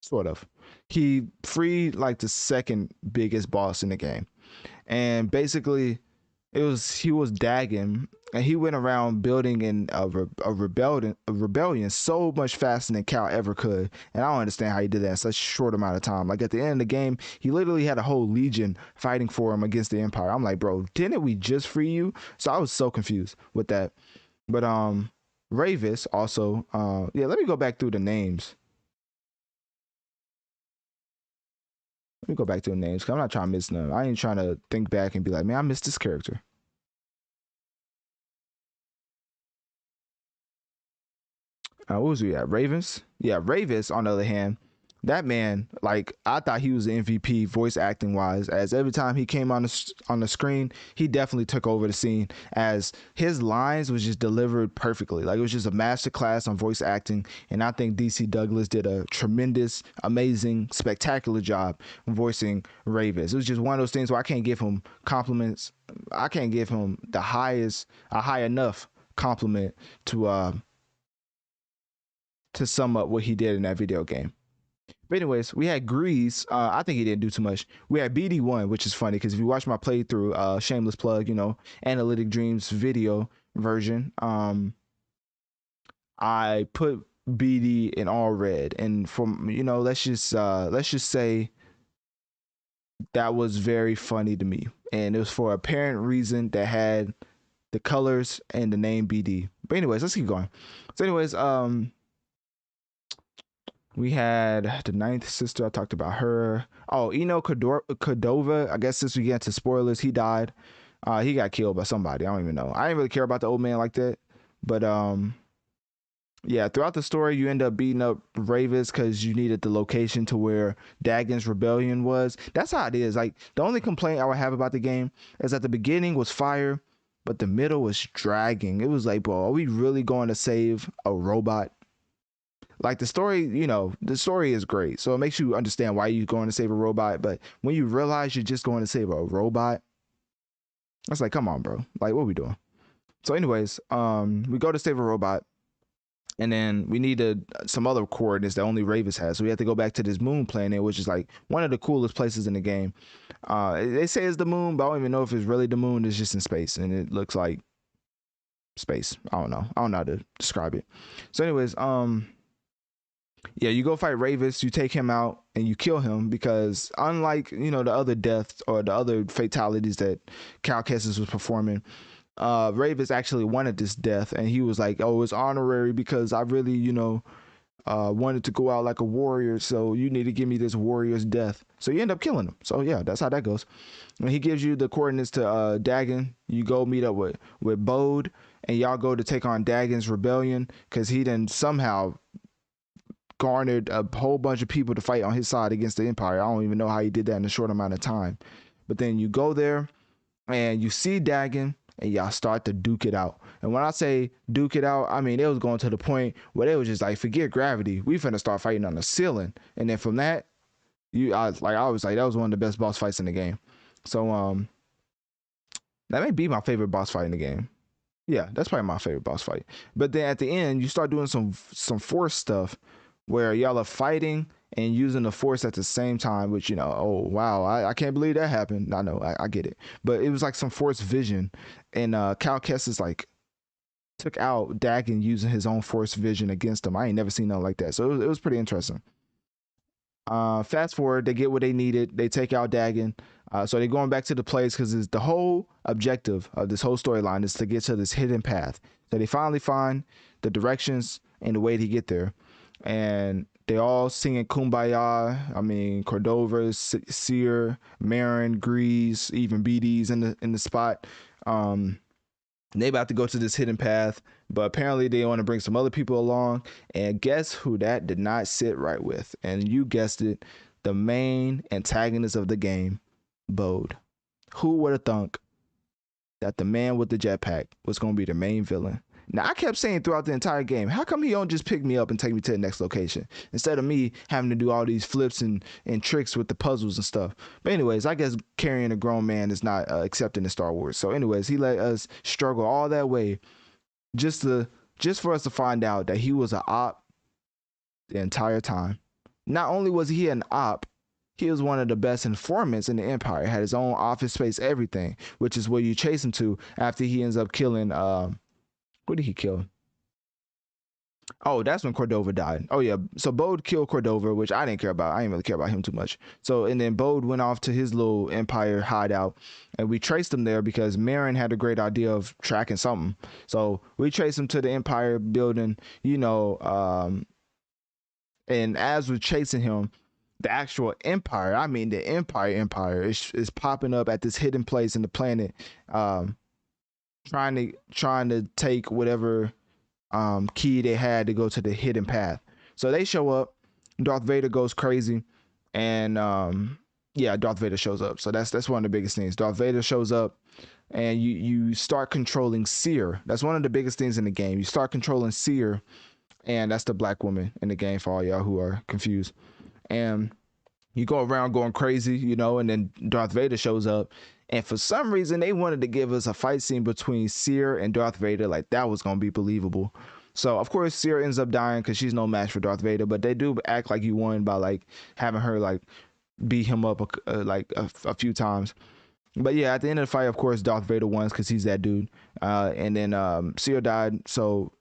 sort of. He freed like the second biggest boss in the game, and basically, he was Dagon, and he went around building a rebellion so much faster than Cal ever could, and I don't understand how he did that in such a short amount of time. Like at the end of the game, he literally had a whole legion fighting for him against the Empire. I'm like, bro, didn't we just free you? So I was so confused with that. But Ravis also, yeah. Let me go back through the names. Let me go back to the names because I'm not trying to miss none. I ain't trying to think back and be like, man, I missed this character. What was we at? Ravens? Yeah, Ravis, on the other hand, that man, like, I thought he was the MVP voice acting wise, as every time he came on the screen, he definitely took over the scene, as his lines was just delivered perfectly. Like, it was just a master class on voice acting, and I think DC Douglas did a tremendous, amazing, spectacular job voicing Ravis. It was just one of those things where I can't give him compliments. I can't give him a high enough compliment to sum up what he did in that video game. But anyways, we had Grease. I think he didn't do too much. We had BD1, which is funny because if you watch my playthrough, shameless plug, Analytic Dreams video version, I put BD in all red, and from let's just say that was very funny to me, and it was for a apparent reason that had the colors and the name BD. But anyways, let's keep going. So anyways, we had the ninth sister. I talked about her. Oh, Cordova. I guess since we get into spoilers, he died. He got killed by somebody. I don't even know. I didn't really care about the old man like that. But yeah, throughout the story, you end up beating up Ravis because you needed the location to where Dagon's rebellion was. That's how it is. Like, the only complaint I would have about the game is that the beginning was fire, but the middle was dragging. It was like, bro, are we really going to save a robot? Like the story, the story is great. So it makes you understand why you're going to save a robot. But when you realize you're just going to save a robot, it's like, come on, bro. Like, what are we doing? So anyways, we go to save a robot. And then we needed some other coordinates that only Ravis has. So we had to go back to this moon planet, which is like one of the coolest places in the game. They say it's the moon, but I don't even know if it's really the moon. It's just in space. And it looks like space. I don't know how to describe it. So anyways, yeah, you go fight Ravis, you take him out, and you kill him because unlike, the other deaths or the other fatalities that Cal Kestis was performing, Ravis actually wanted this death, and he was like, oh, it's honorary because I really, wanted to go out like a warrior, so you need to give me this warrior's death. So you end up killing him. So yeah, that's how that goes. When he gives you the coordinates to Dagon, you go meet up with Bode, and y'all go to take on Dagon's rebellion because he then somehow garnered a whole bunch of people to fight on his side against the Empire. I don't even know how he did that in a short amount of time. But then you go there and you see Dagon and y'all start to duke it out. And when I say duke it out, I mean, it was going to the point where they was just like, forget gravity. We finna start fighting on the ceiling. And then from that, I was like, that was one of the best boss fights in the game. So that may be my favorite boss fight in the game. Yeah, that's probably my favorite boss fight. But then at the end, you start doing some force stuff where y'all are fighting and using the force at the same time, which, oh, wow, I can't believe that happened. I know, I get it. But it was like some force vision. And Cal Kestis, like, took out Dagon using his own force vision against him. I ain't never seen nothing like that. So it was pretty interesting. Fast forward, they get what they needed. They take out Dagon. So they're going back to the place because the whole objective of this whole storyline is to get to this hidden path. So they finally find the directions and the way to get there. And they all singing Kumbaya. I mean, Cordova, Seer, Marin, Grease, even BD's in the spot. They about to go to this hidden path, but apparently they want to bring some other people along. And guess who that did not sit right with? And you guessed it, the main antagonist of the game, Bode. Who would have thunk that the man with the jetpack was going to be the main villain? Now I kept saying throughout the entire game, how come he don't just pick me up and take me to the next location instead of me having to do all these flips and tricks with the puzzles and stuff. But anyways, I guess carrying a grown man is not accepted in Star Wars. So anyways, he let us struggle all that way just for us to find out that he was an op the entire time. Not only was he an op, he was one of the best informants in the Empire. Had his own office space, everything, which is where you chase him to after he ends up killing. Who did he kill? Oh, that's when Cordova died. Oh yeah, so Bode killed Cordova, which I didn't care about. I didn't really care about him too much. So and then Bode went off to his little Empire hideout, and we traced him there because Marin had a great idea of tracking something. So we traced him to the Empire building, and as we're chasing him, the actual Empire, I mean the Empire is popping up at this hidden place in the planet, trying to take whatever key they had to go to the hidden path. So they show up, Darth Vader goes crazy, and Darth Vader shows up. So that's one of the biggest things. Darth Vader shows up, and you start controlling Seer. That's one of the biggest things in the game. You start controlling Seer, and that's the black woman in the game for all y'all who are confused. And you go around going crazy, and then Darth Vader shows up. And for some reason, they wanted to give us a fight scene between Seer and Darth Vader. Like, that was going to be believable. So, of course, Seer ends up dying because she's no match for Darth Vader. But they do act like you won by, like, having her, like, beat him up, a few times. But, yeah, at the end of the fight, of course, Darth Vader won because he's that dude. And then Seer died. So,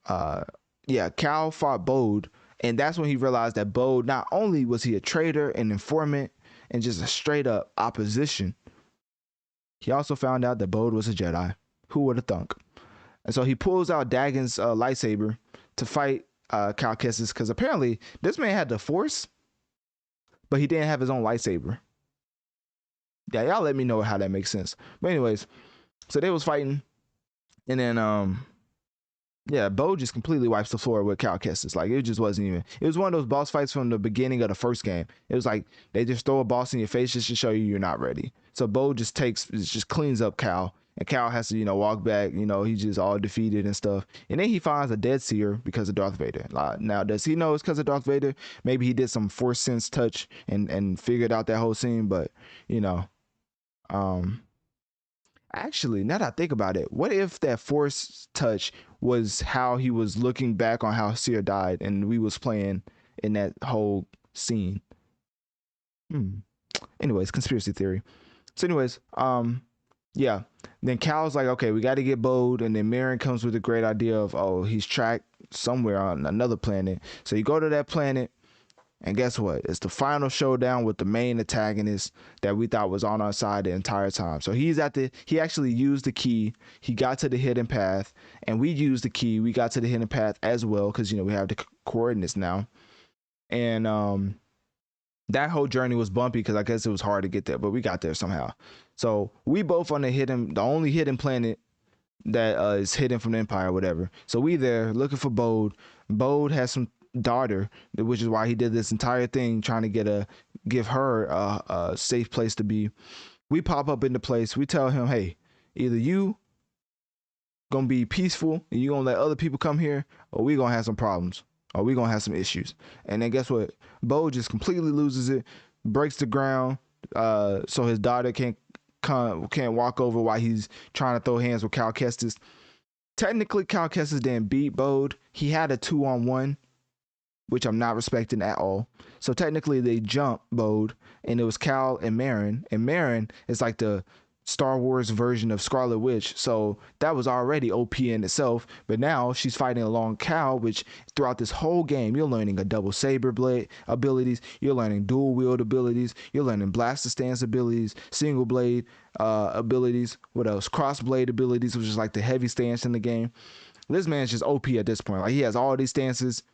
Cal fought Bode. And that's when he realized that Bode, not only was he a traitor, an informant, and just a straight-up opposition, he also found out that Bode was a Jedi. Who would have thunk? And so he pulls out Dagon's lightsaber to fight Cal Kestis, because apparently this man had the Force, but he didn't have his own lightsaber. Yeah, y'all let me know how that makes sense. But anyways, so they was fighting, and then Bode just completely wipes the floor with Cal Kestis. Like, it just wasn't even. It was one of those boss fights from the beginning of the first game. It was like they just throw a boss in your face just to show you you're not ready. So Bode just cleans up Cal, and Cal has to walk back. He's just all defeated and stuff. And then he finds a dead Seer because of Darth Vader. Now, does he know it's because of Darth Vader? Maybe he did some Force sense touch and figured out that whole scene. But actually, now that I think about it, what if that Force touch was how he was looking back on how Seer died and we was playing in that whole scene? Anyways, conspiracy theory. So anyways, then Cal's like, okay, we got to get Bode, and then Marin comes with a great idea of, oh, he's tracked somewhere on another planet. So you go to that planet, and guess what? It's the final showdown with the main antagonist that we thought was on our side the entire time. So he actually used the key. He got to the hidden path, and we used the key. We got to the hidden path as well because, we have the coordinates now. And that whole journey was bumpy because I guess it was hard to get there, but we got there somehow. So we both on the only hidden planet that is hidden from the Empire or whatever. So we there looking for Bode. Bode has some daughter, which is why he did this entire thing trying to give her a safe place to be. We pop up in the place. We tell him, hey, either you gonna be peaceful and you gonna let other people come here, or we gonna have some problems, or we gonna have some issues. And then guess what? Bode just completely loses it, breaks the ground, so his daughter can't walk over while he's trying to throw hands with Cal Kestis. Technically, Cal Kestis didn't beat Bode. He had a 2-on-1, which I'm not respecting at all. So technically they jumped Bode, and it was Cal and Marin. And Marin is like the Star Wars version of Scarlet Witch. So that was already OP in itself. But now she's fighting along Cal, which throughout this whole game, you're learning a double saber blade abilities. You're learning dual wield abilities. You're learning blaster stance abilities, single blade abilities. What else? Cross blade abilities, which is like the heavy stance in the game. This man's just OP at this point. Like, he has all these stances.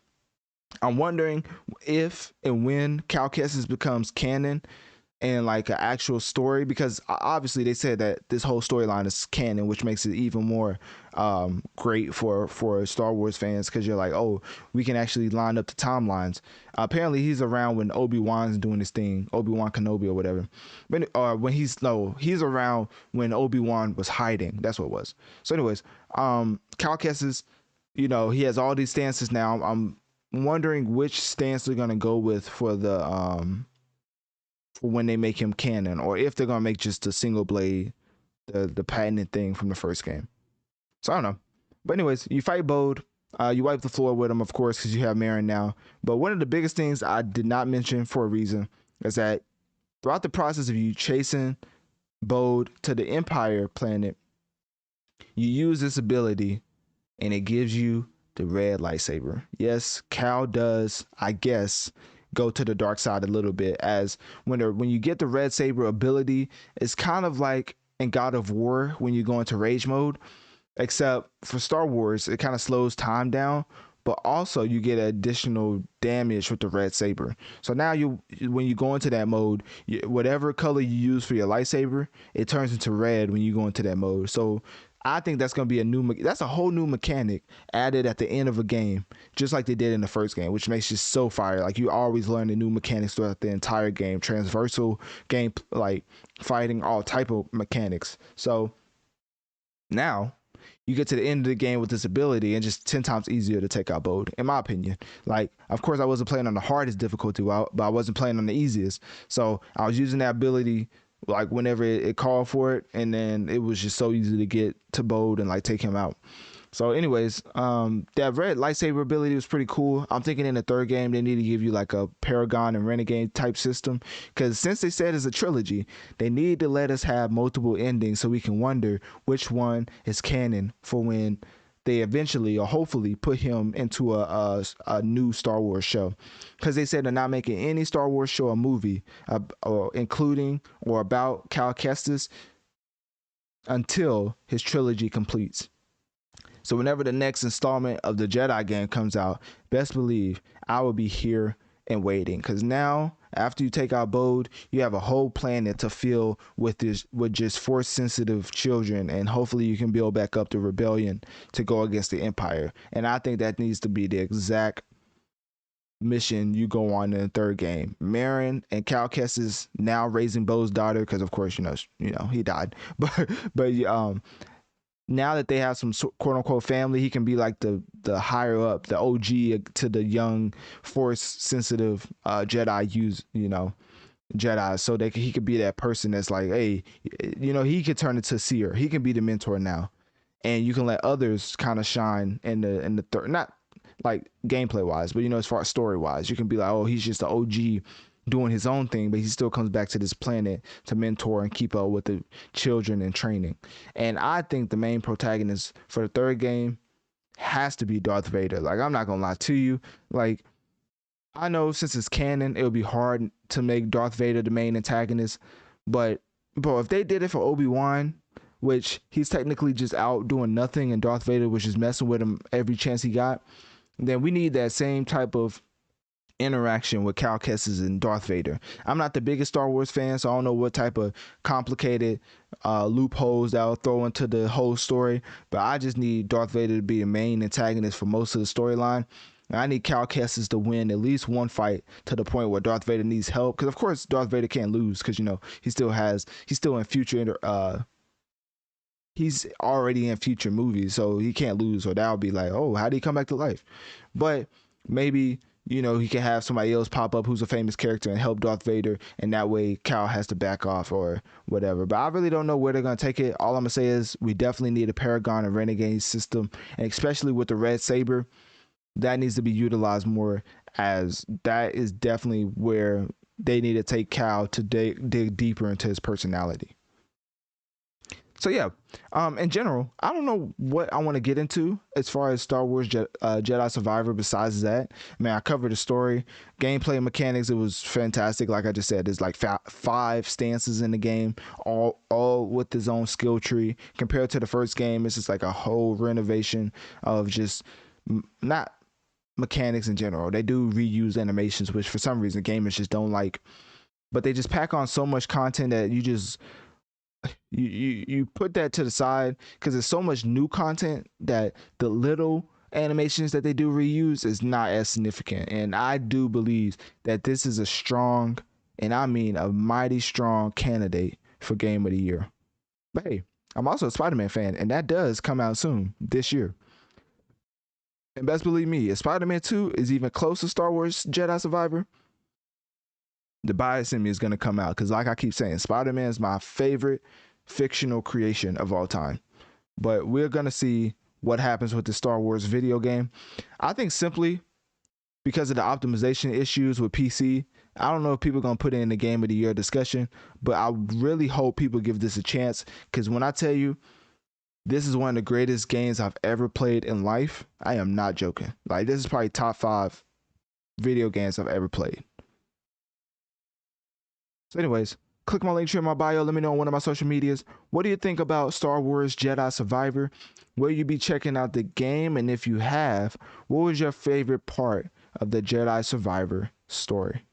I'm wondering if and when Cal Kestis becomes canon and like an actual story, because obviously they said that this whole storyline is canon, which makes it even more great for Star Wars fans, because you're like, oh, we can actually line up the timelines. Apparently he's around when Obi-Wan's doing his thing, Obi-Wan Kenobi or whatever. But he's around when Obi-Wan was hiding. That's what it was. So anyways, Cal Kestis he has all these stances now. I'm wondering which stance they're gonna go with for the for when they make him canon, or if they're gonna make just a single blade, the patented thing from the first game. So I don't know. But anyways, you fight Bode. You wipe the floor with him, of course, because you have Marin now. But one of the biggest things I did not mention for a reason is that throughout the process of you chasing Bode to the Empire planet, you use this ability and it gives you the red lightsaber. Yes, Cal does, I guess, go to the dark side a little bit, as when you get the red saber ability, it's kind of like in God of War when you go into rage mode, except for Star Wars, it kind of slows time down, but also you get additional damage with the red saber. So now when you go into that mode, whatever color you use for your lightsaber, it turns into red when you go into that mode. So I think that's going to be that's a whole new mechanic added at the end of a game, just like they did in the first game, which makes it so fire. Like, you always learn the new mechanics throughout the entire game, transversal game, like fighting, all type of mechanics. So now you get to the end of the game with this ability, and just 10 times easier to take out Bode, in my opinion. Like, of course, I wasn't playing on the hardest difficulty, but I wasn't playing on the easiest. So I was using that ability like whenever it called for it, and then it was just so easy to get to Bode and like take him out. So anyways, that red lightsaber ability was pretty cool. I'm thinking in the third game they need to give you like a Paragon and Renegade type system, because since they said it's a trilogy, they need to let us have multiple endings so we can wonder which one is canon for when they eventually or hopefully put him into a new Star Wars show, because they said they're not making any Star Wars show or movie or including or about Cal Kestis until his trilogy completes. So whenever the next installment of the Jedi game comes out, best believe I will be here and waiting, because now after you take out Bode, you have a whole planet to fill with just force sensitive children, and hopefully you can build back up the rebellion to go against the Empire. And I think that needs to be the exact mission you go on in the third game. Marin and Cal Kestis now raising Bode's daughter, because of course he died, but now that they have some quote unquote family, he can be like the higher up, the OG to the young force sensitive Jedi, so he could be that person that's like, hey, he could turn into seer. He can be the mentor now, and you can let others kind of shine in the third, not like gameplay wise, but as far as story wise, you can be like, oh, he's just the OG doing his own thing, but he still comes back to this planet to mentor and keep up with the children in training. And I think the main protagonist for the third game has to be Darth Vader. Like, I'm not gonna lie to you, like, I know since it's canon, it would be hard to make Darth Vader the main antagonist, but bro, if they did it for Obi-Wan, which he's technically just out doing nothing and Darth Vader was just messing with him every chance he got, then we need that same type of interaction with Cal Kestis and Darth Vader. I'm not the biggest Star Wars fan, so I don't know what type of complicated loopholes that will throw into the whole story, but I just need Darth Vader to be the main antagonist for most of the storyline. I need Cal Kestis to win at least one fight to the point where Darth Vader needs help, because of course Darth Vader can't lose, because he's still in future he's already in future movies, so he can't lose, or that would be like, oh, how did he come back to life? But maybe he can have somebody else pop up who's a famous character and help Darth Vader, and that way Cal has to back off or whatever. But I really don't know where they're going to take it. All I'm going to say is we definitely need a Paragon and Renegade system, and especially with the red saber, that needs to be utilized more, as that is definitely where they need to take Cal to dig deeper into his personality. So yeah, in general, I don't know what I want to get into as far as Star Wars Jedi Survivor. Besides that, I covered the story, gameplay, mechanics. It was fantastic. Like I just said, there's like 5 stances in the game, all with his own skill tree. Compared to the first game, it's just like a whole renovation of just not mechanics in general. They do reuse animations, which for some reason gamers just don't like, but they just pack on so much content that you put that to the side, because there's so much new content that the little animations that they do reuse is not as significant. And I do believe that this is a strong, and I mean a mighty strong candidate for Game of the Year. But hey, I'm also a Spider-Man fan, and that does come out soon this year. And best believe me, if Spider-Man 2 is even close to Star Wars Jedi Survivor, the bias in me is going to come out. Because like I keep saying, Spider-Man is my favorite fictional creation of all time. But we're going to see what happens with the Star Wars video game. I think simply because of the optimization issues with PC, I don't know if people are going to put it in the game of the year discussion, but I really hope people give this a chance. Because when I tell you, this is one of the greatest games I've ever played in life, I am not joking. Like, this is probably top 5 video games I've ever played. So anyways, click my link tree in my bio. Let me know on one of my social medias. What do you think about Star Wars Jedi Survivor? Will you be checking out the game? And if you have, what was your favorite part of the Jedi Survivor story?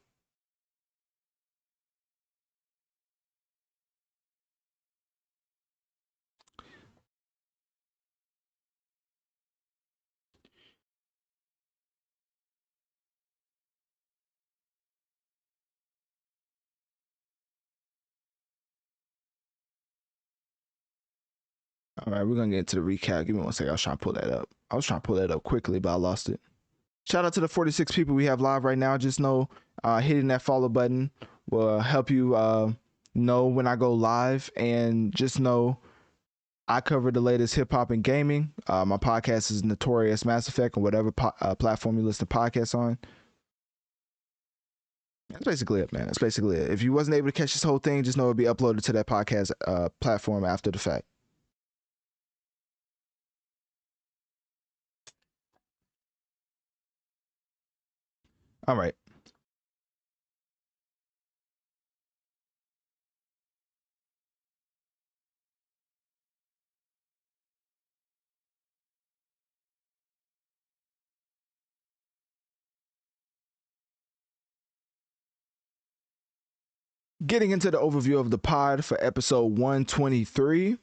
All right, we're going to get into the recap. Give me one second. I was trying to pull that up. I was trying to pull that up quickly, but I lost it. Shout out to the 46 people we have live right now. Just know hitting that follow button will help you know when I go live. And just know I cover the latest hip hop and gaming. My podcast is Notorious Mass Effect on whatever platform you listen to podcasts on. That's basically it, man. That's basically it. If you wasn't able to catch this whole thing, just know it'll be uploaded to that podcast platform after the fact. All right. Getting into the overview of the pod for episode 123,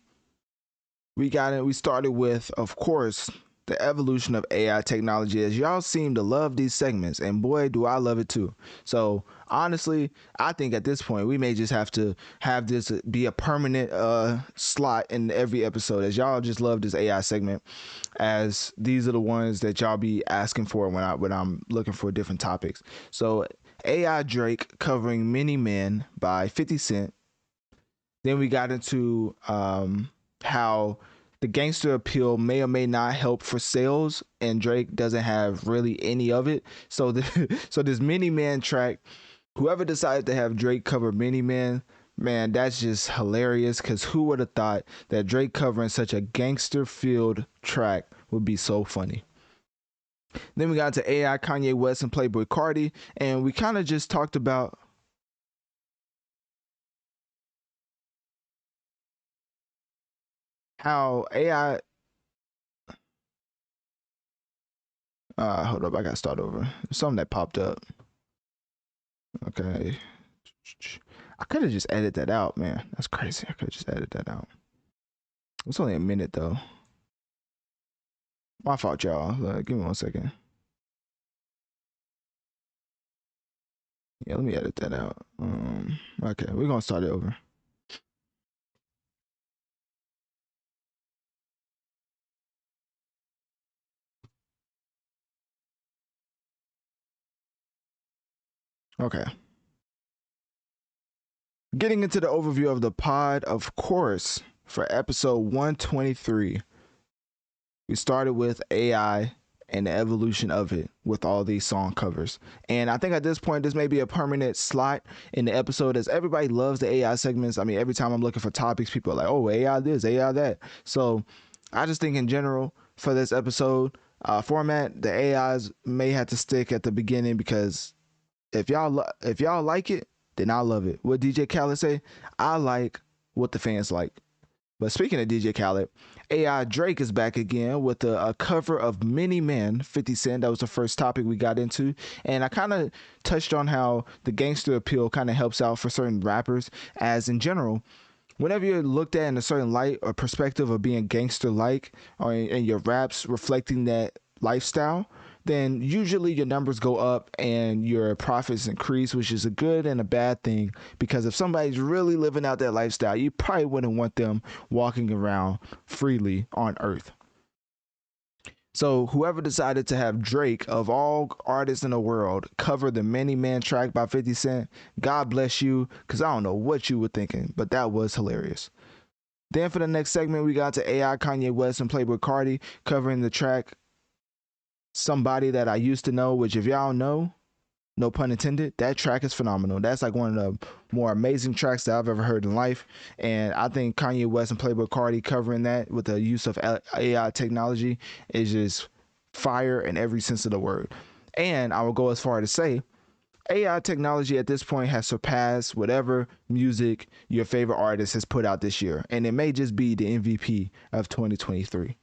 we started with, of course, the evolution of AI technology, as y'all seem to love these segments, and boy, do I love it too. So honestly, I think at this point we may just have to have this be a permanent slot in every episode, as y'all just love this AI segment, as these are the ones that y'all be asking for when I'm looking for different topics. So AI Drake covering Many Men by 50 Cent. Then we got into how the gangster appeal may or may not help for sales, and Drake doesn't have really any of it. So so this Many Man track, whoever decided to have Drake cover Many Men, man, that's just hilarious, because who would have thought that Drake covering such a gangster-filled track would be so funny. Then we got into AI, Kanye West, and Playboi Carti, and we kind of just talked about how AI. Hold up, I gotta start over. There's something that popped up. Okay. I could have just edited that out, man. That's crazy. I could have just edited that out. It's only a minute though. My fault, y'all. Give me 1 second. Yeah, let me edit that out. Okay, we're gonna start it over. Okay. Getting into the overview of the pod, of course, for episode 123, we started with AI and the evolution of it with all these song covers. And I think at this point, this may be a permanent slot in the episode, as everybody loves the AI segments. I mean, every time I'm looking for topics, people are like, oh, AI this, AI that. So I just think in general for this episode format, the AIs may have to stick at the beginning, because if y'all like it, then I love it. What DJ Khaled say? I like what the fans like. But speaking of DJ Khaled, AI Drake is back again with a cover of Many Men, 50 Cent. That was the first topic we got into. And I kind of touched on how the gangster appeal kind of helps out for certain rappers, as in general, whenever you're looked at in a certain light or perspective of being gangster-like, or in your raps reflecting that lifestyle, then usually your numbers go up and your profits increase, which is a good and a bad thing, because if somebody's really living out that lifestyle, you probably wouldn't want them walking around freely on earth. So whoever decided to have Drake, of all artists in the world, cover the Many Man track by 50 Cent, God bless you, because I don't know what you were thinking, but that was hilarious. Then for the next segment, we got to AI, Kanye West, and Playboi Carti covering the track Somebody That I Used to Know, which if y'all know, no pun intended, that track is phenomenal. That's like one of the more amazing tracks that I've ever heard in life. And I think Kanye West and Playboi Carti covering that with the use of AI technology is just fire in every sense of the word. And I will go as far to say, AI technology at this point has surpassed whatever music your favorite artist has put out this year. And it may just be the MVP of 2023.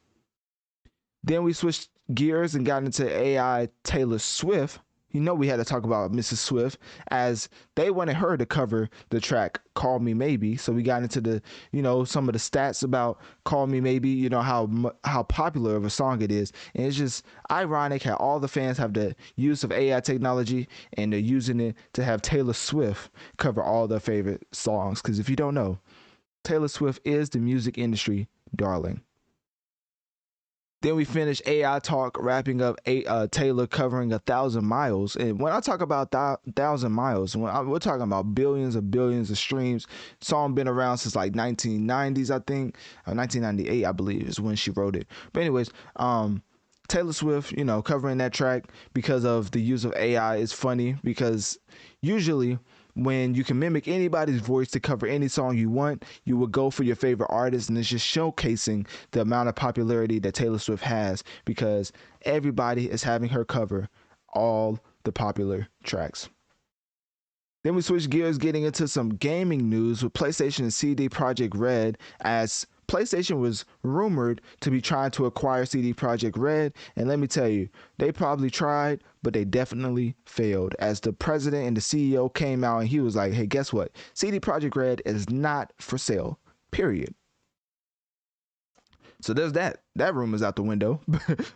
Then we switched gears and got into AI Taylor Swift. You know, we had to talk about Mrs. Swift, as they wanted her to cover the track Call Me Maybe. So we got into the, some of the stats about Call Me Maybe, how popular of a song it is. And it's just ironic how all the fans have the use of AI technology and they're using it to have Taylor Swift cover all their favorite songs. Because if you don't know, Taylor Swift is the music industry darling. Then we finished AI Talk, wrapping up Taylor covering 1,000 Miles. And when I talk about 1,000 Miles, we're talking about billions of streams. Song been around since like 1990s, I think. 1998, I believe, is when she wrote it. But anyways, Taylor Swift, covering that track because of the use of AI is funny, because usually when you can mimic anybody's voice to cover any song you want, you would go for your favorite artist, and it's just showcasing the amount of popularity that Taylor Swift has, because everybody is having her cover all the popular tracks. Then we switch gears, getting into some gaming news with PlayStation and CD Projekt Red, as PlayStation was rumored to be trying to acquire CD Projekt Red, and let me tell you, they probably tried, but they definitely failed, as the president and the CEO came out and he was like, hey, guess what? CD Projekt Red is not for sale, period. So there's that. That rumor's out the window.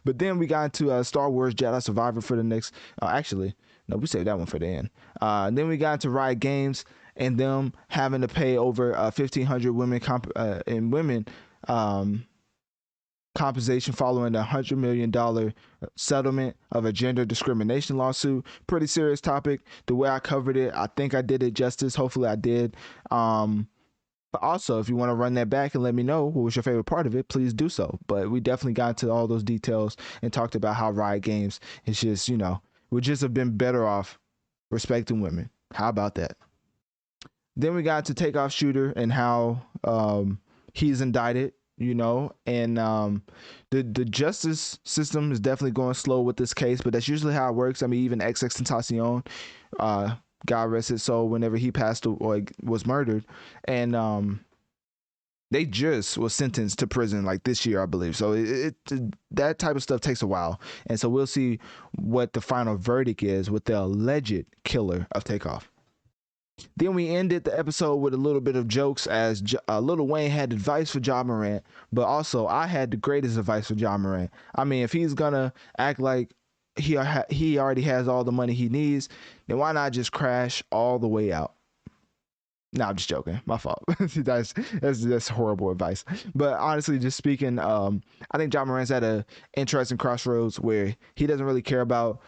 But then we got into Star Wars Jedi Survivor for the next, actually, no, we saved that one for the end. Then we got into Riot Games and them having to pay over 1,500 women compensation following a $100 million settlement of a gender discrimination lawsuit. Pretty serious topic. The way I covered it, I think I did it justice. Hopefully I did. But also, if you want to run that back and let me know what was your favorite part of it, please do so. But we definitely got into all those details and talked about how Riot Games is just, would just have been better off respecting women. How about that? Then we got to Takeoff Shooter and how he's indicted, and the justice system is definitely going slow with this case, but that's usually how it works. I mean, even XXXTentacion, God rest his soul, whenever he passed or was murdered, and they just was sentenced to prison like this year, I believe. So that type of stuff takes a while, and so we'll see what the final verdict is with the alleged killer of Takeoff. Then we ended the episode with a little bit of jokes, as Lil Wayne had advice for Ja Morant, but also I had the greatest advice for Ja Morant. I mean, if he's gonna act like he already has all the money he needs, then why not just crash all the way out? No, I'm just joking. My fault. that's horrible advice. But honestly, just speaking, I think Ja Morant's at a interesting crossroads where he doesn't really care about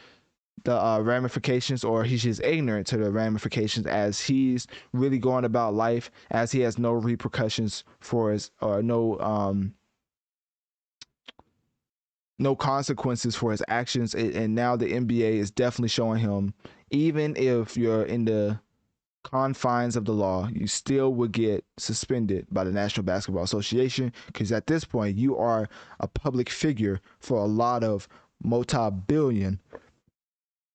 the ramifications, or he's just ignorant to the ramifications, as he's really going about life as he has no repercussions for his, or no consequences for his actions. And now the NBA is definitely showing him, even if you're in the confines of the law, you still would get suspended by the National Basketball Association, because at this point you are a public figure for a lot of multi-billion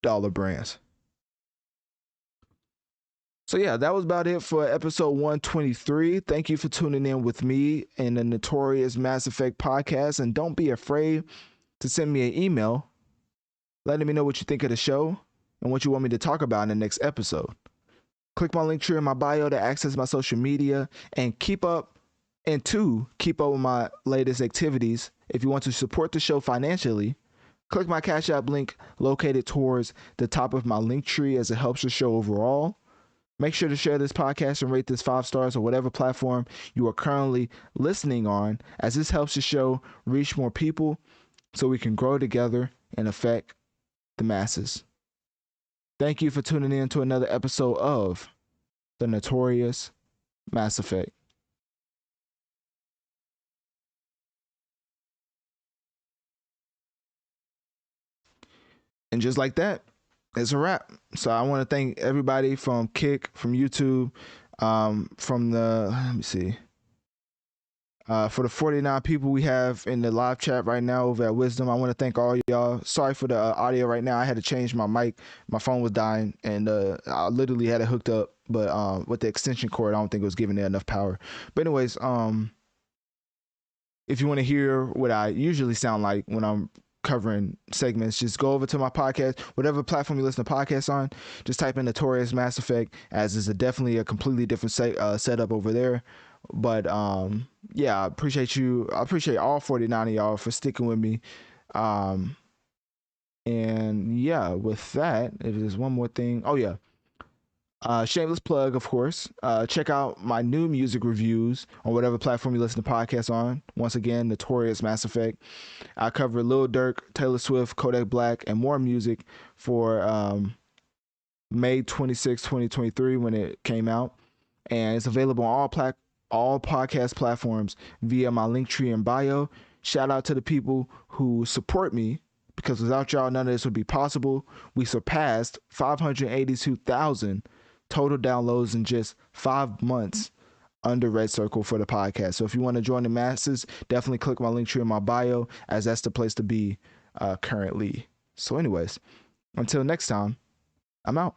dollar brands. So yeah, that was about it for episode 123. Thank you for tuning in with me in the Notorious Mass Effect podcast, and don't be afraid to send me an email letting me know what you think of the show and what you want me to talk about in the next episode. Click my link tree in my bio to access my social media and keep up with my latest activities. If you want to support the show financially, click my Cash App link located towards the top of my link tree, as it helps the show overall. Make sure to share this podcast and rate this 5 stars on whatever platform you are currently listening on, as this helps the show reach more people. so we can grow together and affect the masses. Thank you for tuning in to another episode of the Notorious Mass Effect. And just like that, it's a wrap. So I want to thank everybody from Kick, from YouTube, from the, let me see, for the 49 people we have in the live chat right now over at Wisdom. I want to thank all y'all. Sorry for the audio right now. I had to change my mic. My phone was dying, and I literally had it hooked up, but with the extension cord, I don't think it was giving it enough power. But anyways, if you want to hear what I usually sound like when I'm covering segments, just go over to my podcast, whatever platform you listen to podcasts on, just type in Notorious Mass Effect, as is definitely a completely different setup over there. But yeah, I appreciate you. I appreciate all 49 of y'all for sticking with me. And yeah, with that, if there's one more thing. Oh yeah. Shameless plug, of course. Check out my new music reviews on whatever platform you listen to podcasts on. Once again, Notorious Mass Effect. I cover Lil Durk, Taylor Swift, Kodak Black, and more music for May 26, 2023 when it came out. And it's available on all podcast platforms via my Linktree and bio. Shout out to the people who support me, because without y'all, none of this would be possible. We surpassed 582,000 total downloads in just 5 months under Red Circle for the podcast. So if you want to join the masses, definitely click my link tree in my bio, as that's the place to be currently. So anyways, until next time, I'm out.